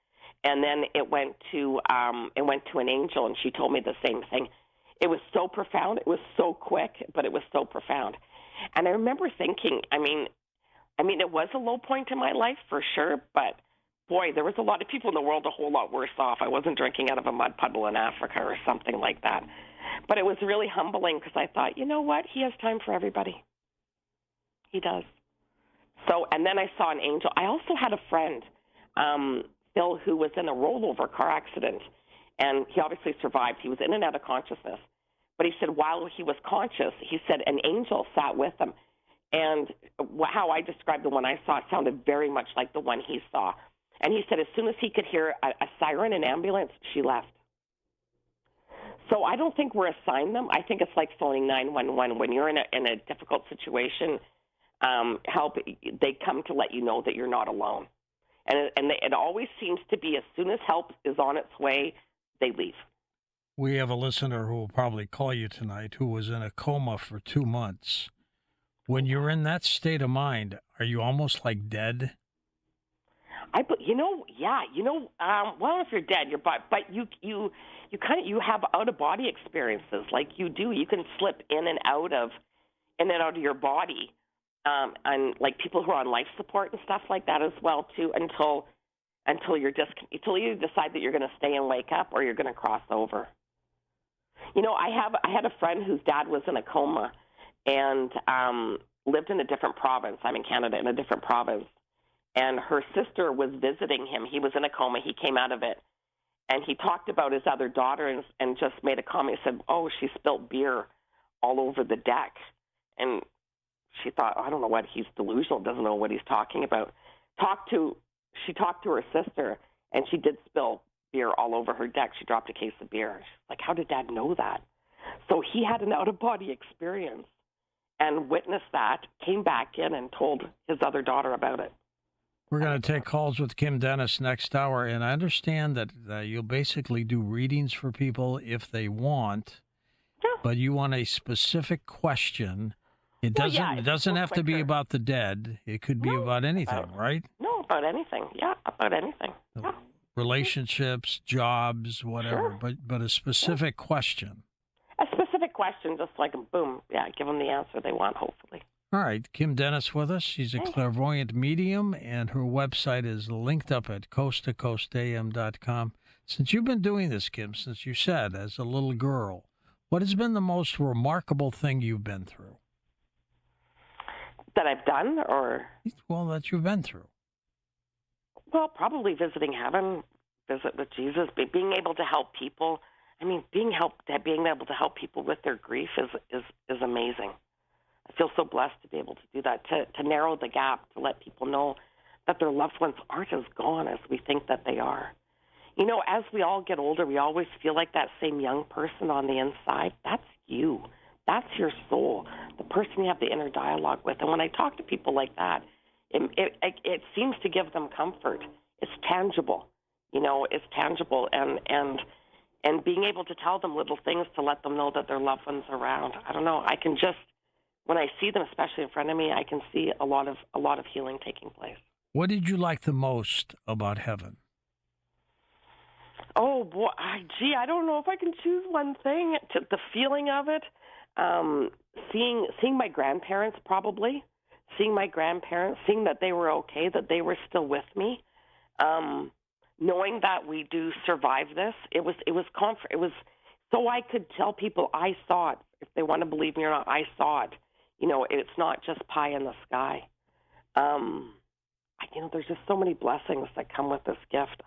and then it went to an angel, and she told me the same thing. It was so profound. It was so quick, but it was so profound. And I remember thinking, I mean, it was a low point in my life for sure, but boy, there was a lot of people in the world a whole lot worse off. I wasn't drinking out of a mud puddle in Africa or something like that. But it was really humbling because I thought, you know what? He has time for everybody. He does. So, and then I saw an angel. I also had a friend, Phil, who was in a rollover car accident, and he obviously survived. He was in and out of consciousness. But he said while he was conscious, he said an angel sat with him. And how I described the one I saw, it sounded very much like the one he saw. And he said as soon as he could hear a siren, an ambulance, she left. So I don't think we're assigned them. I think it's like phoning 911. When you're in a difficult situation, they come to let you know that you're not alone. And it always seems to be as soon as help is on its way, they leave. We have a listener who will probably call you tonight who was in a coma for 2 months. When you're in that state of mind, are you almost like dead? Well, if you're dead, but you have out of body experiences like you do. You can slip in and out of your body, and like people who are on life support and stuff like that as well too. Until you decide that you're going to stay and wake up, or you're going to cross over. I had a friend whose dad was in a coma and lived in a different province. I'm in Canada, in a different province. And her sister was visiting him. He was in a coma. He came out of it. And he talked about his other daughter and just made a comment. He said, oh, she spilt beer all over the deck. And she thought, I don't know what, he's delusional, doesn't know what he's talking about. She talked to her sister, and she did spill beer all over her deck. She dropped a case of beer. She's like, how did Dad know that? So he had an out-of-body experience and witnessed that, came back in and told his other daughter about it. We're going to take calls with Kim Dennis next hour, and I understand that you'll basically do readings for people if they want, but you want a specific question. It doesn't have to be about the dead. It could be about anything, right? No, about anything. Yeah, about anything. Yeah. Relationships, jobs, whatever, but a specific question. A specific question, just like, boom, give them the answer they want, hopefully. All right, Kim Dennis with us. She's a clairvoyant medium, and her website is linked up at coasttocoastam.com. Since you've been doing this, Kim, since you said as a little girl, what has been the most remarkable thing you've been through? That I've done, or? Well, that you've been through. Well, probably visiting heaven, visit with Jesus, being able to help people. I mean, being able to help people with their grief is amazing. I feel so blessed to be able to do that, to narrow the gap, to let people know that their loved ones aren't as gone as we think that they are. You know, as we all get older, we always feel like that same young person on the inside. That's you. That's your soul, the person you have the inner dialogue with. And when I talk to people like that, it seems to give them comfort. It's tangible. You know, it's tangible. And being able to tell them little things to let them know that their loved ones are around. I don't know. I can just, when I see them, especially in front of me, I can see a lot of healing taking place. What did you like the most about heaven? Oh, boy. I don't know if I can choose one thing. The feeling of it, seeing my grandparents, probably. Seeing that they were okay, that they were still with me. Knowing that we do survive this, it was comfort. It was so I could tell people I saw it. If they want to believe me or not, I saw it. You know, it's not just pie in the sky. There's just so many blessings that come with this gift.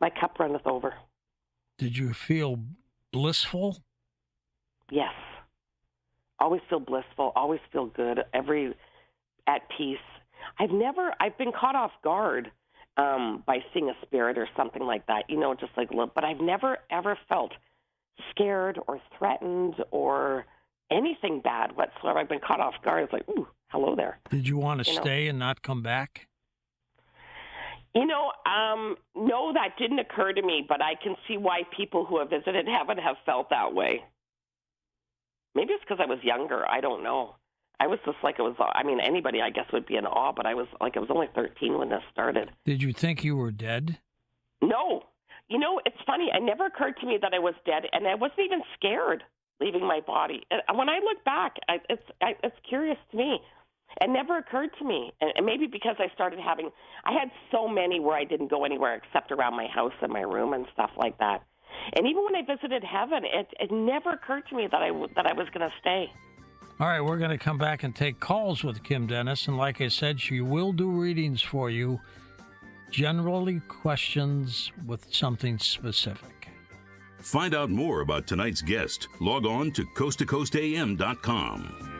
My cup runneth over. Did you feel blissful? Yes. Always feel blissful. Always feel good. At peace. I've been caught off guard by seeing a spirit or something like that. You know, just like but I've never ever felt scared or threatened or anything bad whatsoever. I've been caught off guard. It's like, ooh, hello there. Did you want to stay and not come back? No, that didn't occur to me, but I can see why people who have visited heaven have felt that way. Maybe it's because I was younger. I don't know. I was just like, anybody, I guess, would be in awe, but I was only 13 when this started. Did you think you were dead? No. You know, it's funny. It never occurred to me that I was dead, and I wasn't even scared leaving my body. And when I look back, it's curious to me. It never occurred to me, and maybe because I had so many where I didn't go anywhere except around my house and my room and stuff like that. And even when I visited heaven, it never occurred to me that I was going to stay. All right, we're going to come back and take calls with Kim Dennis, and like I said, she will do readings for you, generally questions with something specific. Find out more about tonight's guest. Log on to coasttocoastam.com.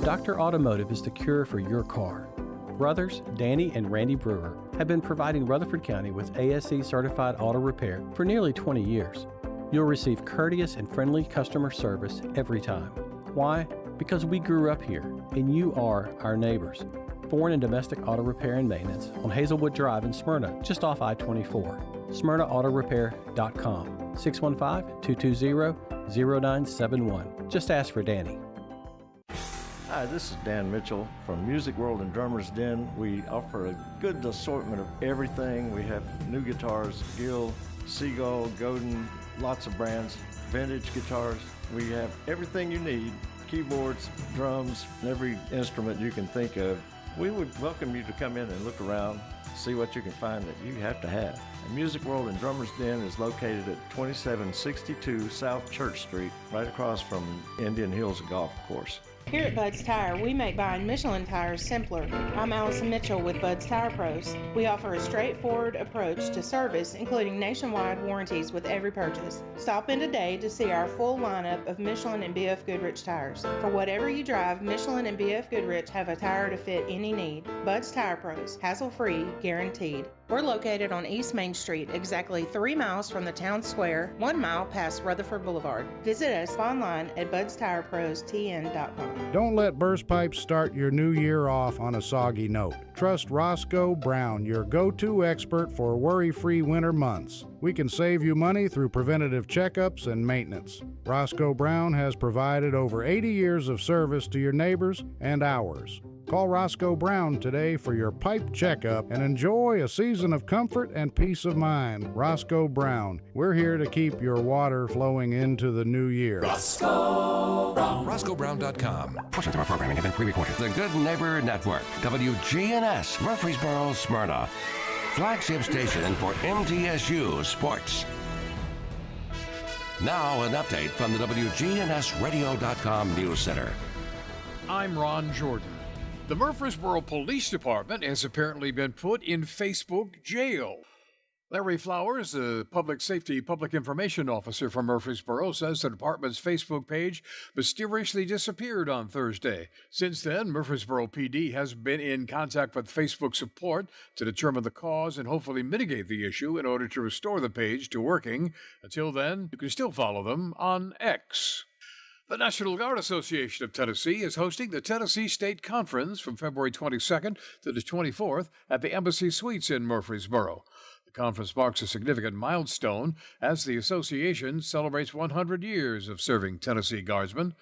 Dr. Automotive is the cure for your car. Brothers Danny and Randy Brewer have been providing Rutherford County with ASE certified auto repair for nearly 20 years. You'll receive courteous and friendly customer service every time. Why? Because we grew up here and you are our neighbors. Foreign and domestic auto repair and maintenance on Hazelwood Drive in Smyrna, just off I-24. SmyrnaAutorepair.com, 615-220-0971. Just ask for Danny. Hi, this is Dan Mitchell from Music World and Drummers Den. We offer a good assortment of everything. We have new guitars, Gill, Siegel, Godin, lots of brands, vintage guitars. We have everything you need, keyboards, drums, every instrument you can think of. We would welcome you to come in and look around, see what you can find that you have to have. And Music World and Drummers Den is located at 2762 South Church Street, right across from Indian Hills Golf Course. Here at Bud's Tire, we make buying Michelin tires simpler. I'm Allison Mitchell with Bud's Tire Pros. We offer a straightforward approach to service, including nationwide warranties with every purchase. Stop in today to see our full lineup of Michelin and BF Goodrich tires. For whatever you drive, Michelin and BF Goodrich have a tire to fit any need. Bud's Tire Pros, hassle-free, guaranteed. We're located on East Main Street, exactly 3 miles from the town square, 1 mile past Rutherford Boulevard. Visit us online at budstireprostn.com. Don't let burst pipes start your new year off on a soggy note. Trust Roscoe Brown, your go-to expert for worry-free winter months. We can save you money through preventative checkups and maintenance. Roscoe Brown has provided over 80 years of service to your neighbors and ours. Call Roscoe Brown today for your pipe checkup and enjoy a season of comfort and peace of mind. Roscoe Brown, we're here to keep your water flowing into the new year. Roscoe Brown. RoscoeBrown.com. Portions of our programming have been pre-recorded. The Good Neighbor Network, WGNS, Murfreesboro, Smyrna. Flagship station for MTSU Sports. Now an update from the WGNSradio.com News Center. I'm Ron Jordan. The Murfreesboro Police Department has apparently been put in Facebook jail. Larry Flowers, the public safety public information officer from Murfreesboro, says the department's Facebook page mysteriously disappeared on Thursday. Since then, Murfreesboro PD has been in contact with Facebook support to determine the cause and hopefully mitigate the issue in order to restore the page to working. Until then, you can still follow them on X. The National Guard Association of Tennessee is hosting the Tennessee State Conference from February 22nd to the 24th at the Embassy Suites in Murfreesboro. The conference marks a significant milestone as the association celebrates 100 years of serving Tennessee Guardsmen.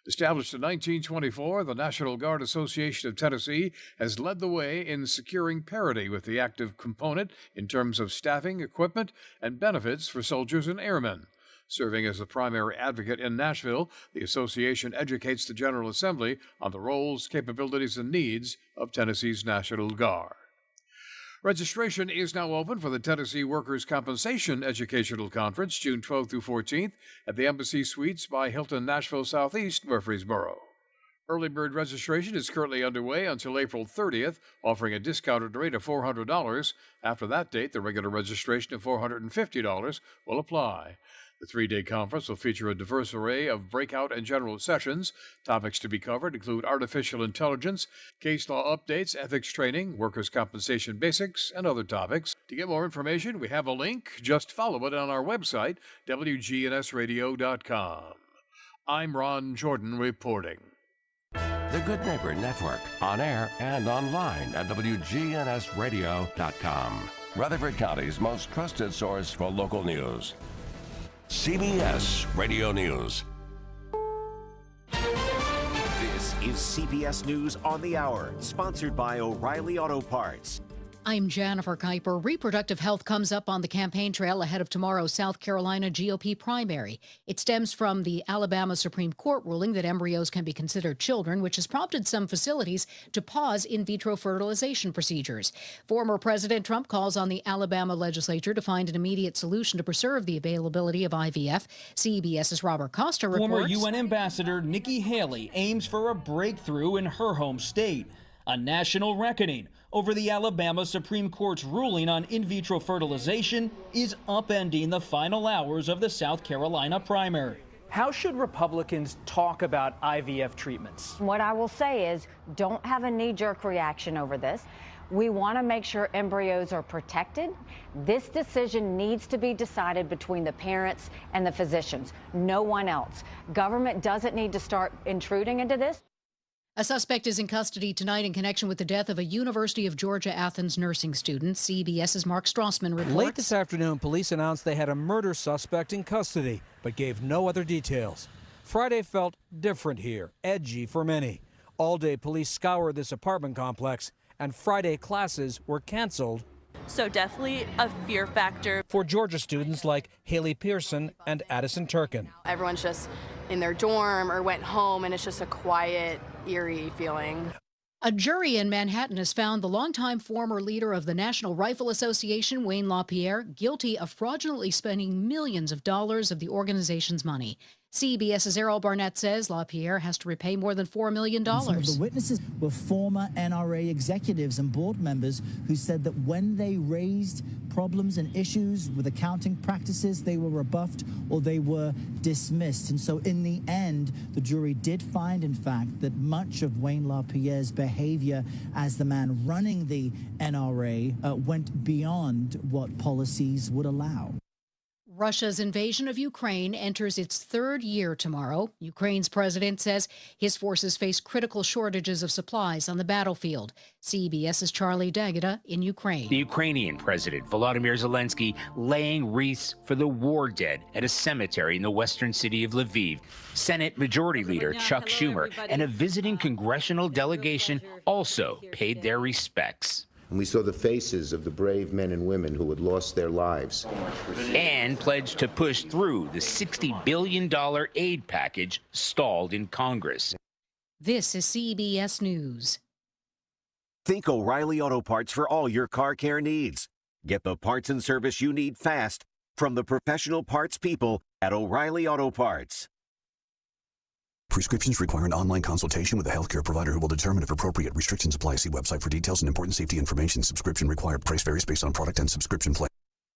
Established in 1924, the National Guard Association of Tennessee has led the way in securing parity with the active component in terms of staffing, equipment, and benefits for soldiers and airmen. Serving as the primary advocate in Nashville, the association educates the General Assembly on the roles, capabilities, and needs of Tennessee's National Guard. Registration is now open for the Tennessee Workers' Compensation Educational Conference, June 12th through 14th, at the Embassy Suites by Hilton Nashville Southeast, Murfreesboro. Early bird registration is currently underway until April 30th, offering a discounted rate of $400. After that date, the regular registration of $450 will apply. The 3-day conference will feature a diverse array of breakout and general sessions. Topics to be covered include artificial intelligence, case law updates, ethics training, workers' compensation basics, and other topics. To get more information, we have a link. Just follow it on our website, WGNSradio.com. I'm Ron Jordan reporting. The Good Neighbor Network, on air and online at WGNSradio.com. Rutherford County's most trusted source for local news. CBS Radio News. This is CBS News on the Hour, sponsored by O'Reilly Auto Parts. I'm Jennifer Kuiper. Reproductive health comes up on the campaign trail ahead of tomorrow's South Carolina GOP primary. It stems from the Alabama Supreme Court ruling that embryos can be considered children, which has prompted some facilities to pause in vitro fertilization procedures. Former President Trump calls on the Alabama legislature to find an immediate solution to preserve the availability of IVF. CBS's Robert Costa reports. Former UN Ambassador Nikki Haley aims for a breakthrough in her home state. A national reckoning over the Alabama Supreme Court's ruling on in vitro fertilization is upending the final hours of the South Carolina primary. How should Republicans talk about IVF treatments? What I will say is, don't have a knee-jerk reaction over this. We want to make sure embryos are protected. This decision needs to be decided between the parents and the physicians, no one else. Government doesn't need to start intruding into this. A suspect is in custody tonight in connection with the death of a University of Georgia Athens nursing student. CBS's Mark Strassman reports. Late this afternoon, police announced they had a murder suspect in custody, but gave no other details. Friday felt different here, edgy for many. All day, police scoured this apartment complex, and Friday classes were canceled. So definitely a fear factor for Georgia students like Haley Pearson and Addison Turkin. Everyone's just in their dorm or went home, and it's just a quiet, eerie feeling. A jury in Manhattan has found the longtime former leader of the National Rifle Association, Wayne LaPierre, guilty of fraudulently spending millions of dollars of the organization's money. CBS's Errol Barnett says LaPierre has to repay more than $4 million. Some of the witnesses were former NRA executives and board members who said that when they raised problems and issues with accounting practices, they were rebuffed or they were dismissed. And so in the end, the jury did find, in fact, that much of Wayne LaPierre's behavior as the man running the NRA went beyond what policies would allow. Russia's invasion of Ukraine enters its third year tomorrow. Ukraine's president says his forces face critical shortages of supplies on the battlefield. CBS's Charlie D'Agata in Ukraine. The Ukrainian president, Volodymyr Zelensky, laying wreaths for the war dead at a cemetery in the western city of Lviv. Senate Majority Leader Chuck Schumer and a visiting congressional delegation also paid their respects. And we saw the faces of the brave men and women who had lost their lives. And pledged to push through the $60 billion aid package stalled in Congress. This is CBS News. Think O'Reilly Auto Parts for all your car care needs. Get the parts and service you need fast from the professional parts people at O'Reilly Auto Parts. Prescriptions require an online consultation with a healthcare provider who will determine if appropriate. Restrictions apply. See website for details and important safety information. Subscription required. Price varies based on product and subscription plan.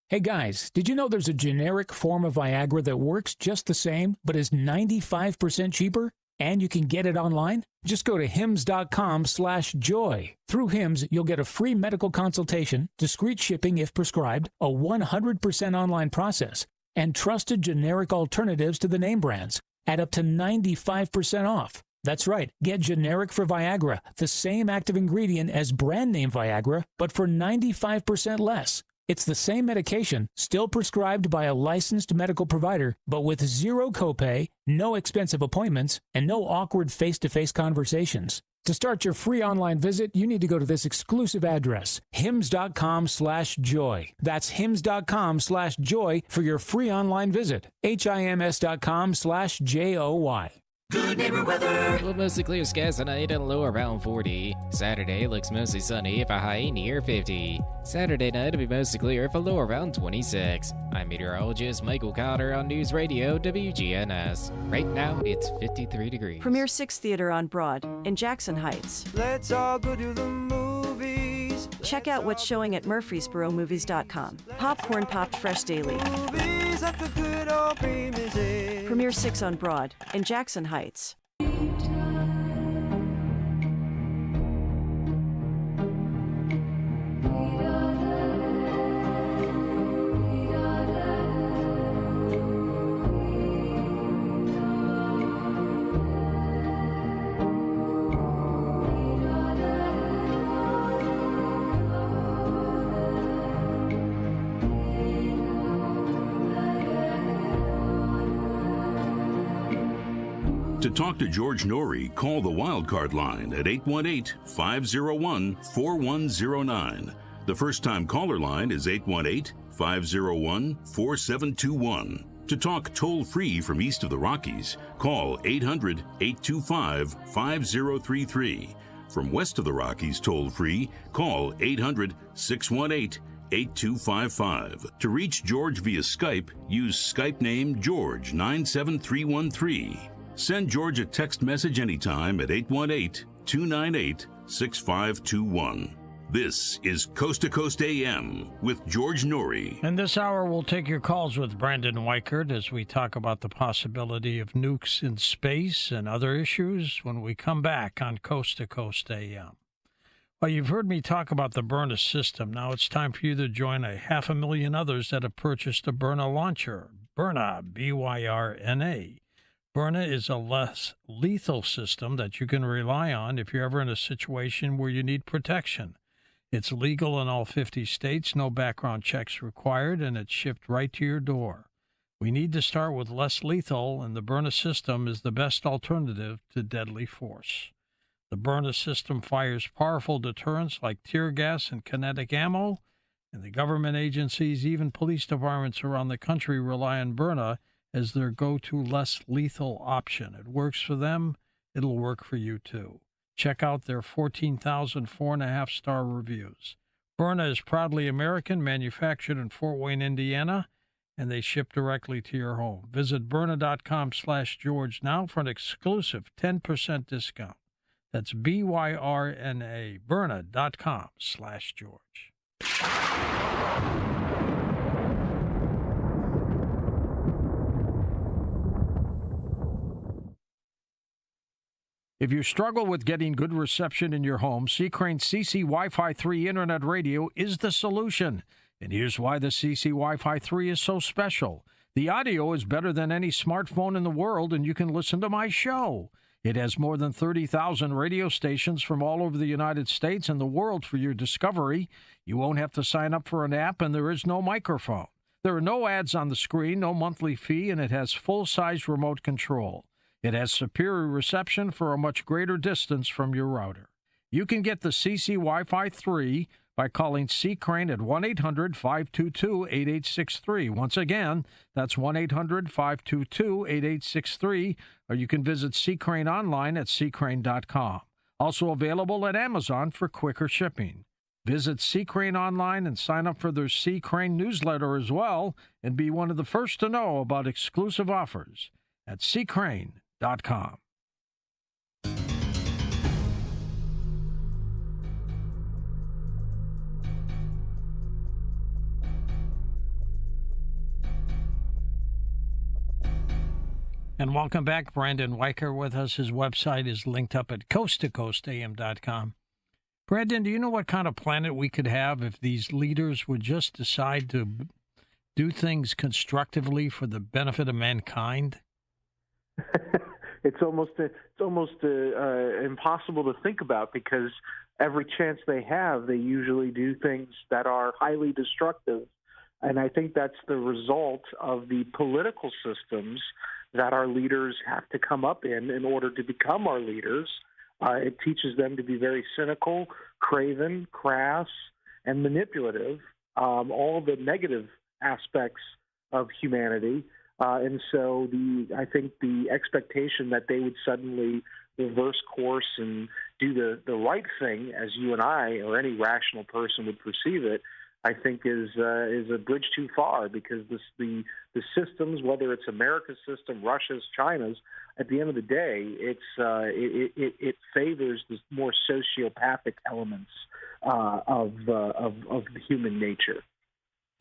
Hey guys, did you know there's a generic form of Viagra that works just the same, but is 95% cheaper? And you can get it online? Just go to hims.com/joy. Through Hims, you'll get a free medical consultation, discreet shipping if prescribed, a 100% online process, and trusted generic alternatives to the name brands at up to 95% off. That's right. Get generic for Viagra, the same active ingredient as brand name Viagra, but for 95% less. It's the same medication, still prescribed by a licensed medical provider, but with zero copay, no expensive appointments, and no awkward face-to-face conversations. To start your free online visit, you need to go to this exclusive address, hims.com/joy. That's hims.com/joy for your free online visit. HIMS.com/JOY. Good neighbor weather. Well, mostly clear skies tonight and low around 40. Saturday looks mostly sunny for a high near 50. Saturday night will be mostly clear for low around 26. I'm meteorologist Michael Cotter on News Radio WGNS. Right now it's 53 degrees. Premier 6 Theater on Broad in Jackson Heights. Let's all go to the movies. Check out what's showing at murfreesboromovies.com. Popcorn popped fresh daily. Movies at the good old premises. Premier 6 on Broad in Jackson Heights. To talk to George Norrie, call the Wildcard line at 818-501-4109. The first-time caller line is 818-501-4721. To talk toll-free from east of the Rockies, call 800-825-5033. From west of the Rockies toll-free, call 800-618-8255. To reach George via Skype, use Skype name George97313. Send George a text message anytime at 818-298-6521. This is Coast to Coast AM with George Norrie. And this hour we'll take your calls with Brandon Weichert as we talk about the possibility of nukes in space and other issues when we come back on Coast to Coast AM. Well, you've heard me talk about the Byrna system. Now it's time for you to join 500,000 others that have purchased a Byrna launcher. Byrna, B-Y-R-N-A. Byrna is a less lethal system that you can rely on if you're ever in a situation where you need protection. It's legal in all 50 states, no background checks required, and it's shipped right to your door. We need to start with less lethal, and the Byrna system is the best alternative to deadly force. The Byrna system fires powerful deterrents like tear gas and kinetic ammo, and the government agencies, even police departments around the country, rely on Byrna as their go-to less lethal option. It works for them, it'll work for you too. Check out their 14,000 4.5-star reviews. Byrna is proudly American, manufactured in Fort Wayne, Indiana, and they ship directly to your home. Visit Byrna.com/George now for an exclusive 10% discount. That's BYRNA, Byrna.com/George. If you struggle with getting good reception in your home, C-Crane's CC Wi-Fi 3 Internet Radio is the solution. And here's why the CC Wi-Fi 3 is so special. The audio is better than any smartphone in the world, and you can listen to my show. It has more than 30,000 radio stations from all over the United States and the world for your discovery. You won't have to sign up for an app, and there is no microphone. There are no ads on the screen, no monthly fee, and it has full-size remote control. It has superior reception for a much greater distance from your router. You can get the CC Wi-Fi 3 by calling C-Crane at 1-800-522-8863. Once again, that's 1-800-522-8863, or you can visit C-Crane online at ccrane.com. Also available at Amazon for quicker shipping. Visit C-Crane online and sign up for their C-Crane newsletter as well, and be one of the first to know about exclusive offers at ccrane.com. And welcome back. Brandon Weicher with us. His website is linked up at coasttocoastam.com. Brandon, do you know what kind of planet we could have if these leaders would just decide to do things constructively for the benefit of mankind? It's almost impossible to think about, because every chance they have, they usually do things that are highly destructive. And I think that's the result of the political systems that our leaders have to come up in order to become our leaders. It teaches them to be very cynical, craven, crass, and manipulative, all the negative aspects of humanity. And so I think the expectation that they would suddenly reverse course and do the right thing, as you and I or any rational person would perceive it, I think is a bridge too far, because the systems, whether it's America's system, Russia's, China's, at the end of the day, it favors the more sociopathic elements of human nature.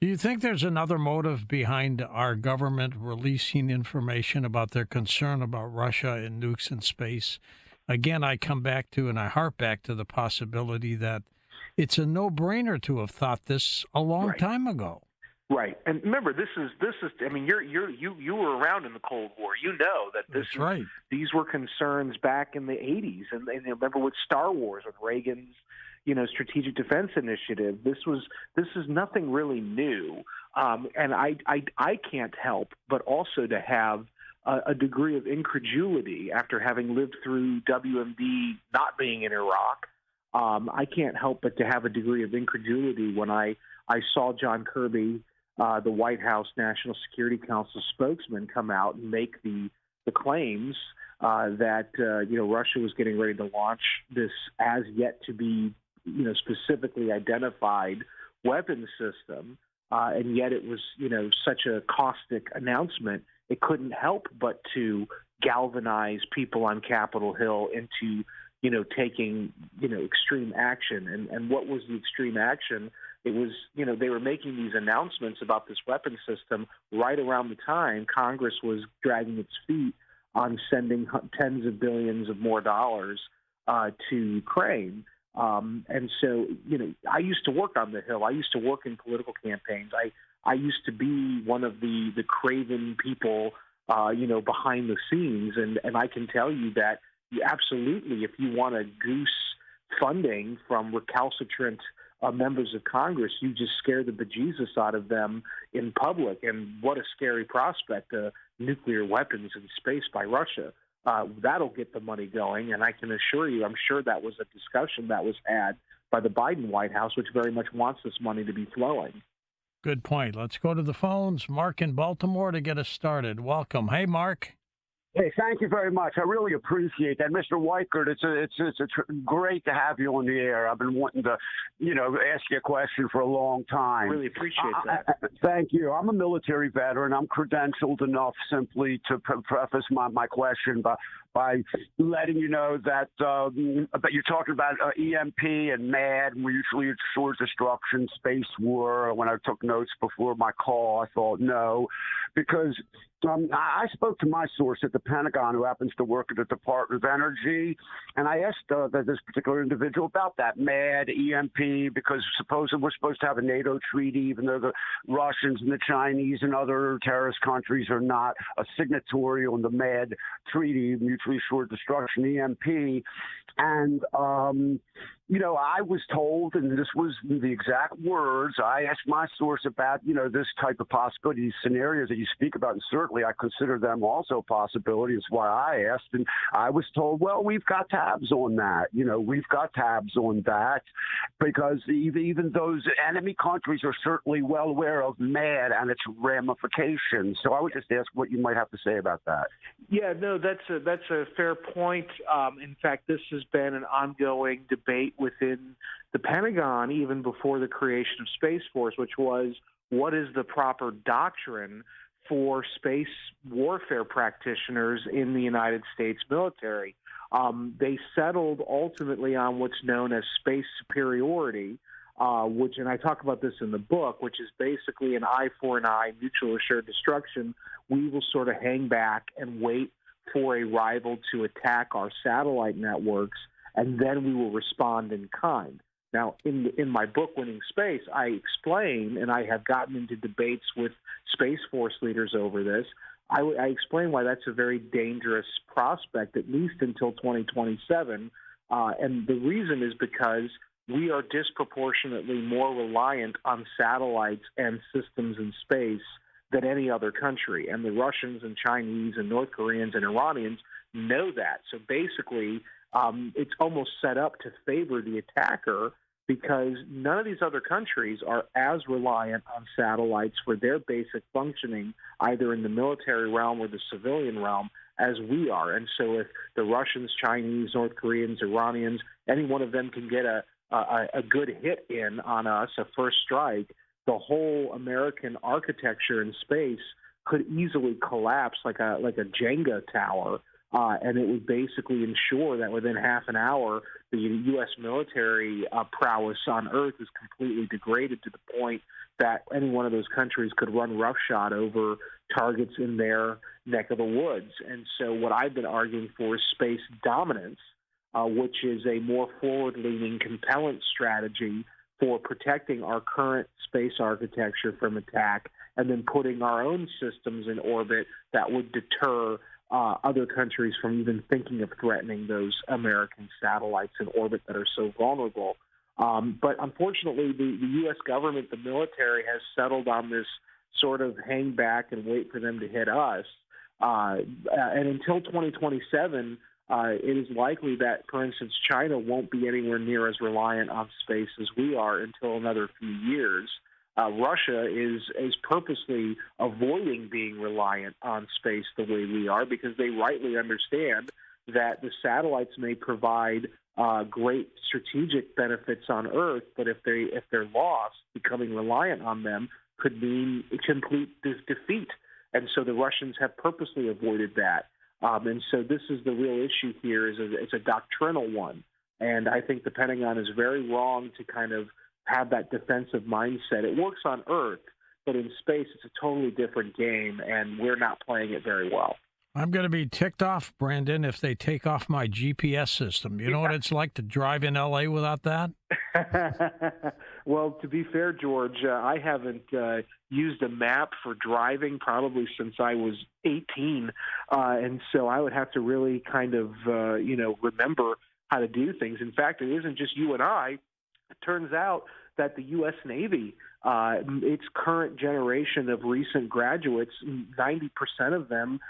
Do you think there's another motive behind our government releasing information about their concern about Russia and nukes in space? Again, I come back to, and I harp back to the possibility that it's a no-brainer to have thought this a long time ago. Right, and remember, this is. I mean, you were around in the Cold War. You know that these were concerns back in the '80s, and remember with Star Wars, with Reagan's Strategic Defense Initiative. This is nothing really new, and I can't help but also to have a degree of incredulity after having lived through WMD not being in Iraq. I can't help but to have a degree of incredulity when I saw John Kirby, the White House National Security Council spokesman, come out and make the claims that Russia was getting ready to launch this as yet to be specifically identified weapons system, and yet it was such a caustic announcement. It couldn't help but to galvanize people on Capitol Hill into taking extreme action. And what was the extreme action? It was they were making these announcements about this weapon system right around the time Congress was dragging its feet on sending tens of billions of more dollars to Ukraine. And so, I used to work on the Hill. I used to work in political campaigns. I used to be one of the craven people, behind the scenes. And I can tell you that absolutely, if you want to goose funding from recalcitrant members of Congress, you just scare the bejesus out of them in public. And what a scary prospect, nuclear weapons in space by Russia. That'll get the money going, and I can assure you, I'm sure that was a discussion that was had by the Biden White House, which very much wants this money to be flowing. Good point. Let's go to the phones. Mark in Baltimore to get us started. Welcome. Hey, Mark. Hey, thank you very much. I really appreciate that, Mr. Weichert. It's great to have you on the air. I've been wanting to, ask you a question for a long time. Really appreciate that. Thank you. I'm a military veteran. I'm credentialed enough simply to preface my question by letting you know that you're talking about EMP and MAD, mutually assured destruction, space war. When I took notes before my call, I thought no, because I spoke to my source at the Pentagon, who happens to work at the Department of Energy, and I asked this particular individual about that MAD, EMP, because supposedly we're supposed to have a NATO treaty, even though the Russians and the Chinese and other terrorist countries are not a signatory on the MAD treaty, mutually assured destruction, EMP. And, I was told, and this was the exact words, I asked my source about, this type of possibility, these scenarios that you speak about, and certainly I consider them also possibilities. That's why I asked, and I was told, well, we've got tabs on that. We've got tabs on that, because even those enemy countries are certainly well aware of MAD and its ramifications. So I would just ask what you might have to say about that. Yeah, no, that's a fair point. In fact, this has been an ongoing debate within the Pentagon even before the creation of Space Force, which was, what is the proper doctrine for space warfare practitioners in the United States military? They settled ultimately on what's known as space superiority, which, and I talk about this in the book, which is basically an eye for an eye, mutual assured destruction. We will sort of hang back and wait for a rival to attack our satellite networks, and then we will respond in kind. Now, in my book, Winning Space, I explain, and I have gotten into debates with Space Force leaders over this, I explain why that's a very dangerous prospect, at least until 2027. And the reason is because we are disproportionately more reliant on satellites and systems in space than any other country. And the Russians and Chinese and North Koreans and Iranians know that. So basically, it's almost set up to favor the attacker, because none of these other countries are as reliant on satellites for their basic functioning, either in the military realm or the civilian realm, as we are. And so if the Russians, Chinese, North Koreans, Iranians, any one of them can get a good hit in on us, a first strike, the whole American architecture in space could easily collapse like a Jenga tower. And it would basically ensure that within half an hour, the U.S. military prowess on Earth is completely degraded to the point that any one of those countries could run roughshod over targets in their neck of the woods. And so what I've been arguing for is space dominance, which is a more forward-leaning, compelling strategy for protecting our current space architecture from attack, and then putting our own systems in orbit that would deter other countries from even thinking of threatening those American satellites in orbit that are so vulnerable. But unfortunately, the U.S. government, the military, has settled on this sort of hang back and wait for them to hit us. And until 2027, it is likely that, for instance, China won't be anywhere near as reliant on space as we are until another few years. Russia is purposely avoiding being reliant on space the way we are, because they rightly understand that the satellites may provide great strategic benefits on Earth, but if they're lost, becoming reliant on them could mean complete defeat. And so the Russians have purposely avoided that. And so this is the real issue here. It's a doctrinal one. And I think the Pentagon is very wrong to kind of have that defensive mindset. It works on Earth, but in space it's a totally different game, and we're not playing it very well. I'm going to be ticked off, Brandon, if they take off my GPS system. You know what it's like to drive in L.A. without that? Well, to be fair, George, I haven't used a map for driving probably since I was 18, and so I would have to really kind of, remember how to do things. In fact, it isn't just you and I. It turns out that the U.S. Navy, its current generation of recent graduates, 90% of them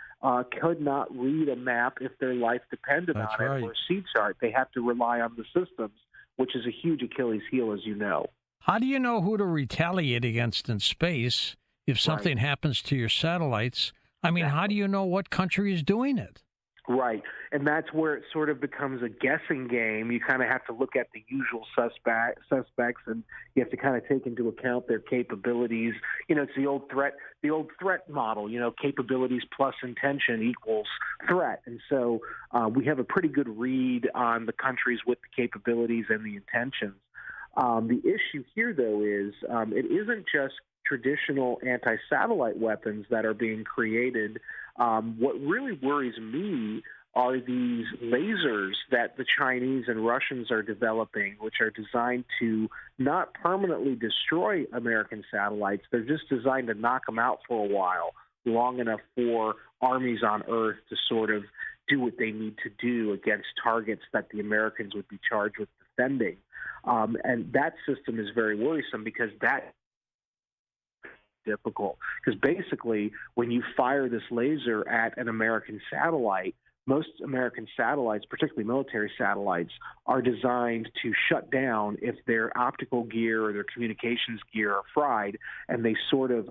could not read a map if their life depended on it, or a sea chart. They have to rely on the systems, which is a huge Achilles heel, as you know. How do you know who to retaliate against in space if something happens to your satellites? I mean, how do you know what country is doing it? Right. And that's where it sort of becomes a guessing game. You kind of have to look at the usual suspects, and you have to kind of take into account their capabilities. It's the old threat model, capabilities plus intention equals threat. And so we have a pretty good read on the countries with the capabilities and the intentions. The issue here, though, is it isn't just traditional anti-satellite weapons that are being created. What really worries me are these lasers that the Chinese and Russians are developing, which are designed to not permanently destroy American satellites. They're just designed to knock them out for a while, long enough for armies on Earth to sort of do what they need to do against targets that the Americans would be charged with defending. And that system is very worrisome because that difficult, because basically when you fire this laser at an American satellite, most American satellites, particularly military satellites, are designed to shut down if their optical gear or their communications gear are fried, and they sort of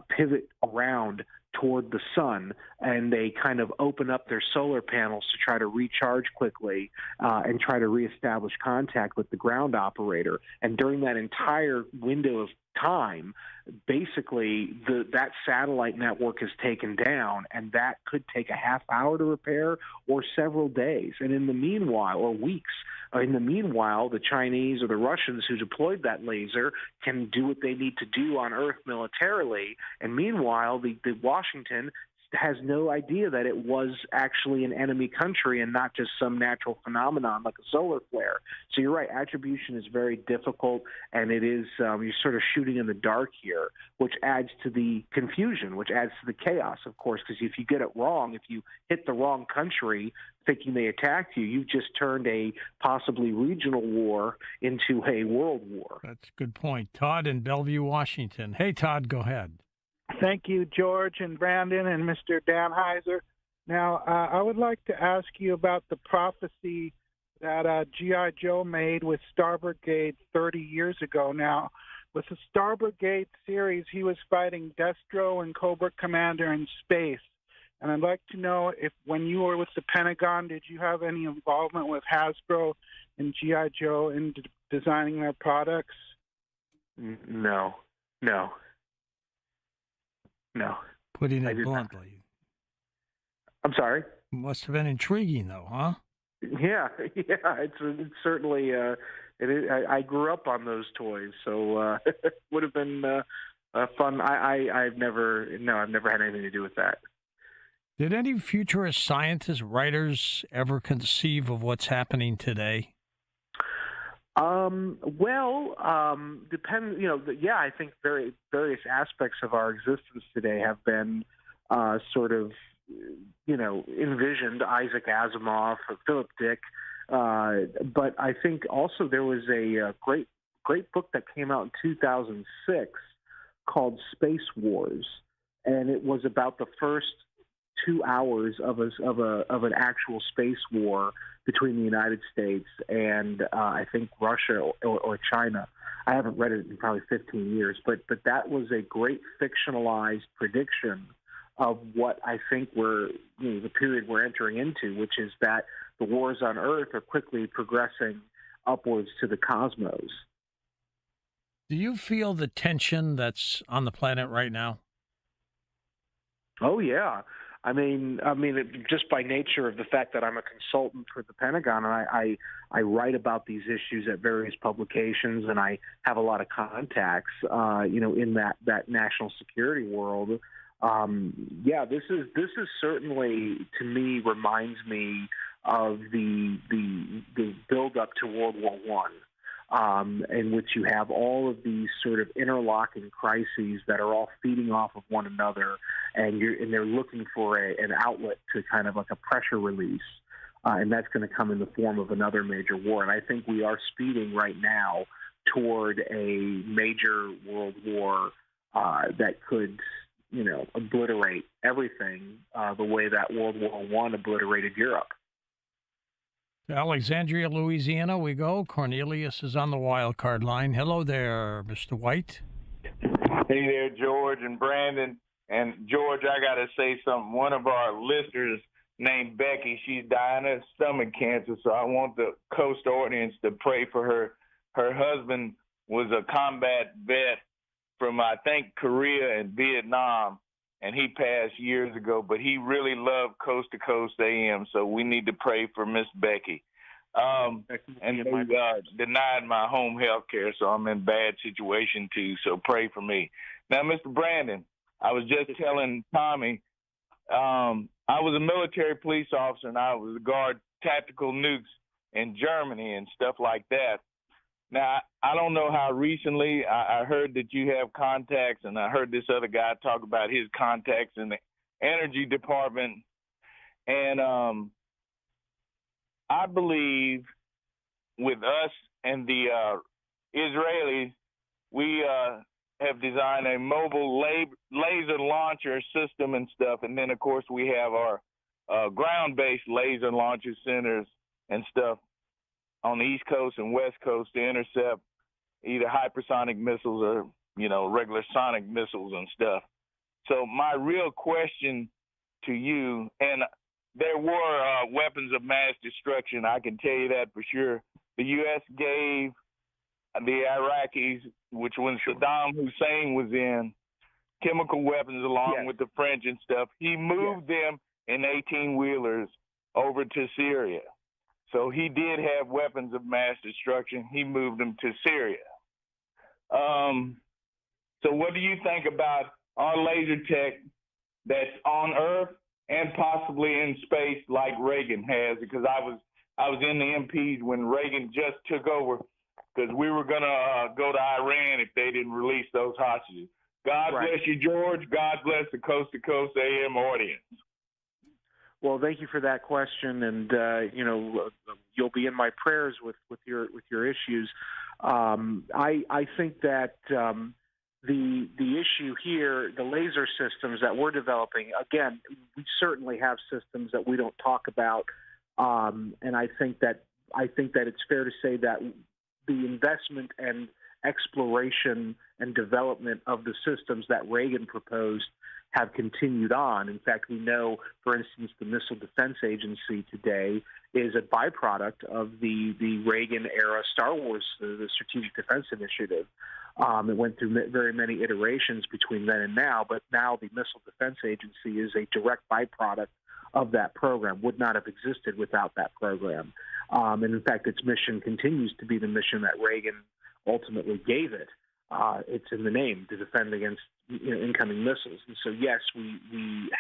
pivot around toward the sun, and they kind of open up their solar panels to try to recharge quickly and try to reestablish contact with the ground operator. And during that entire window of time, basically that satellite network is taken down, and that could take a half hour to repair or several days. And in the meanwhile, or weeks, in the meanwhile, the Chinese or the Russians who deployed that laser can do what they need to do on Earth militarily. And meanwhile, the Washington has no idea that it was actually an enemy country and not just some natural phenomenon like a solar flare. So you're right, attribution is very difficult, and it is you're sort of shooting in the dark here, which adds to the confusion, which adds to the chaos, of course, because if you get it wrong, if you hit the wrong country thinking they attacked you, you've just turned a possibly regional war into a world war. That's a good point. Todd in Bellevue, Washington. Hey, Todd, go ahead. Thank you, George and Brandon and Mr. Dan Heiser. Now, I would like to ask you about the prophecy that G.I. Joe made with Star Brigade 30 years ago. Now, with the Star Brigade series, he was fighting Destro and Cobra Commander in space. And I'd like to know if, when you were with the Pentagon, did you have any involvement with Hasbro and G.I. Joe in designing their products? No. Putting it bluntly. I'm sorry? Must have been intriguing, though, huh? Yeah. It's certainly. I grew up on those toys, so it would have been fun. I've never had anything to do with that. Did any futurist scientists, writers ever conceive of what's happening today? Depends. I think various aspects of our existence today have been sort of, envisioned. Isaac Asimov or Philip Dick, but I think also there was a great book that came out in 2006 called Space Wars, and it was about the first 2 hours of an actual space war between the United States and I think Russia or China. I haven't read it in probably 15 years, but that was a great fictionalized prediction of what I think the period we're entering into, which is that the wars on Earth are quickly progressing upwards to the cosmos. Do you feel the tension that's on the planet right now? Oh, yeah. I mean, just by nature of the fact that I'm a consultant for the Pentagon, and I write about these issues at various publications, and I have a lot of contacts, in that national security world. This is certainly, to me, reminds me of the build up to World War I. In which you have all of these sort of interlocking crises that are all feeding off of one another, and they're looking for an outlet to kind of like a pressure release, and that's going to come in the form of another major war. And I think we are speeding right now toward a major world war that could, obliterate everything the way that World War I obliterated Europe. Alexandria, Louisiana, we go. Cornelius is on the wild card line. Hello there, Mr. White. Hey there, George and Brandon And, George, I got to say something. One of our listeners named Becky, she's dying of stomach cancer, so I want the Coast audience to pray for her. Her husband was a combat vet from, I think, Korea and Vietnam, and he passed years ago, but he really loved Coast to Coast AM, so we need to pray for Miss Becky. And they denied my home health care, so I'm in bad situation too, so pray for me. Now, Mr. Brandon, I was just telling Tommy, I was a military police officer, and I was a guard tactical nukes in Germany and stuff like that. Now, I don't know how recently I heard that you have contacts, and I heard this other guy talk about his contacts in the energy department. And I believe with us and the Israelis, we have designed a mobile laser launcher system and stuff. And then, of course, we have our ground-based laser launcher centers and stuff on the East Coast and West Coast to intercept either hypersonic missiles or, regular sonic missiles and stuff. So my real question to you, and there were weapons of mass destruction, I can tell you that for sure. The U.S. gave the Iraqis, which when Saddam Hussein was in, chemical weapons along with the French and stuff. He moved them in 18-wheelers over to Syria. So he did have weapons of mass destruction. He moved them to Syria. So what do you think about our laser tech that's on Earth and possibly in space like Reagan has? Because I was in the MPs when Reagan just took over, because we were going to go to Iran if they didn't release those hostages. God bless you, George. God bless the Coast to Coast AM audience. Well, thank you for that question, and you'll be in my prayers with your issues. I think that the issue here, the laser systems that we're developing, again, we certainly have systems that we don't talk about, and I think that it's fair to say that the investment and exploration and development of the systems that Reagan proposed have continued on. In fact, we know, for instance, the Missile Defense Agency today is a byproduct of the Reagan-era Star Wars, the Strategic Defense Initiative. It went through very many iterations between then and now, but now the Missile Defense Agency is a direct byproduct of that program, would not have existed without that program. And in fact, its mission continues to be the mission that Reagan ultimately gave it. It's in the name, to defend against incoming missiles. And so, yes, we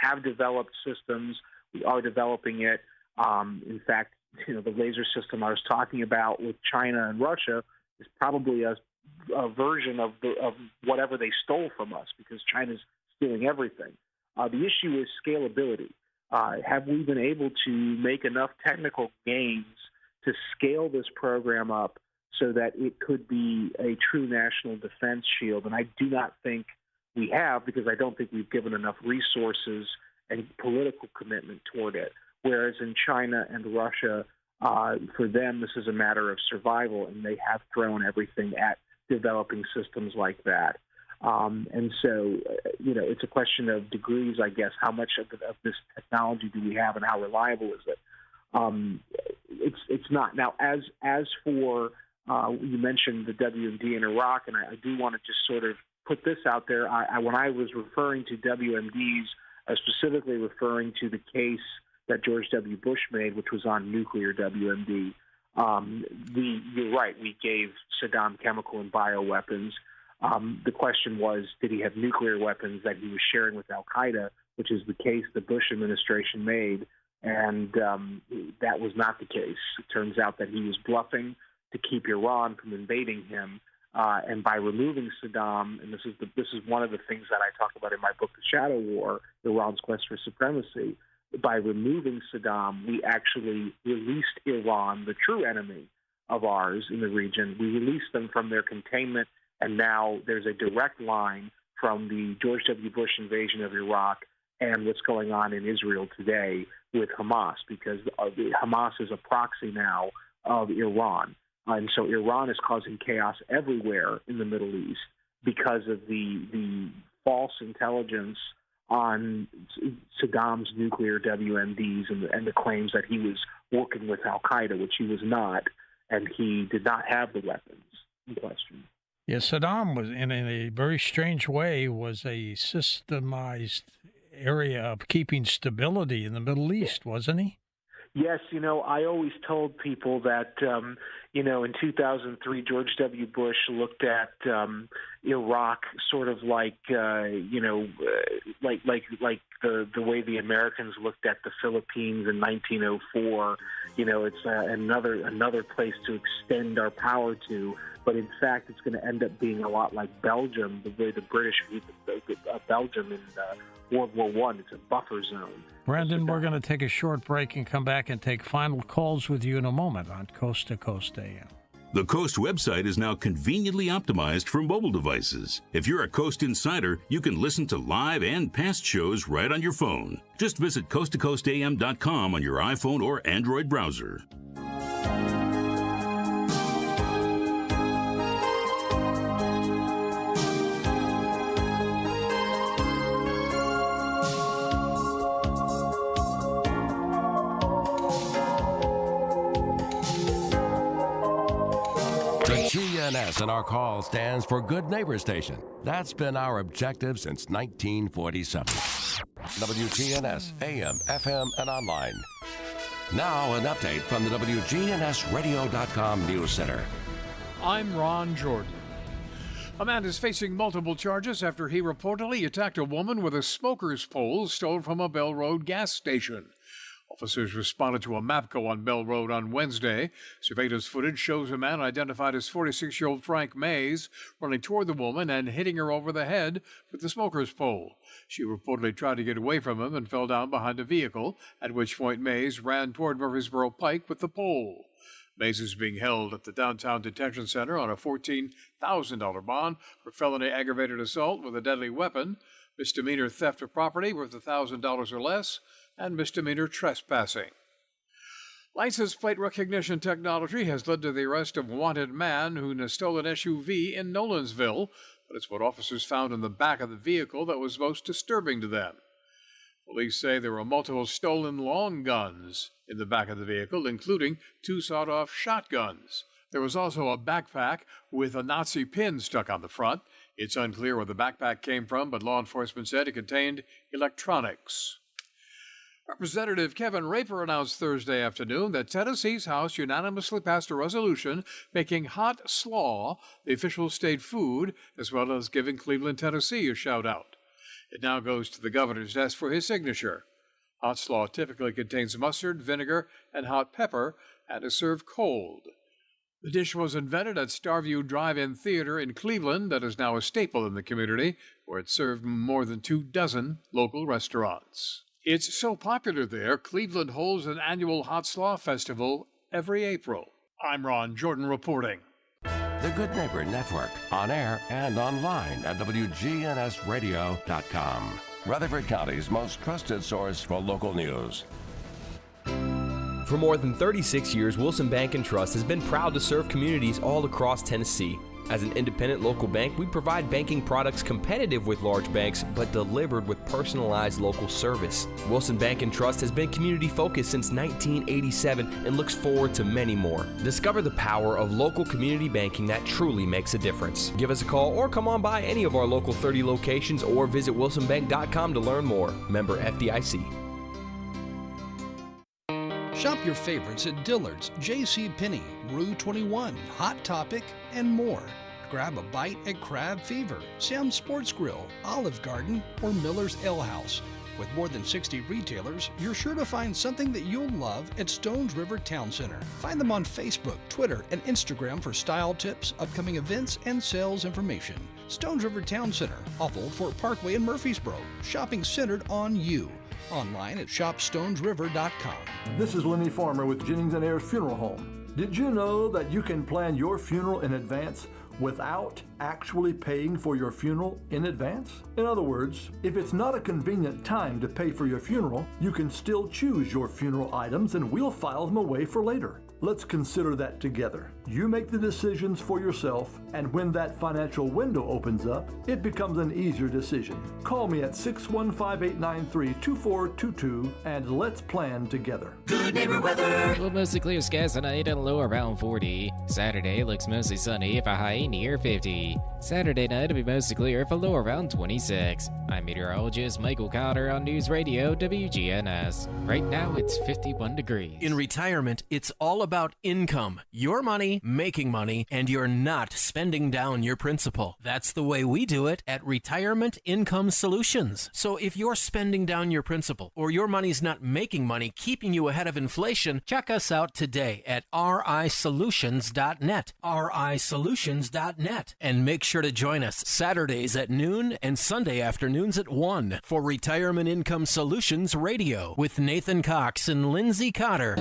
have developed systems. We are developing it. In fact, the laser system I was talking about with China and Russia is probably a version of whatever they stole from us, because China's stealing everything. The issue is scalability. Have we been able to make enough technical gains to scale this program up so that it could be a true national defense shield? And I do not think we have, because I don't think we've given enough resources and political commitment toward it. Whereas in China and Russia, for them, this is a matter of survival, and they have thrown everything at developing systems like that. And so, it's a question of degrees, I guess. How much of this technology do we have, and how reliable is it? It's not. Now, as for you mentioned the WMD in Iraq, and I do want to just sort of put this out there. When I was referring to WMDs, I was specifically referring to the case that George W. Bush made, which was on nuclear WMD. You're right. We gave Saddam chemical and bioweapons. The question was, did he have nuclear weapons that he was sharing with al-Qaeda, which is the case the Bush administration made, and that was not the case. It turns out that he was bluffing to keep Iran from invading him, and by removing Saddam, and this is one of the things that I talk about in my book, The Shadow War, Iran's Quest for Supremacy. By removing Saddam, we actually released Iran, the true enemy of ours in the region. We released them from their containment, and now there's a direct line from the George W. Bush invasion of Iraq and what's going on in Israel today with Hamas, because Hamas is a proxy now of Iran. And so Iran is causing chaos everywhere in the Middle East because of the false intelligence on Saddam's nuclear WMDs and the claims that he was working with Al-Qaeda, which he was not, and he did not have the weapons in question. Yes, Saddam was, in a very strange way, was a systemized area of keeping stability in the Middle East, wasn't he? Yes, I always told people that, in 2003, George W. Bush looked at Iraq sort of like the way the Americans looked at the Philippines in 1904. It's another place to extend our power to. But in fact, it's going to end up being a lot like Belgium, the way the British viewed Belgium in World War I. It's a buffer zone. Brandon, we're going to take a short break and come back and take final calls with you in a moment on Coast to Coast AM. The Coast website is now conveniently optimized for mobile devices. If you're a Coast insider, you can listen to live and past shows right on your phone. Just visit coasttocoastam.com on your iPhone or Android browser. GNS in our call stands for Good Neighbor Station. That's been our objective since 1947. WGNS, AM, FM, and online. Now an update from the WGNSradio.com News Center. I'm Ron Jordan. A man is facing multiple charges after he reportedly attacked a woman with a smoker's pole stolen from a Bell Road gas station. Officers responded to a MAPCO on Bell Road on Wednesday. Surveillance footage shows a man identified as 46-year-old Frank Mays running toward the woman and hitting her over the head with the smoker's pole. She reportedly tried to get away from him and fell down behind a vehicle, at which point Mays ran toward Murfreesboro Pike with the pole. Mays is being held at the Downtown Detention Center on a $14,000 bond for felony aggravated assault with a deadly weapon, misdemeanor theft of property worth $1,000 or less, and misdemeanor trespassing. License plate recognition technology has led to the arrest of a wanted man who stole an SUV in Nolensville, but it's what officers found in the back of the vehicle that was most disturbing to them. Police say there were multiple stolen long guns in the back of the vehicle, including 2 sawed-off shotguns. There was also a backpack with a Nazi pin stuck on the front. It's unclear where the backpack came from, but law enforcement said it contained electronics. Representative Kevin Raper announced Thursday afternoon that Tennessee's House unanimously passed a resolution making hot slaw the official state food, as well as giving Cleveland, Tennessee a shout-out. It now goes to the governor's desk for his signature. Hot slaw typically contains mustard, vinegar, and hot pepper, and is served cold. The dish was invented at Starview Drive-In Theater in Cleveland that is now a staple in the community, where it's served in more than 24 local restaurants. It's so popular there, Cleveland holds an annual Hot Slaw Festival every April. I'm Ron Jordan reporting. The Good Neighbor Network, on air and online at WGNSradio.com. Rutherford County's most trusted source for local news. For more than 36 years, Wilson Bank & Trust has been proud to serve communities all across Tennessee. As an independent local bank, we provide banking products competitive with large banks, but delivered with personalized local service. Wilson Bank & Trust has been community-focused since 1987 and looks forward to many more. Discover the power of local community banking that truly makes a difference. Give us a call or come on by any of our local 30 locations or visit wilsonbank.com to learn more. Member FDIC. Shop your favorites at Dillard's, JCPenney, Rue 21, Hot Topic, and more. Grab a bite at Crab Fever, Sam's Sports Grill, Olive Garden, or Miller's Ale House. With more than 60 retailers, you're sure to find something that you'll love at Stones River Town Center. Find them on Facebook, Twitter, and Instagram for style tips, upcoming events, and sales information. Stones River Town Center, off Old Fort Parkway in Murfreesboro. Shopping centered on you. Online at shopstonesriver.com. This is Lenny Farmer with Jennings & Ayers Funeral Home. Did you know that you can plan your funeral in advance without actually paying for your funeral in advance? In other words, if it's not a convenient time to pay for your funeral, you can still choose your funeral items and we'll file them away for later. Let's consider that together. You make the decisions for yourself, and when that financial window opens up, it becomes an easier decision. Call me at 615-893-2422 and let's plan together. Good neighbor weather. Will mostly clear skies tonight and a low around 40. Saturday looks mostly sunny if a high near 50. Saturday night will be mostly clear if a low around 26. I'm meteorologist Michael Cotter on News Radio WGNS. Right now it's 51 degrees. In retirement, it's all about income. Your money, making money, and you're not spending down your principal. That's the way we do it at Retirement Income Solutions. So if you're spending down your principal or your money's not making money, keeping you ahead of inflation, check us out today at risolutions.net. risolutions.net. And make sure to join us Saturdays at noon and Sunday afternoons at 1 for Retirement Income Solutions Radio with Nathan Cox and Lindsay Cotter.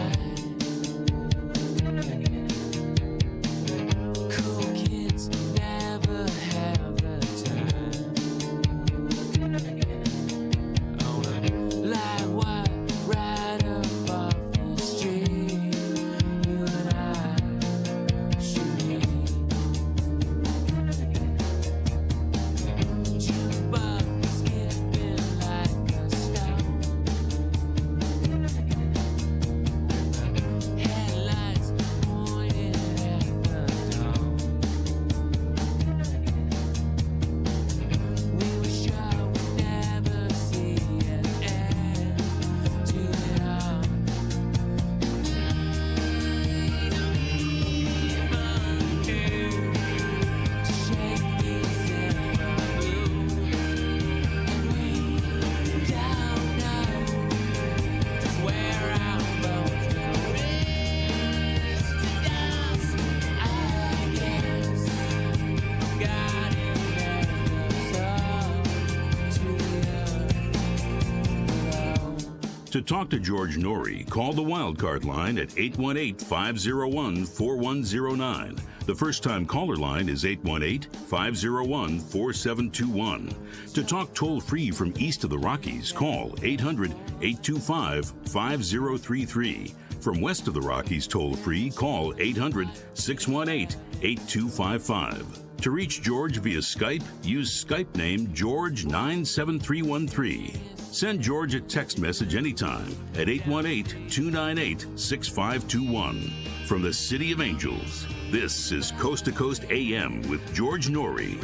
To talk to George Norrie, call the Wildcard line at 818-501-4109. The first-time caller line is 818-501-4721. To talk toll-free from east of the Rockies, call 800-825-5033. From west of the Rockies toll-free, call 800-618-8255. To reach George via Skype, use Skype name George97313. Send George a text message anytime at 818-298-6521. From the City of Angels, this is Coast to Coast AM with George Norrie.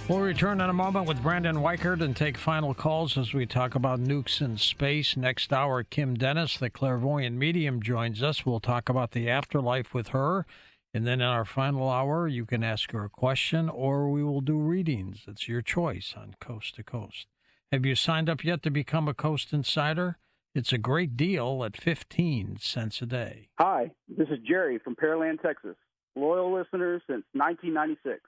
We'll return in a moment with Brandon Weichert and take final calls as we talk about nukes in space. Next hour, Kim Dennis, the clairvoyant medium, joins us. We'll talk about the afterlife with her. And then in our final hour, you can ask her a question or we will do readings. It's your choice on Coast to Coast. Have you signed up yet to become a Coast Insider? It's a great deal at 15 cents a day. Hi, this is Jerry from Pearland, Texas. Loyal listener since 1996.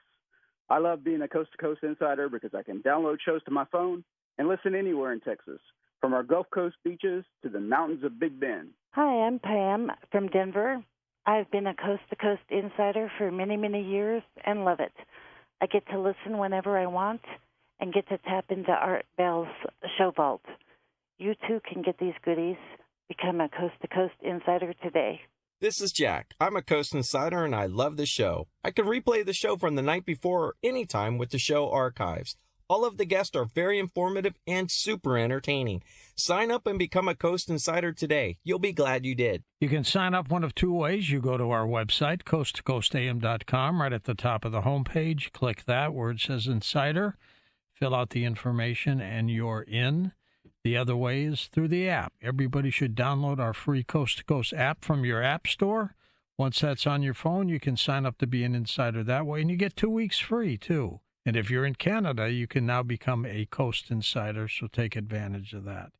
I love being a Coast to Coast Insider because I can download shows to my phone and listen anywhere in Texas, from our Gulf Coast beaches to the mountains of Big Bend. Hi, I'm Pam from Denver. I've been a Coast to Coast Insider for many, many years and love it. I get to listen whenever I want and get to tap into Art Bell's show vault. You too can get these goodies. Become a Coast to Coast Insider today. This is Jack. I'm a Coast Insider and I love the show. I can replay the show from the night before or anytime with the show archives. All of the guests are very informative and super entertaining. Sign up and become a Coast Insider today. You'll be glad you did. You can sign up one of two ways. You go to our website, coasttocoastam.com. Right at the top of the homepage, click that where it says Insider. Fill out the information, and you're in. The other way is through the app. Everybody should download our free Coast to Coast app from your app store. Once that's on your phone, you can sign up to be an insider that way, and you get 2 weeks free, too. And if you're in Canada, you can now become a Coast Insider, so take advantage of that.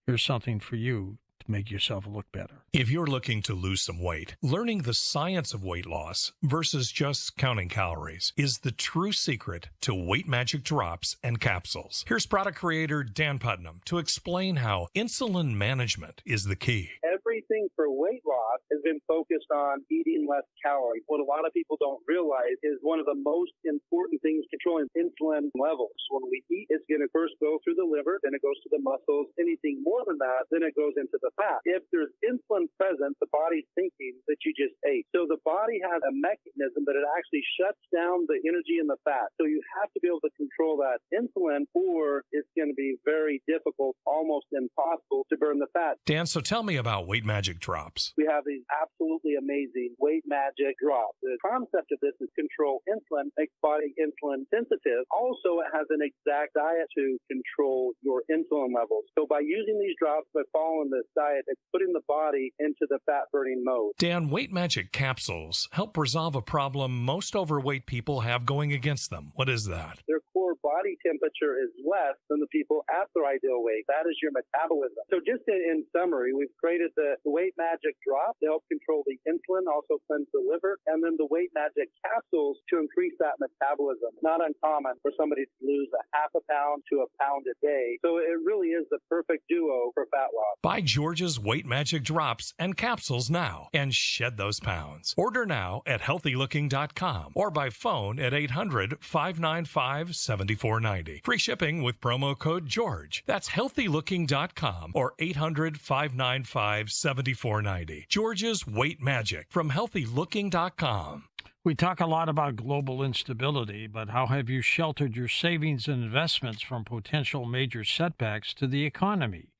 Here's something for you to make yourself look better. If you're looking to lose some weight, learning the science of weight loss versus just counting calories is the true secret to Weight Magic drops and capsules. Here's product creator Dan Putnam to explain how insulin management is the key. Everything thing for weight loss has been focused on eating less calories. What a lot of people don't realize is one of the most important things controlling insulin levels. When we eat, it's going to first go through the liver, then it goes to the muscles. Anything more than that, then it goes into the fat. If there's insulin present, the body's thinking that you just ate. So the body has a mechanism that it actually shuts down the energy in the fat. So you have to be able to control that insulin, or it's going to be very difficult, almost impossible to burn the fat. Dan, so tell me about Weight Magic Drops. We have these absolutely amazing Weight Magic Drops. The concept of this is control insulin, makes body insulin sensitive. Also, it has an exact diet to control your insulin levels. So by using these drops, by following this diet, it's putting the body into the fat-burning mode. Dan, Weight Magic capsules help resolve a problem most overweight people have going against them. What is that? Their core body temperature is less than the people at their ideal weight. That is your metabolism. So just in summary, we've created the Weight Magic Drop to help control the insulin, also cleanse the liver, and then the Weight Magic capsules to increase that metabolism. Not uncommon for somebody to lose a half a pound to a pound a day. So it really is the perfect duo for fat loss. Buy George's Weight Magic Drops and capsules now and shed those pounds. Order now at healthylooking.com or by phone at 800-595-7490. Free shipping with promo code GEORGE. That's healthylooking.com or 800-595-7490. George's Weight Magic from healthylooking.com. We talk a lot about global instability, but how have you sheltered your savings and investments from potential major setbacks to the economy?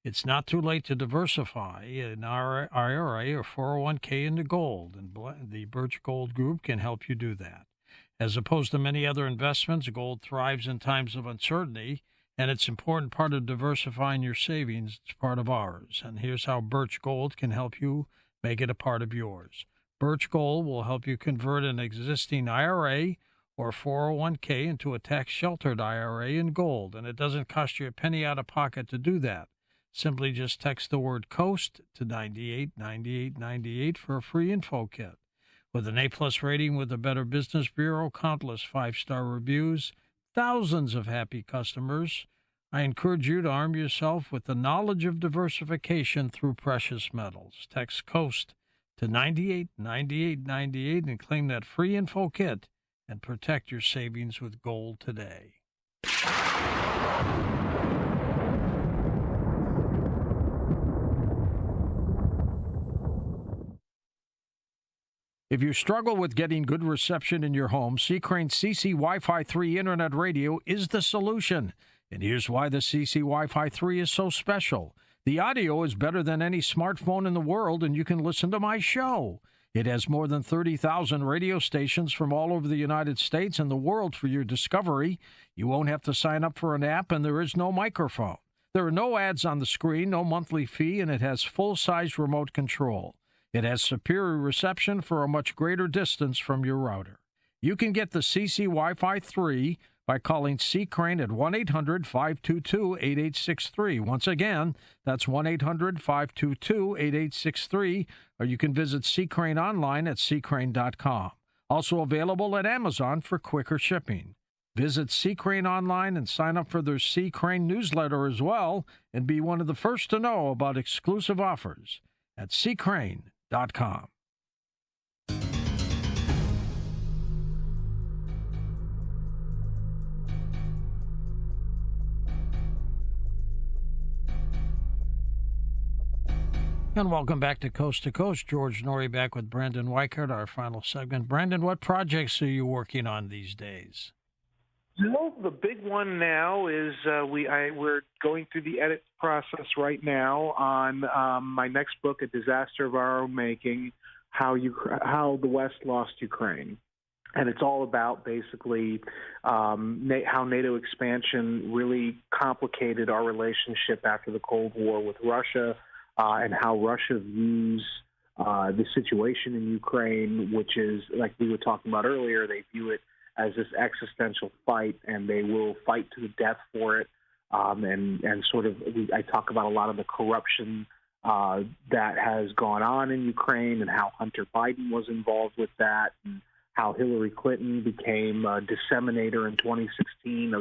It's not too late to diversify an IRA or 401k into gold, and the Birch Gold Group can help you do that. As opposed to many other investments, gold thrives in times of uncertainty, and it's an important part of diversifying your savings. It's part of ours, and here's how Birch Gold can help you make it a part of yours. Birch Gold will help you convert an existing IRA or 401k into a tax-sheltered IRA in gold, and it doesn't cost you a penny out of pocket to do that. Simply just text the word COAST to 989898 for a free info kit. With an A-plus rating with the Better Business Bureau, countless 5-star reviews, thousands of happy customers, I encourage you to arm yourself with the knowledge of diversification through precious metals. Text COAST to 989898 and claim that free info kit and protect your savings with gold today. If you struggle with getting good reception in your home, C-Crane's CC Wi-Fi 3 Internet Radio is the solution. And here's why the CC Wi-Fi 3 is so special. The audio is better than any smartphone in the world, and you can listen to my show. It has more than 30,000 radio stations from all over the United States and the world for your discovery. You won't have to sign up for an app, and there is no microphone. There are no ads on the screen, no monthly fee, and it has full-size remote control. It has superior reception for a much greater distance from your router. You can get the CC Wi-Fi 3 by calling C-Crane at 1-800-522-8863. Once again, that's 1-800-522-8863, or you can visit C-Crane online at ccrane.com. Also available at Amazon for quicker shipping. Visit C-Crane online and sign up for their C-Crane newsletter as well, and be one of the first to know about exclusive offers at ccrane.com. And welcome back to Coast. George Norrie back with Brandon Weichert, our final segment. Brandon, what projects are you working on these days? Well, the big one now is we're going through the edit process right now on my next book, A Disaster of Our Own Making, how the West lost Ukraine. And it's all about basically how NATO expansion really complicated our relationship after the Cold War with Russia, and how Russia views the situation in Ukraine, which is, like we were talking about earlier, they view it as this existential fight, and they will fight to the death for it. And sort of, I talk about a lot of the corruption that has gone on in Ukraine and how Hunter Biden was involved with that, and how Hillary Clinton became a disseminator in 2016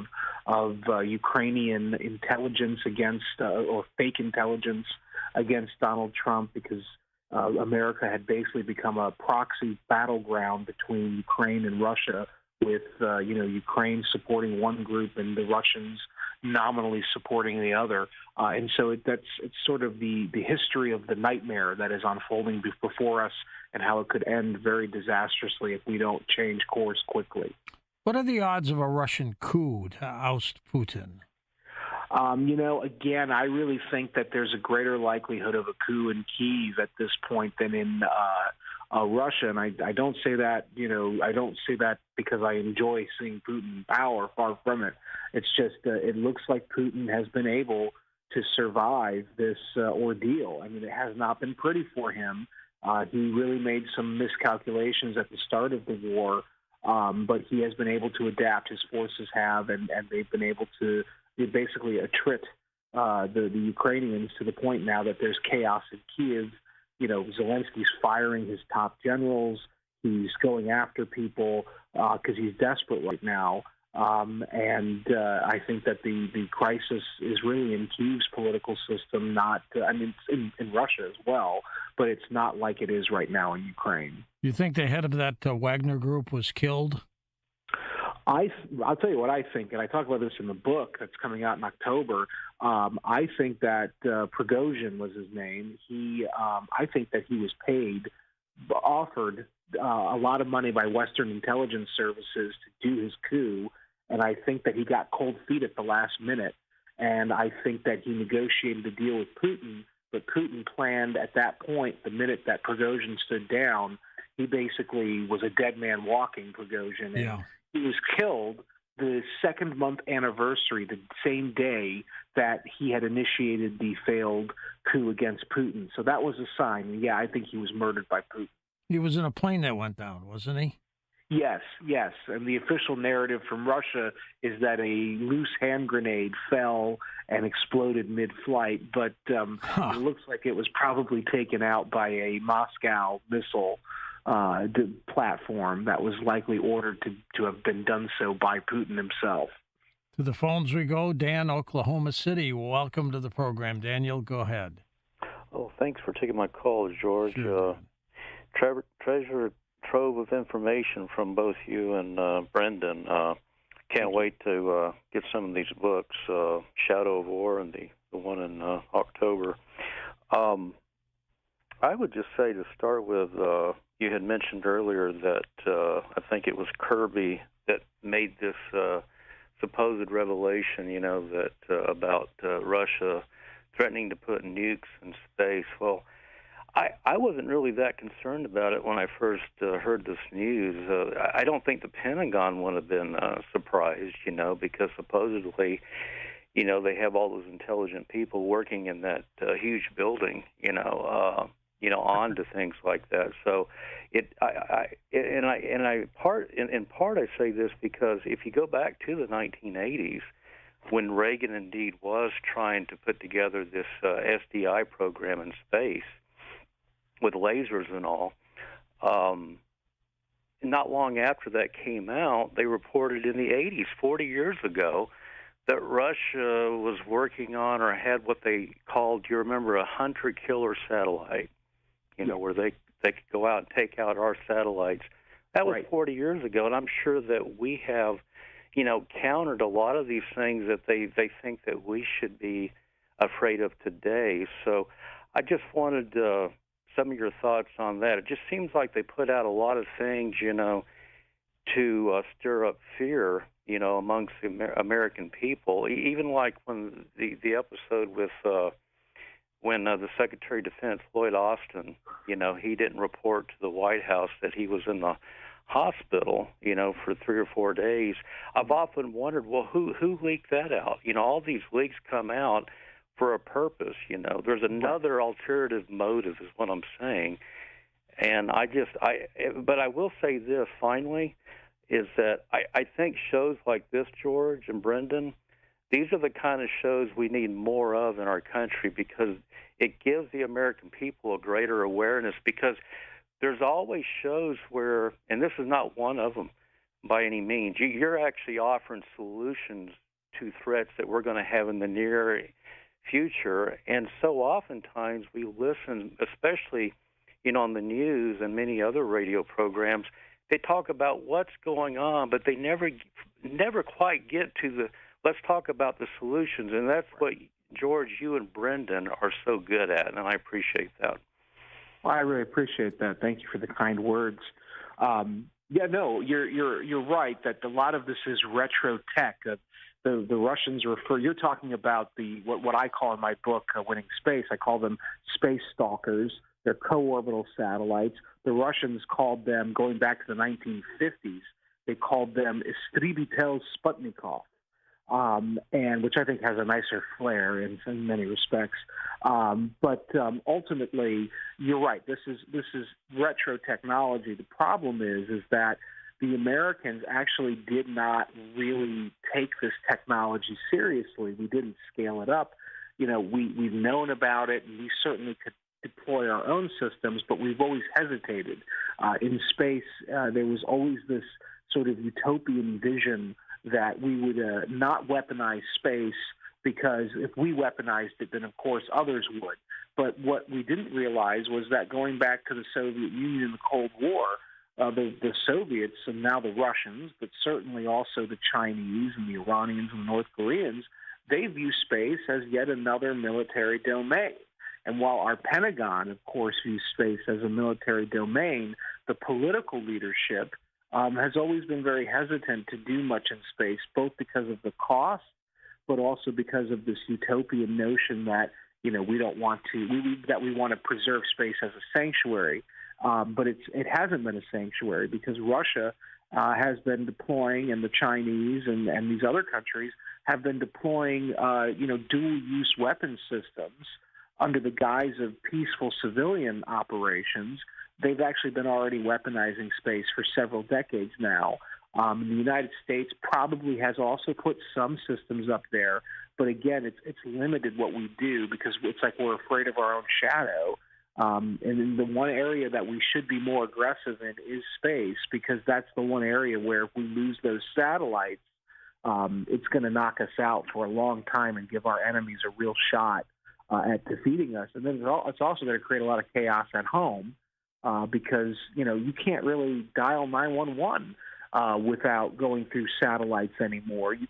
of Ukrainian intelligence against or fake intelligence against Donald Trump because America had basically become a proxy battleground between Ukraine and Russia, with Ukraine supporting one group and the Russians nominally supporting the other, and so it's sort of the history of the nightmare that is unfolding before us, and how it could end very disastrously if we don't change course quickly. What are the odds of a Russian coup to oust Putin? Again, I really think that there's a greater likelihood of a coup in Kyiv at this point than in Russia, and I don't say that, I don't say that because I enjoy seeing Putin in power. Far from it. It's just it looks like Putin has been able to survive this ordeal. I mean, it has not been pretty for him. He really made some miscalculations at the start of the war, but he has been able to adapt. His forces have, and they've been able to basically attrit the Ukrainians to the point now that there's chaos in Kyiv. Zelensky's firing his top generals. He's going after people because he's desperate right now. And I think that the crisis is really in Kyiv's political system, not, it's in Russia as well, but it's not like it is right now in Ukraine. You think the head of that Wagner group was killed? I'll tell you what I think, and I talk about this in the book that's coming out in October. I think that Prigozhin was his name. I think that he was offered a lot of money by Western intelligence services to do his coup, and I think that he got cold feet at the last minute. And I think that he negotiated a deal with Putin, but Putin planned at that point, the minute that Prigozhin stood down, he basically was a dead man walking, Prigozhin. Yeah. He was killed the second-month anniversary, the same day that he had initiated the failed coup against Putin. So that was a sign. Yeah, I think he was murdered by Putin. He was in a plane that went down, wasn't he? Yes. And the official narrative from Russia is that a loose hand grenade fell and exploded mid-flight, but it looks like it was probably taken out by a Moscow missile platform that was likely ordered to have been done so by Putin himself. To the phones we go. Dan, Oklahoma City. Welcome to the program. Daniel, go ahead. Oh, thanks for taking my call, George. Sure, treasure trove of information from both you and Brendan. Can't wait to get some of these books, Shadow of War and the one in October. I would just say to start with, you had mentioned earlier that I think it was Kirby that made this supposed revelation, that about Russia threatening to put nukes in space. Well, I wasn't really that concerned about it when I first heard this news. I don't think the Pentagon would have been surprised, because supposedly, they have all those intelligent people working in that huge building, on to things like that. So in part I say this because if you go back to the 1980s, when Reagan indeed was trying to put together this SDI program in space with lasers and all, not long after that came out, they reported in the 80s, 40 years ago, that Russia was working on or had what they called, do you remember, a hunter-killer satellite, where they could go out and take out our satellites. That was 40 years ago, and I'm sure that we have, countered a lot of these things that they think that we should be afraid of today. So I just wanted some of your thoughts on that. It just seems like they put out a lot of things, to stir up fear, amongst the American people. Even like when the episode with when the Secretary of Defense, Lloyd Austin, he didn't report to the White House that he was in the hospital, for 3 or 4 days. I've often wondered, well, who leaked that out? All these leaks come out for a purpose. There's another alternative motive, is what I'm saying. And but I will say this finally, is that I think shows like this, George and Brendan, these are the kind of shows we need more of in our country, because it gives the American people a greater awareness, because there's always shows where, and this is not one of them by any means, you're actually offering solutions to threats that we're going to have in the near future. And so oftentimes we listen, especially, on the news and many other radio programs, they talk about what's going on, but they never quite get to the, let's talk about the solutions. And that's what, George, you and Brendan are so good at, and I appreciate that. Well, I really appreciate that. Thank you for the kind words. You're right that a lot of this is retro tech. The Russians refer. You're talking about what I call in my book, Winning Space. I call them space stalkers. They're co-orbital satellites. The Russians called them, going back to the 1950s, they called them Istribitel Sputnikov, and which I think has a nicer flair in many respects. But ultimately, you're right. This is retro technology. The problem is that the Americans actually did not really take this technology seriously. We didn't scale it up. We've known about it, and we certainly could deploy our own systems, but we've always hesitated. In space, there was always this sort of utopian vision that we would not weaponize space, because if we weaponized it, then of course others would. But what we didn't realize was that going back to the Soviet Union and the Cold War, the Soviets and now the Russians, but certainly also the Chinese and the Iranians and the North Koreans, they view space as yet another military domain. And while our Pentagon, of course, views space as a military domain, the political leadership has always been very hesitant to do much in space, both because of the cost, but also because of this utopian notion that we don't want to, we want to preserve space as a sanctuary. But it hasn't been a sanctuary, because Russia has been deploying, and the Chinese and these other countries have been deploying dual-use weapon systems under the guise of peaceful civilian operations. They've actually been already weaponizing space for several decades now. The United States probably has also put some systems up there, but again, it's limited what we do, because it's like we're afraid of our own shadow. And in the one area that we should be more aggressive in is space, because that's the one area where if we lose those satellites, it's going to knock us out for a long time and give our enemies a real shot at defeating us. And then it's also going to create a lot of chaos at home, because you can't really dial 911 without going through satellites anymore. You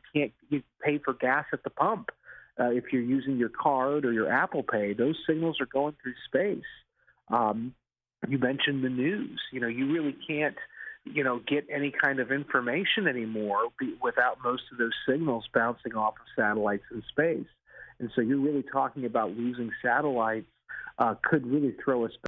pay for gas at the pump. If you're using your card or your Apple Pay, those signals are going through space. You mentioned the news. You really can't, get any kind of information anymore without most of those signals bouncing off of satellites in space. And so you're really talking about losing satellites could really throw us